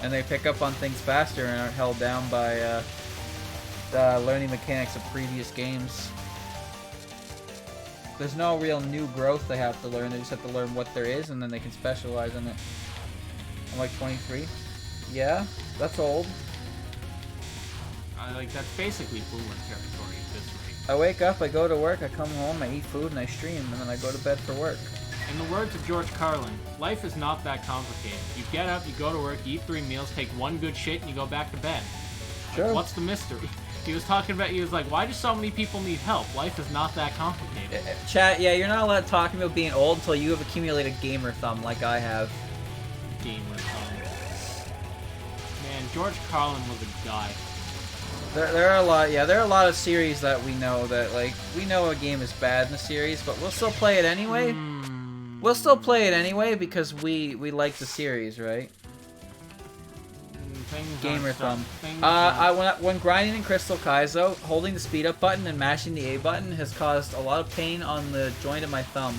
And they pick up on things faster and aren't held down by the learning mechanics of previous games. There's no real new growth they have to learn. They just have to learn what there is, and then they can specialize in it. I'm like 23. Yeah, that's old. Like, that's basically boomer territory at this rate. I wake up, I go to work, I come home, I eat food, and I stream, and then I go to bed for work. In the words of George Carlin, life is not that complicated. You get up, you go to work, you eat 3 meals, take 1 good shit, and you go back to bed. Sure. Like, what's the mystery? He was like, why do so many people need help? Life is not that complicated. Chat, yeah, you're not allowed to talk about being old until you have accumulated gamer thumb like I have. Gamer thumb. Man, George Carlin was a guy. There are a lot of series that we know that, like, we know a game is bad in the series, but we'll still play it anyway. We'll still play it anyway because we like the series, right? Gamer thumb. When grinding in Crystal Kaizo, holding the speed up button and mashing the A button has caused a lot of pain on the joint of my thumb,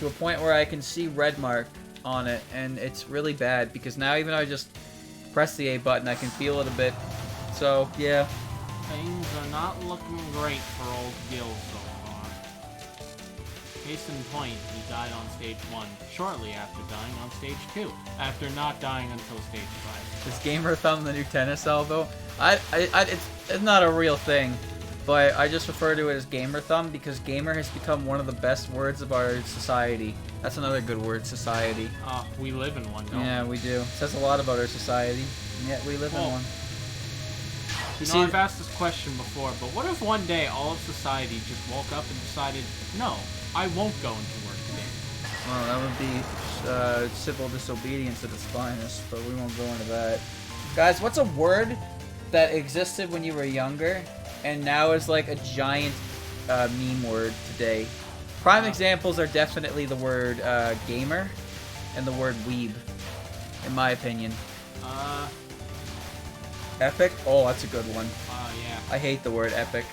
to a point where I can see red mark on it, and it's really bad because now even though I just press the A button, I can feel it a bit. So yeah. Things are not looking great for old Gil so far. Case in point, he died on stage 1, shortly after dying on stage 2, after not dying until stage 5. Is gamer thumb the new tennis elbow? It's not a real thing, but I just refer to it as gamer thumb because gamer has become one of the best words of our society. That's another good word, society. We live in one, don't we? Yeah, we do. It says a lot about our society, and yet we live in one. You know, I've asked this question before, but what if one day all of society just woke up and decided, no, I won't go into work today? Well, that would be civil disobedience at its finest, but we won't go into that. Guys, what's a word that existed when you were younger and now is like a giant meme word today? Prime examples are definitely the word gamer and the word weeb, in my opinion. Epic? Oh, that's a good one. Yeah. I hate the word epic.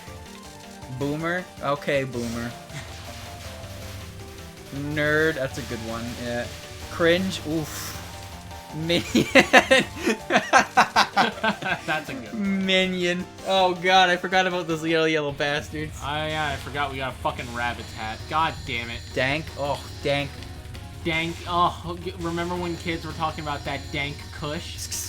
Boomer? Okay, boomer. Nerd? That's a good one. Yeah. Cringe? Oof. Minion? That's a good one. Minion. Oh god, I forgot about those little yellow bastards. Yeah, I forgot we got a fucking rabbit's hat. God damn it. Dank? Oh, dank. Dank. Oh, remember when kids were talking about that dank kush?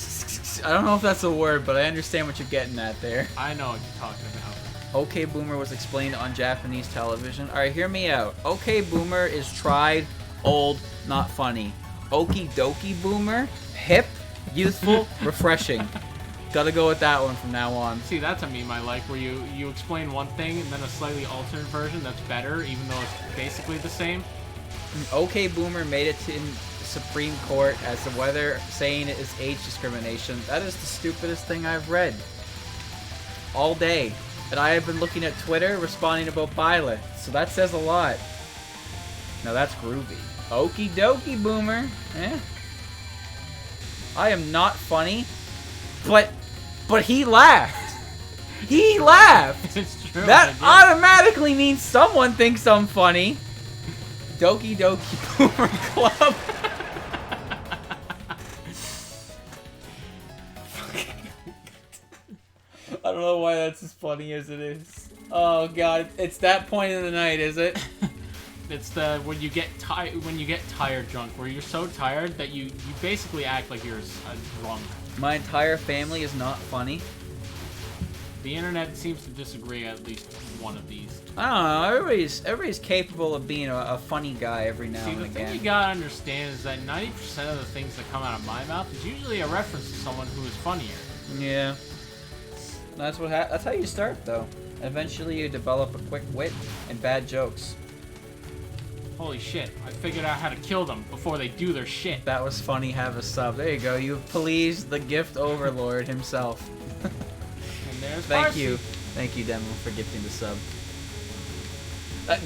I don't know if that's a word, but I understand what you're getting at there. I know what you're talking about. Okay Boomer was explained on Japanese television. Alright, hear me out. Okay Boomer is tried, old, not funny. Okie dokie Boomer, hip, youthful, refreshing. Gotta go with that one from now on. See, that's a meme I like, where you explain one thing and then a slightly alternate version that's better, even though it's basically the same. Okay Boomer made it to Supreme Court as to whether saying it is age discrimination. That is the stupidest thing I've read all day. And I have been looking at Twitter responding about Violet. So that says a lot. Now that's groovy. Okie dokie Boomer. Eh? I am not funny. But he laughed. He laughed. It's true. That automatically means someone thinks I'm funny. Doki Doki Boomer Club. don't know why that's as funny as it is. Oh god, it's that point in the night, is it? It's the when you get tired drunk, where you're so tired that you basically act like you're drunk. My entire family is not funny. The internet seems to disagree at least one of these. I don't know. Everybody's capable of being a funny guy every now and again. See, the thing you gotta understand is that 90% of the things that come out of my mouth is usually a reference to someone who is funnier. Yeah. That's how you start, though. Eventually, you develop a quick wit and bad jokes. Holy shit! I figured out how to kill them before they do their shit. That was funny. Have a sub. There you go. You pleased the gift overlord himself. And there's Thank you, Demo, for gifting the sub.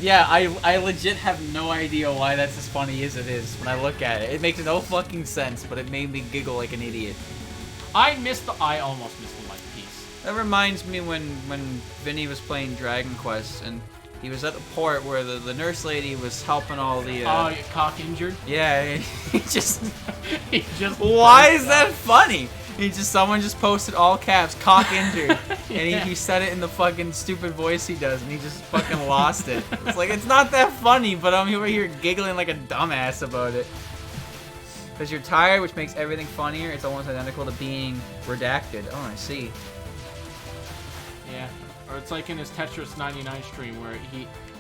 Yeah, I legit have no idea why that's as funny as it is when I look at it. It makes no fucking sense, but it made me giggle like an idiot. I almost missed the life piece. That reminds me when Vinny was playing Dragon Quest and he was at the port where the nurse lady was helping all the. Oh, cock injured. Yeah, he just. Why is that funny? Someone just posted all caps, cock injured, and he said it in the fucking stupid voice he does, and he just fucking lost it. It's like, it's not that funny, but I'm over here giggling like a dumbass about it. Because you're tired, which makes everything funnier. It's almost identical to being redacted. Oh, I see. Yeah, or it's like in his Tetris 99 stream where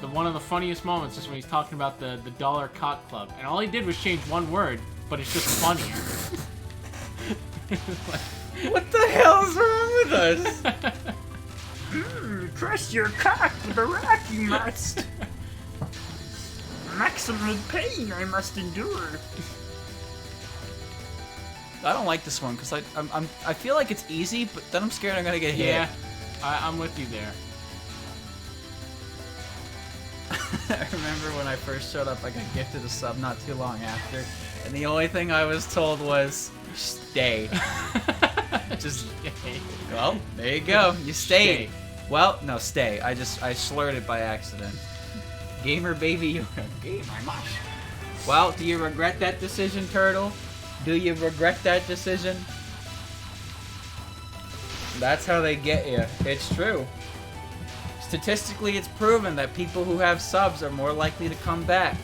one of the funniest moments is when he's talking about the dollar cock club, and all he did was change one word, but it's just funnier. What the hell is wrong with us? Press your cock with a rack, you must. Maximum pain I must endure. I don't like this one because I feel like it's easy, but then I'm scared I'm gonna get hit. Yeah, I'm with you there. I remember when I first showed up, I got gifted a sub not too long after, and the only thing I was told was, stay. Just, well, there you go. You stayed. Well, no, stay. I slurred it by accident. Gamer baby, you're a gamer. Well, do you regret that decision, Turtle? Do you regret that decision? That's how they get you. It's true. Statistically, it's proven that people who have subs are more likely to come back.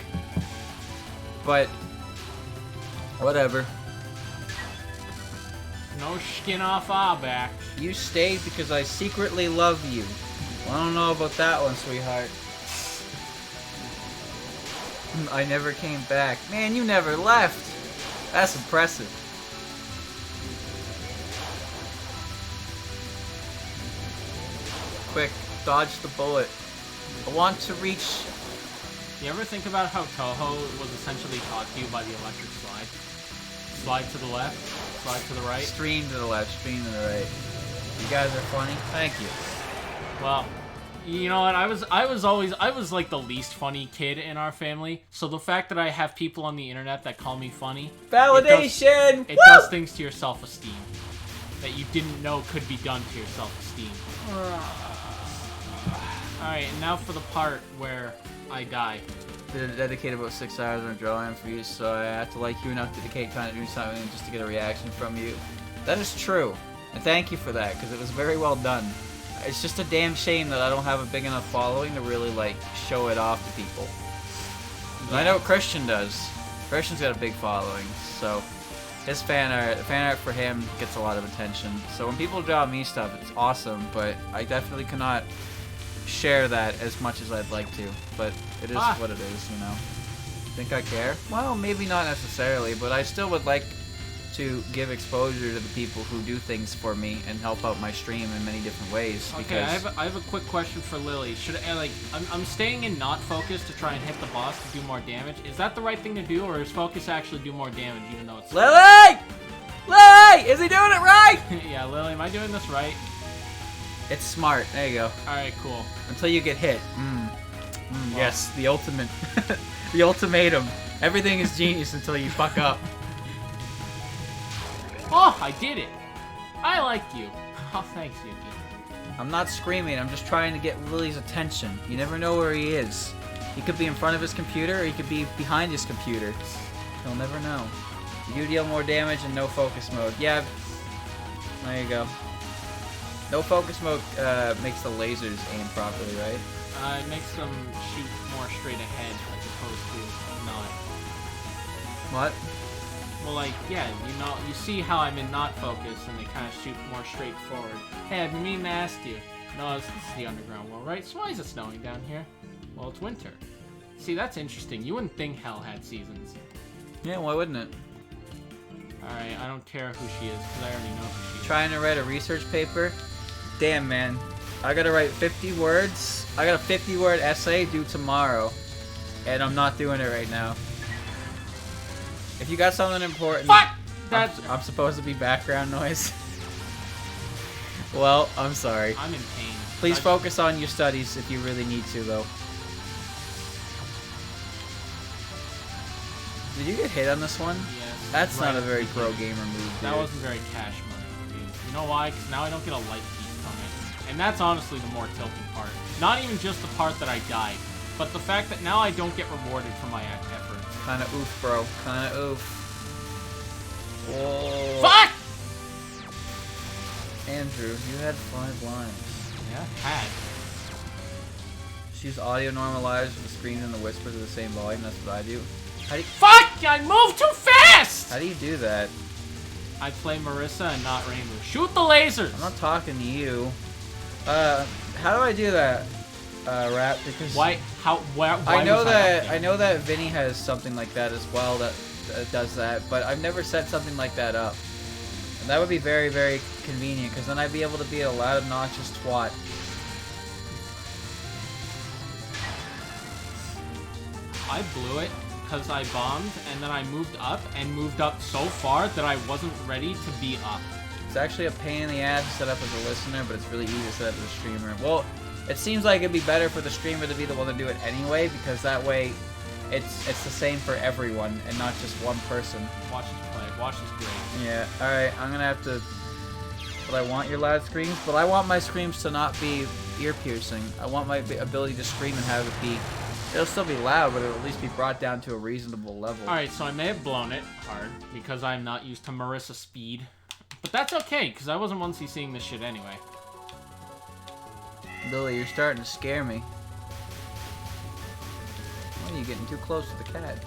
But, whatever. No skin off our back. You stayed because I secretly love you. Well, I don't know about that one, sweetheart. I never came back. Man, you never left. That's impressive. Quick, dodge the bullet. I want to reach... You ever think about how Touhou was essentially taught to you by the electric slide? Slide to the left, slide to the right. Stream to the left, stream to the right. You guys are funny. Thank you. Well, you know what? I was like the least funny kid in our family. So the fact that I have people on the internet that call me funny, validation. It does things to your self-esteem that you didn't know could be done to your self-esteem. All right, and now for the part where I die. Did dedicate about 6 hours on drawing for you, so I have to like you enough to dedicate time to do something just to get a reaction from you. That is true, and thank you for that, because it was very well done. It's just a damn shame that I don't have a big enough following to really like show it off to people. Yeah. I know what Christian does. Christian's got a big following, so his fan art for him gets a lot of attention. So when people draw me stuff, it's awesome, but I definitely cannot share that as much as I'd like to, but it is what it is, you know. Think I care? Well, maybe not necessarily, but I still would like to give exposure to the people who do things for me and help out my stream in many different ways. Okay, I have a quick question for Lily. Should I I'm staying in not focus to try and hit the boss to do more damage. Is that the right thing to do, or is focus actually do more damage even though it's Lily? Lily! Is he doing it right? Yeah, Lily, am I doing this right? It's smart. There you go. Alright, cool. Until you get hit. Yes, the ultimate. The ultimatum. Everything is genius until you fuck up. Oh, I did it! I like you. Oh, thanks, Yuki. I'm not screaming. I'm just trying to get Lily's attention. You never know where he is. He could be in front of his computer, or he could be behind his computer. You'll never know. You do deal more damage in no focus mode. Yeah. There you go. No focus mode makes the lasers aim properly, right? It makes them shoot more straight ahead as opposed to not. What? Well, like, yeah, you see how I'm in not focus and they kind of shoot more straight forward. Hey, I've been meaning to ask you. No, it's the underground world, right? So why is it snowing down here? Well, it's winter. See, that's interesting. You wouldn't think hell had seasons. Yeah, why wouldn't it? Alright, I don't care who she is, because I already know who she is. Trying to write a research paper? Damn, man. I gotta write 50 words. I got a 50-word essay due tomorrow. And I'm not doing it right now. If you got something important... Fuck! I'm supposed to be background noise. Well, I'm sorry. I'm in pain. Please focus on your studies if you really need to, though. Did you get hit on this one? Yes. That's right not a very at the pro beginning. gamer move, dude. That wasn't very cash money, dude. You know why? Because now I don't get a light feed from it. And that's honestly the more tilting part. Not even just the part that I died, but the fact that now I don't get rewarded for my efforts. Kinda oof, bro. Kinda oof. Whoa. Fuck! Andrew, you had 5 lives. Yeah, had. She's audio normalized with the screams and the whispers of the same volume. That's what I do. Fuck! I moved too fast! How do you do that? I play Marissa and not Rainbow. Shoot the lasers! I'm not talking to you. How do I do that? Rap, because Why I know was that I I know that Vinny has something like that as well that does that, but I've never set something like that up. And that would be very, very convenient, because then I'd be able to be a loud, obnoxious twat. I blew it because I bombed, and then I moved up so far that I wasn't ready to be up. It's actually a pain in the ass to set up as a listener, but it's really easy to set up as a streamer. Well, it seems like it'd be better for the streamer to be the one to do it anyway, because that way it's the same for everyone and not just one person. Watch this play. Watch this great. Yeah, alright, I'm gonna have to... But I want your loud screams, but I want my screams to not be ear-piercing. I want my ability to scream and have it be... It'll still be loud, but it'll at least be brought down to a reasonable level. Alright, so I may have blown it hard because I'm not used to Marissa speed. But that's okay, because I wasn't once seeing this shit anyway. Lily, you're starting to scare me. Why are you getting too close to the cat?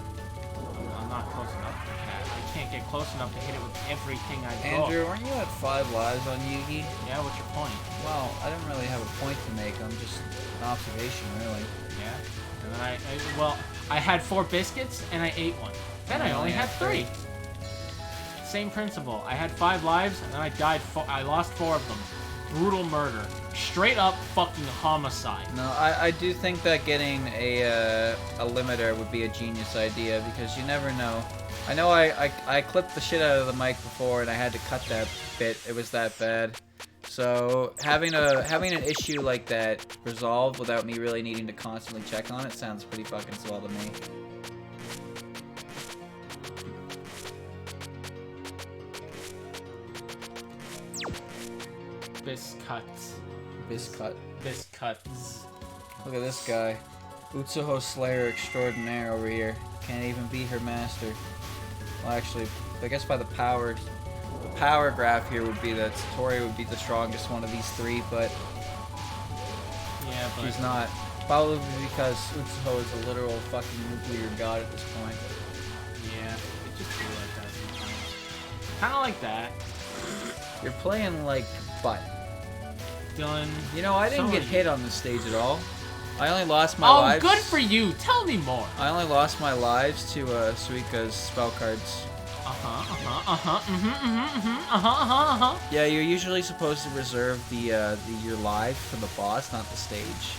I'm not close enough to the cat. I can't get close enough to hit it with everything I throw. Andrew, aren't you at 5 lives on Yugi? Yeah, what's your point? Well, I didn't really have a point to make. I'm just an observation, really. Yeah. And then I had 4 biscuits and I ate one. Then I only had 3. Same principle. I had 5 lives and then I died. I lost 4 of them. Brutal murder. Straight up fucking homicide. No, I do think that getting a limiter would be a genius idea, because you never know. I know I clipped the shit out of the mic before and I had to cut that bit. It was that bad. So having an issue like that resolved without me really needing to constantly check on it sounds pretty fucking swell to me. Biscuits. Biscut. Biscuits. Look at this guy. Utsuho Slayer extraordinaire over here. Can't even beat her master. Well, actually, I guess by the power graph here would be that Satori would be the strongest one of these 3, but Yeah, but she's not. Probably because Utsuho is a literal fucking nuclear god at this point. yeah, it just feels like that sometimes. Kind of like that. You're playing like butt. Dylan. You know, I didn't so get hit on this stage at all. I only lost my Oh, lives. good for you. Tell me more. I only lost my lives to Suika's spell cards. Yeah, you're usually supposed to reserve the your life for the boss, not the stage.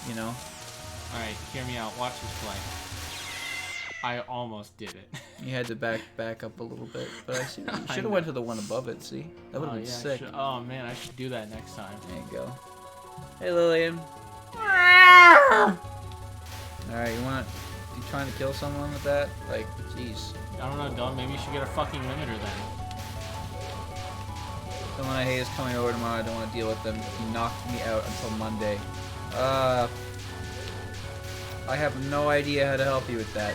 You know? Alright, hear me out. Watch this play. I almost did it. You had to back up a little bit, but I see you should have went to the one above it. See, that would have been yeah, sick. oh man, I should do that next time. There you go. Hey, Lillian. All right, you trying to kill someone with that? Like, jeez. I don't know, Dylan. Maybe you should get a fucking limiter then. Someone I hate is coming over tomorrow. I don't want to deal with them. He knocked me out until Monday. I have no idea how to help you with that.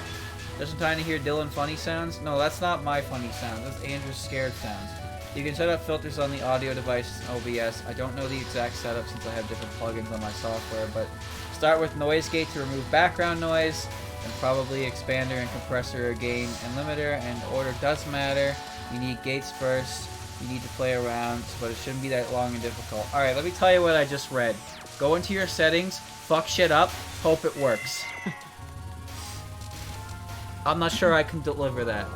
Just in time to hear Dylan funny sounds? No, that's not my funny sounds. That's Andrew's scared sounds. You can set up filters on the audio device in OBS. I don't know the exact setup since I have different plugins on my software, but start with noise gate to remove background noise, and probably expander and compressor, gain and limiter, and order does matter. You need gates first. You need to play around, but it shouldn't be that long and difficult. Alright, let me tell you what I just read. Go into your settings, fuck shit up, hope it works. I'm not sure I can deliver that.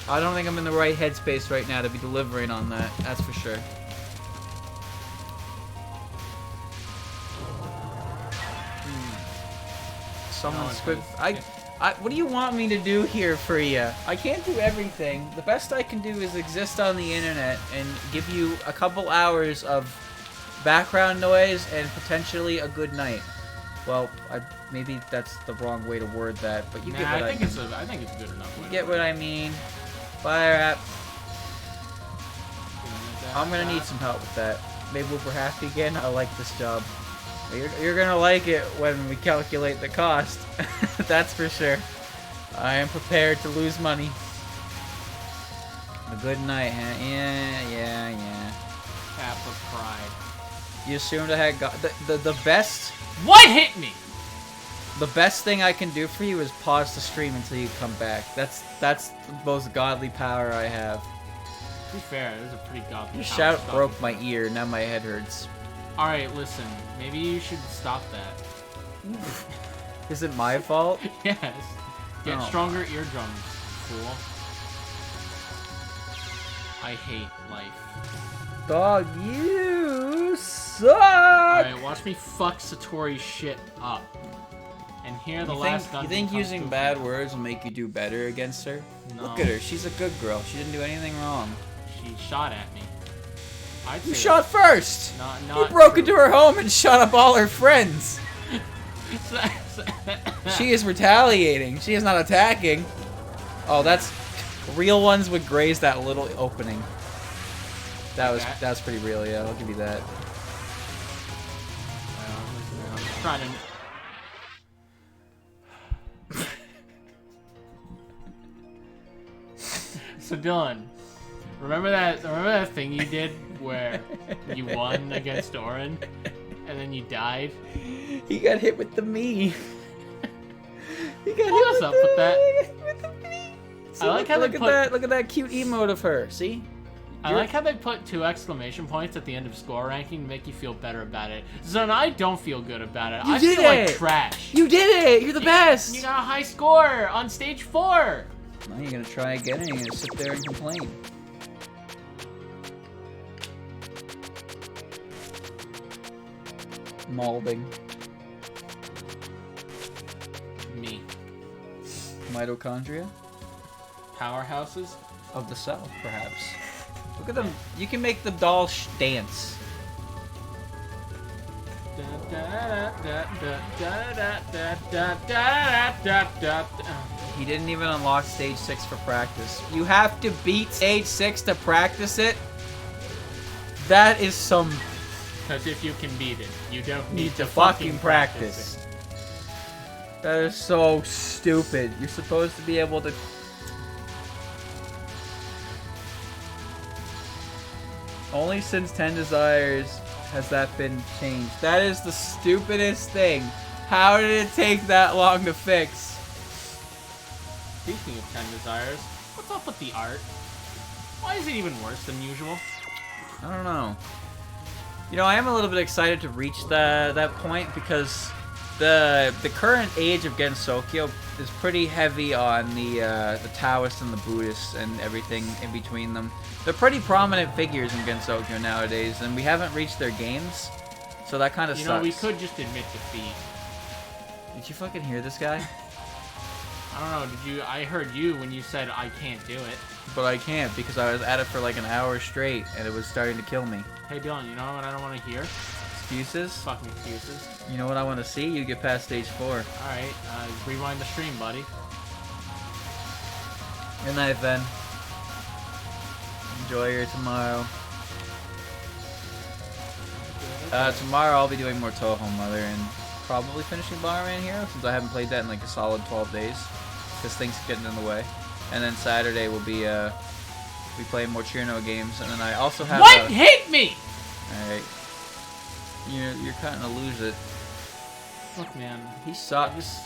I don't think I'm in the right headspace right now to be delivering on that, that's for sure. Someone squid. What do you want me to do here for you? I can't do everything. The best I can do is exist on the internet and give you a couple hours of background noise and potentially a good night. Well, maybe that's the wrong way to word that, but you get what I mean. I think it's good enough. You get what I mean. Fire app. I'm gonna need some help with that. Maybe we're happy again. I like this job. You're gonna like it when we calculate the cost. That's for sure. I am prepared to lose money. A good night, huh? Yeah. Cap of pride. You assumed I had the best. What hit me? The best thing I can do for you is pause the stream until you come back. That's the most godly power I have. To be fair, it is a pretty godly Your power. shout broke my ear. Now my head hurts. Alright, listen. Maybe you should stop that. Is it my fault? Yes. Get Oh. stronger eardrums, fool. I hate life. Dog, you suck! Alright, watch me fuck Satori's shit up. And here the last You think using bad words will make you do better against her? No. Look at her. She's a good girl. She didn't do anything wrong. She shot at me. I'd You say shot first! Not You broke true. into her home and shot up all her friends! She is retaliating. She is not attacking. Oh, that's... Real ones would graze that little opening. That was pretty real, yeah. I'll give you that. I'm just trying to... So Dylan, remember that thing you did where you won against Orin and then you died? He got hit with the me. He got What was up with that? with the me. I like how they put- look at that cute emote of her. See? I like how they put 2 exclamation points at the end of score ranking to make you feel better about it. Zon, I don't feel good about it. I feel like trash. You did it! You're the best! You got a high score on stage 4. Now you're gonna try again and you're gonna sit there and complain. Molding. Me. Mitochondria? Powerhouses? Of the cell, perhaps. Look at them. You can make the doll dance. He didn't even unlock stage 6 for practice. You have to beat stage 6 to practice it? That is some... Because if you can beat it, you don't need to fucking practice. That is so stupid. You're supposed to be able to... Only since 10 Desires has that been changed. That is the stupidest thing. How did it take that long to fix? Speaking of 10 Desires, what's up with the art? Why is it even worse than usual? I don't know. You know, I am a little bit excited to reach that point because the current age of Gensokyo is pretty heavy on the Taoists and the Buddhists and everything in between them. They're pretty prominent figures in Gensokyo nowadays, and we haven't reached their games, so that kind of sucks. You know, we could just admit defeat. Did you fucking hear this guy? I don't know, did you? I heard you when you said I can't do it. But I can't because I was at it for like an hour straight, and it was starting to kill me. Hey Dylan, you know what I don't want to hear? Excuses? Fucking excuses. You know what I want to see? You get past stage 4. Alright, rewind the stream, buddy. Good night, Ben. Enjoy your tomorrow. Tomorrow I'll be doing more Touhou Mother and probably finishing Bomberman Hero since I haven't played that in like a solid 12 days because things are getting in the way. And then Saturday will be we play more Chirno games, and then I also have. What hit me? All right. You're kind of lose it. Look, man. He sucks.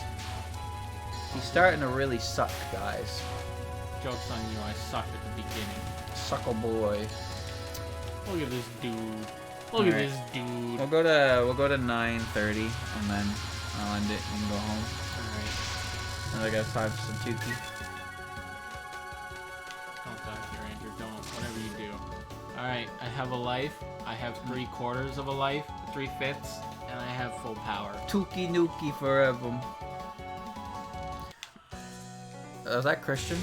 He's starting to really suck, guys. Joke's on you. I sucked at the beginning. Suckle boy. Look at this dude. Look at this dude. We'll go to 9:30, and then I'll end it and go home. Alright. And I got time for some Tuki. Don't die here, Andrew. Don't. Whatever you do. Alright, I have a life. I have 3/4 of a life, 3/5, and I have full power. Tuki Nuki forever. Was that Christian?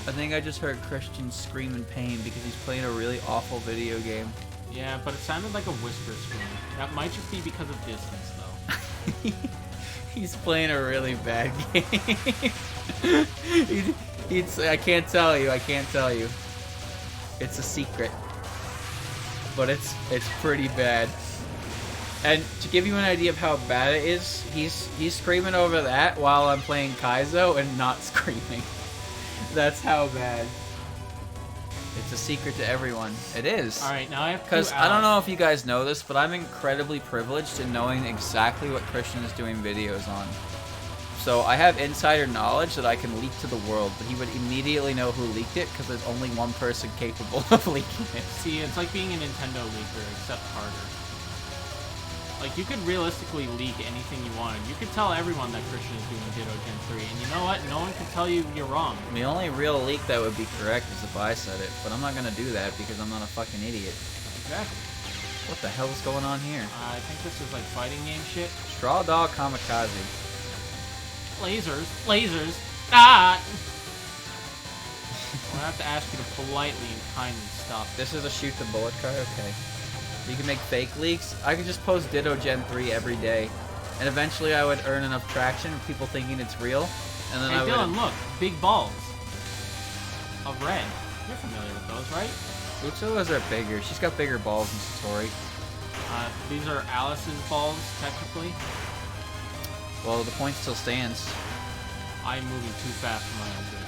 I think I just heard Christian scream in pain because he's playing a really awful video game. Yeah, but it sounded like a whisper scream. That might just be because of distance, though. He's playing a really bad game. I can't tell you. I can't tell you. It's a secret. But it's pretty bad. And to give you an idea of how bad it is, he's screaming over that while I'm playing Kaizo and not screaming. That's how bad. It's a secret to everyone. It is. Alright, now I have Because I don't know if you guys know this, but I'm incredibly privileged in knowing exactly what Christian is doing videos on. So I have insider knowledge that I can leak to the world, but he would immediately know who leaked it because there's only one person capable of leaking it. See, it's like being a Nintendo leaker, except harder. Like, you could realistically leak anything you wanted. You could tell everyone that Christian is doing Ditto Gen 3, and you know what? No one can tell you you're wrong. The only real leak that would be correct is if I said it, but I'm not going to do that because I'm not a fucking idiot. Exactly. What the hell is going on here? I think this is like fighting game shit. Straw Dog Kamikaze. Lasers. Lasers. Ah! I'm gonna have to ask you to politely and kindly stop. This is a shoot the bullet card? Okay. You can make fake leaks. I could just post Ditto Gen 3 every day, and eventually I would earn enough traction with people thinking it's real, and then Hey, I would... Dylan, look. Big balls. Of red. You're familiar with those, right? Utsu's are bigger. She's got bigger balls in Satori. These are Alice's balls, technically. Well, the point still stands. I'm moving too fast for my own good.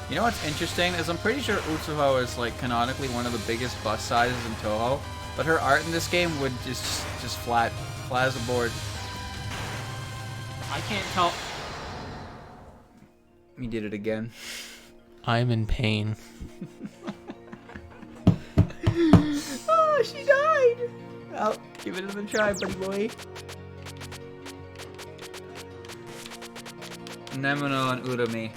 You know what's interesting is I'm pretty sure Utsuho is like canonically one of the biggest bust sizes in Touhou, but her art in this game would just flat as a board. I can't tell. He did it again. I'm in pain. Oh, she died! Well, give it another try, buddy boy. Nemono and Urami.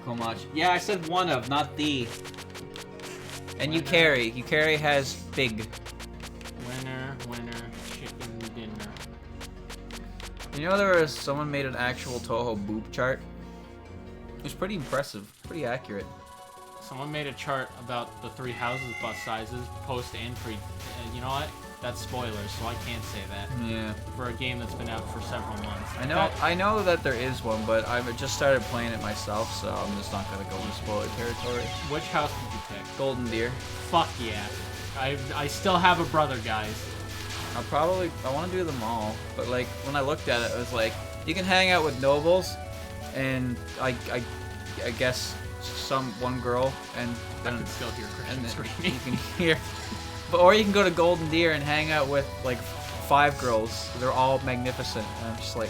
Komachi. Yeah, I said one of, not the. And Yukari. Yukari has big. Winner, chicken dinner. You know there was someone made an actual Touhou boob chart? It was pretty impressive, pretty accurate. Someone made a chart about the 3 houses bus sizes, post and pre. You know what? That's spoilers, so I can't say that. Yeah. For a game that's been out for several months. I know that there is one, but I've just started playing it myself, so I'm just not gonna go into spoiler territory. Which house did you pick? Golden Deer. Fuck yeah. I still have a brother, guys. I want to do them all, but like when I looked at it, it was like you can hang out with nobles, and I guess one girl, and I then can still hear Christian and screaming. you can hear. Or you can go to Golden Deer and hang out with like 5 girls. They're all magnificent. And I'm just like,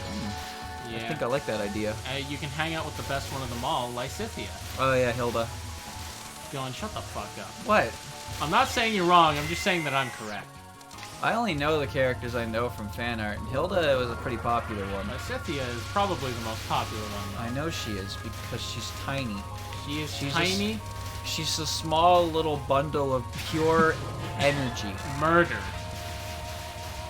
Yeah. I think I like that idea. You can hang out with the best one of them all, Lysithia. Oh yeah, Hilda. Dylan, shut the fuck up. What? I'm not saying you're wrong, I'm just saying that I'm correct. I only know the characters I know from fan art, and Hilda was a pretty popular one. Lysithia is probably the most popular one, I know she is because she's tiny. She's tiny. She's a small little bundle of pure energy. Murder.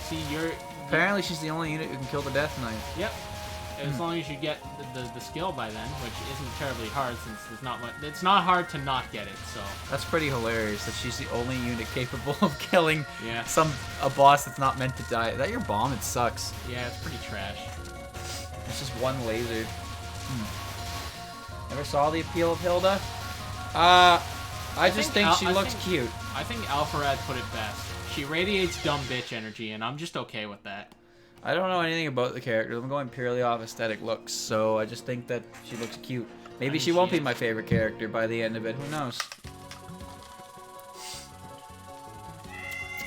See, you're... Apparently she's the only unit who can kill the Death Knight. Yep. As long as you get the skill by then, which isn't terribly hard since there's not much... It's not hard to not get it, so... That's pretty hilarious that she's the only unit capable of killing Yeah. a boss that's not meant to die. Is that your bomb? It sucks. Yeah, it's pretty trash. It's just one laser. Never saw the appeal of Hilda? I just think she looks cute. I think Alpharad put it best. She radiates dumb bitch energy, and I'm just okay with that. I don't know anything about the character. I'm going purely off aesthetic looks, so I just think that she looks cute. Maybe she won't be my favorite character by the end of it. Who knows?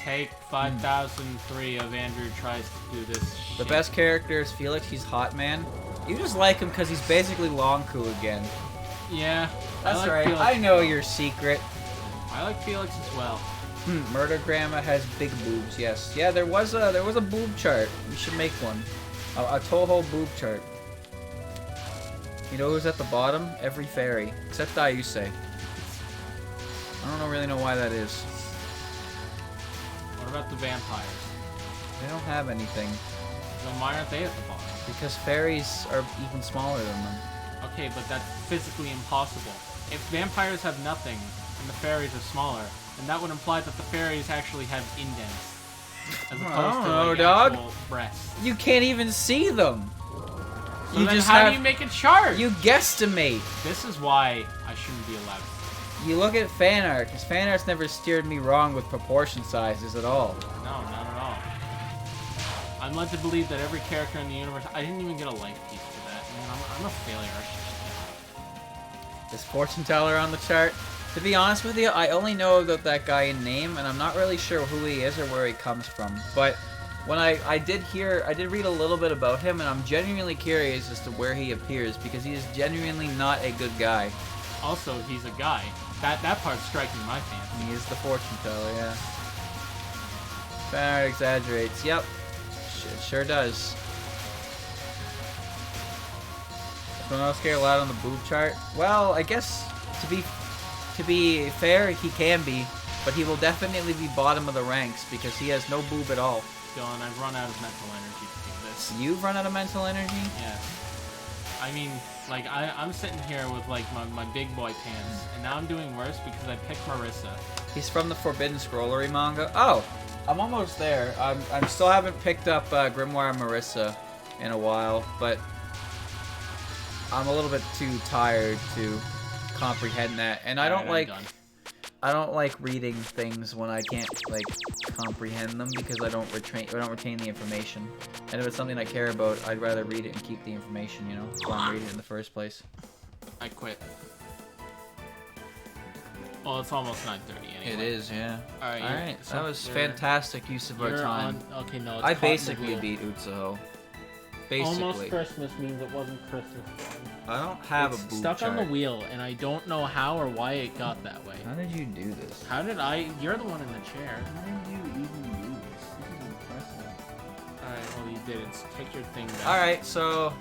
Take 5003 of Andrew tries to do this The shit. best character is Felix. He's hot, man. You just like him because he's basically Longku again. Yeah. That's I like right. Felix. I know your secret. I like Felix as well. Murder Grandma has big boobs. Yes. Yeah, there was a boob chart. We should make one. A Touhou boob chart. You know who's at the bottom? Every fairy. Except Ayuse. I don't really know why that is. What about the vampires? They don't have anything. Then why aren't they at the bottom? Because fairies are even smaller than them. Okay, but that's physically impossible. If vampires have nothing and the fairies are smaller, then that would imply that the fairies actually have indents. As opposed I don't to know, like dog. actual breasts. You can't even see them. So then how do you make a chart? You guesstimate. This is why I shouldn't be allowed. You look at fan art, because fan art's never steered me wrong with proportion sizes at all. No, not at all. I'm led to believe that every character in the universe... I didn't even get a life piece for that. Man, I'm a failure. This fortune teller on the chart. To be honest with you, I only know about that guy in name, and I'm not really sure who he is or where he comes from. But when I did read a little bit about him, and I'm genuinely curious as to where he appears, because he is genuinely not a good guy. Also, he's a guy. That part's striking my fancy. He is the fortune teller, yeah. Fan art exaggerates. Yep. It sure does. Someone else care loud on the boob chart? Well, I guess to be fair, he can be, but he will definitely be bottom of the ranks because he has no boob at all. Dylan, I've run out of mental energy to do this. You've run out of mental energy? Yes. I mean, like, I'm sitting here with, like, my big boy pants, and now I'm doing worse because I picked Marissa. He's from the Forbidden Scrollery manga. Oh, I'm almost there. I still haven't picked up Grimoire Marissa in a while, but I'm a little bit too tired to comprehend that, and I don't like reading things when I can't like comprehend them because I don't retain the information. And if it's something I care about, I'd rather read it and keep the information, you know, so I'm reading it in the first place. I quit. Well, it's almost 9:30 anyway. It is, yeah. All right. So that was fantastic use of our time. Okay, no. It's I caught in the basically wheel. beat Utsuho. Basically. Almost Christmas means it wasn't Christmas. I don't have It's a boob stuck chart. on the wheel, and I don't know how or why it got that way. How did you do this? How did I? You're the one in the chair. How did you even do this? This is impressive. Alright, well, you did it. Take your thing back. Alright, so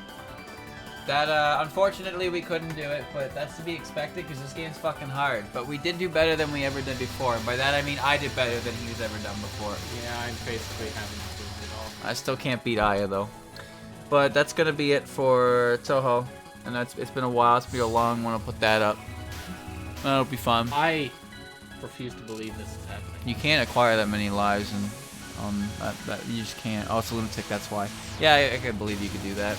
that unfortunately we couldn't do it, but that's to be expected because this game's fucking hard. But we did do better than we ever did before. And by that I mean I did better than he's ever done before. Yeah, I basically haven't improved at all. I still can't beat Aya though. But that's gonna be it for Touhou. And it's been a while. It's been a long one to put that up. That'll be fun. I refuse to believe this is happening. You can't acquire that many lives, and that you just can't. Oh, it's a lunatic. That's why. Yeah, I can believe you could do that.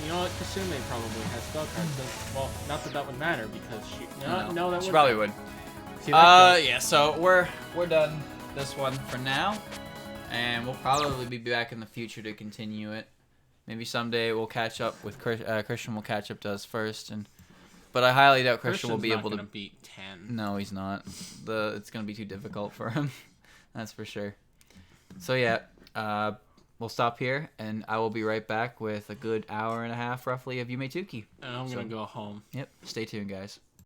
You know what? Kasumi probably has spell cards. Well, not that that would matter because she. No, that she would. probably would. See, that Yeah. So we're done this one for now, and we'll probably be back in the future to continue it. Maybe someday we'll catch up with Christian. Will catch up to us first, but I highly doubt Christian will be able to beat 10. No, he's not. It's gonna be too difficult for him. That's for sure. So yeah, we'll stop here, and I will be right back with a good hour and a half, roughly, of Yume Tuki. And I'm gonna go home. Yep. Stay tuned, guys.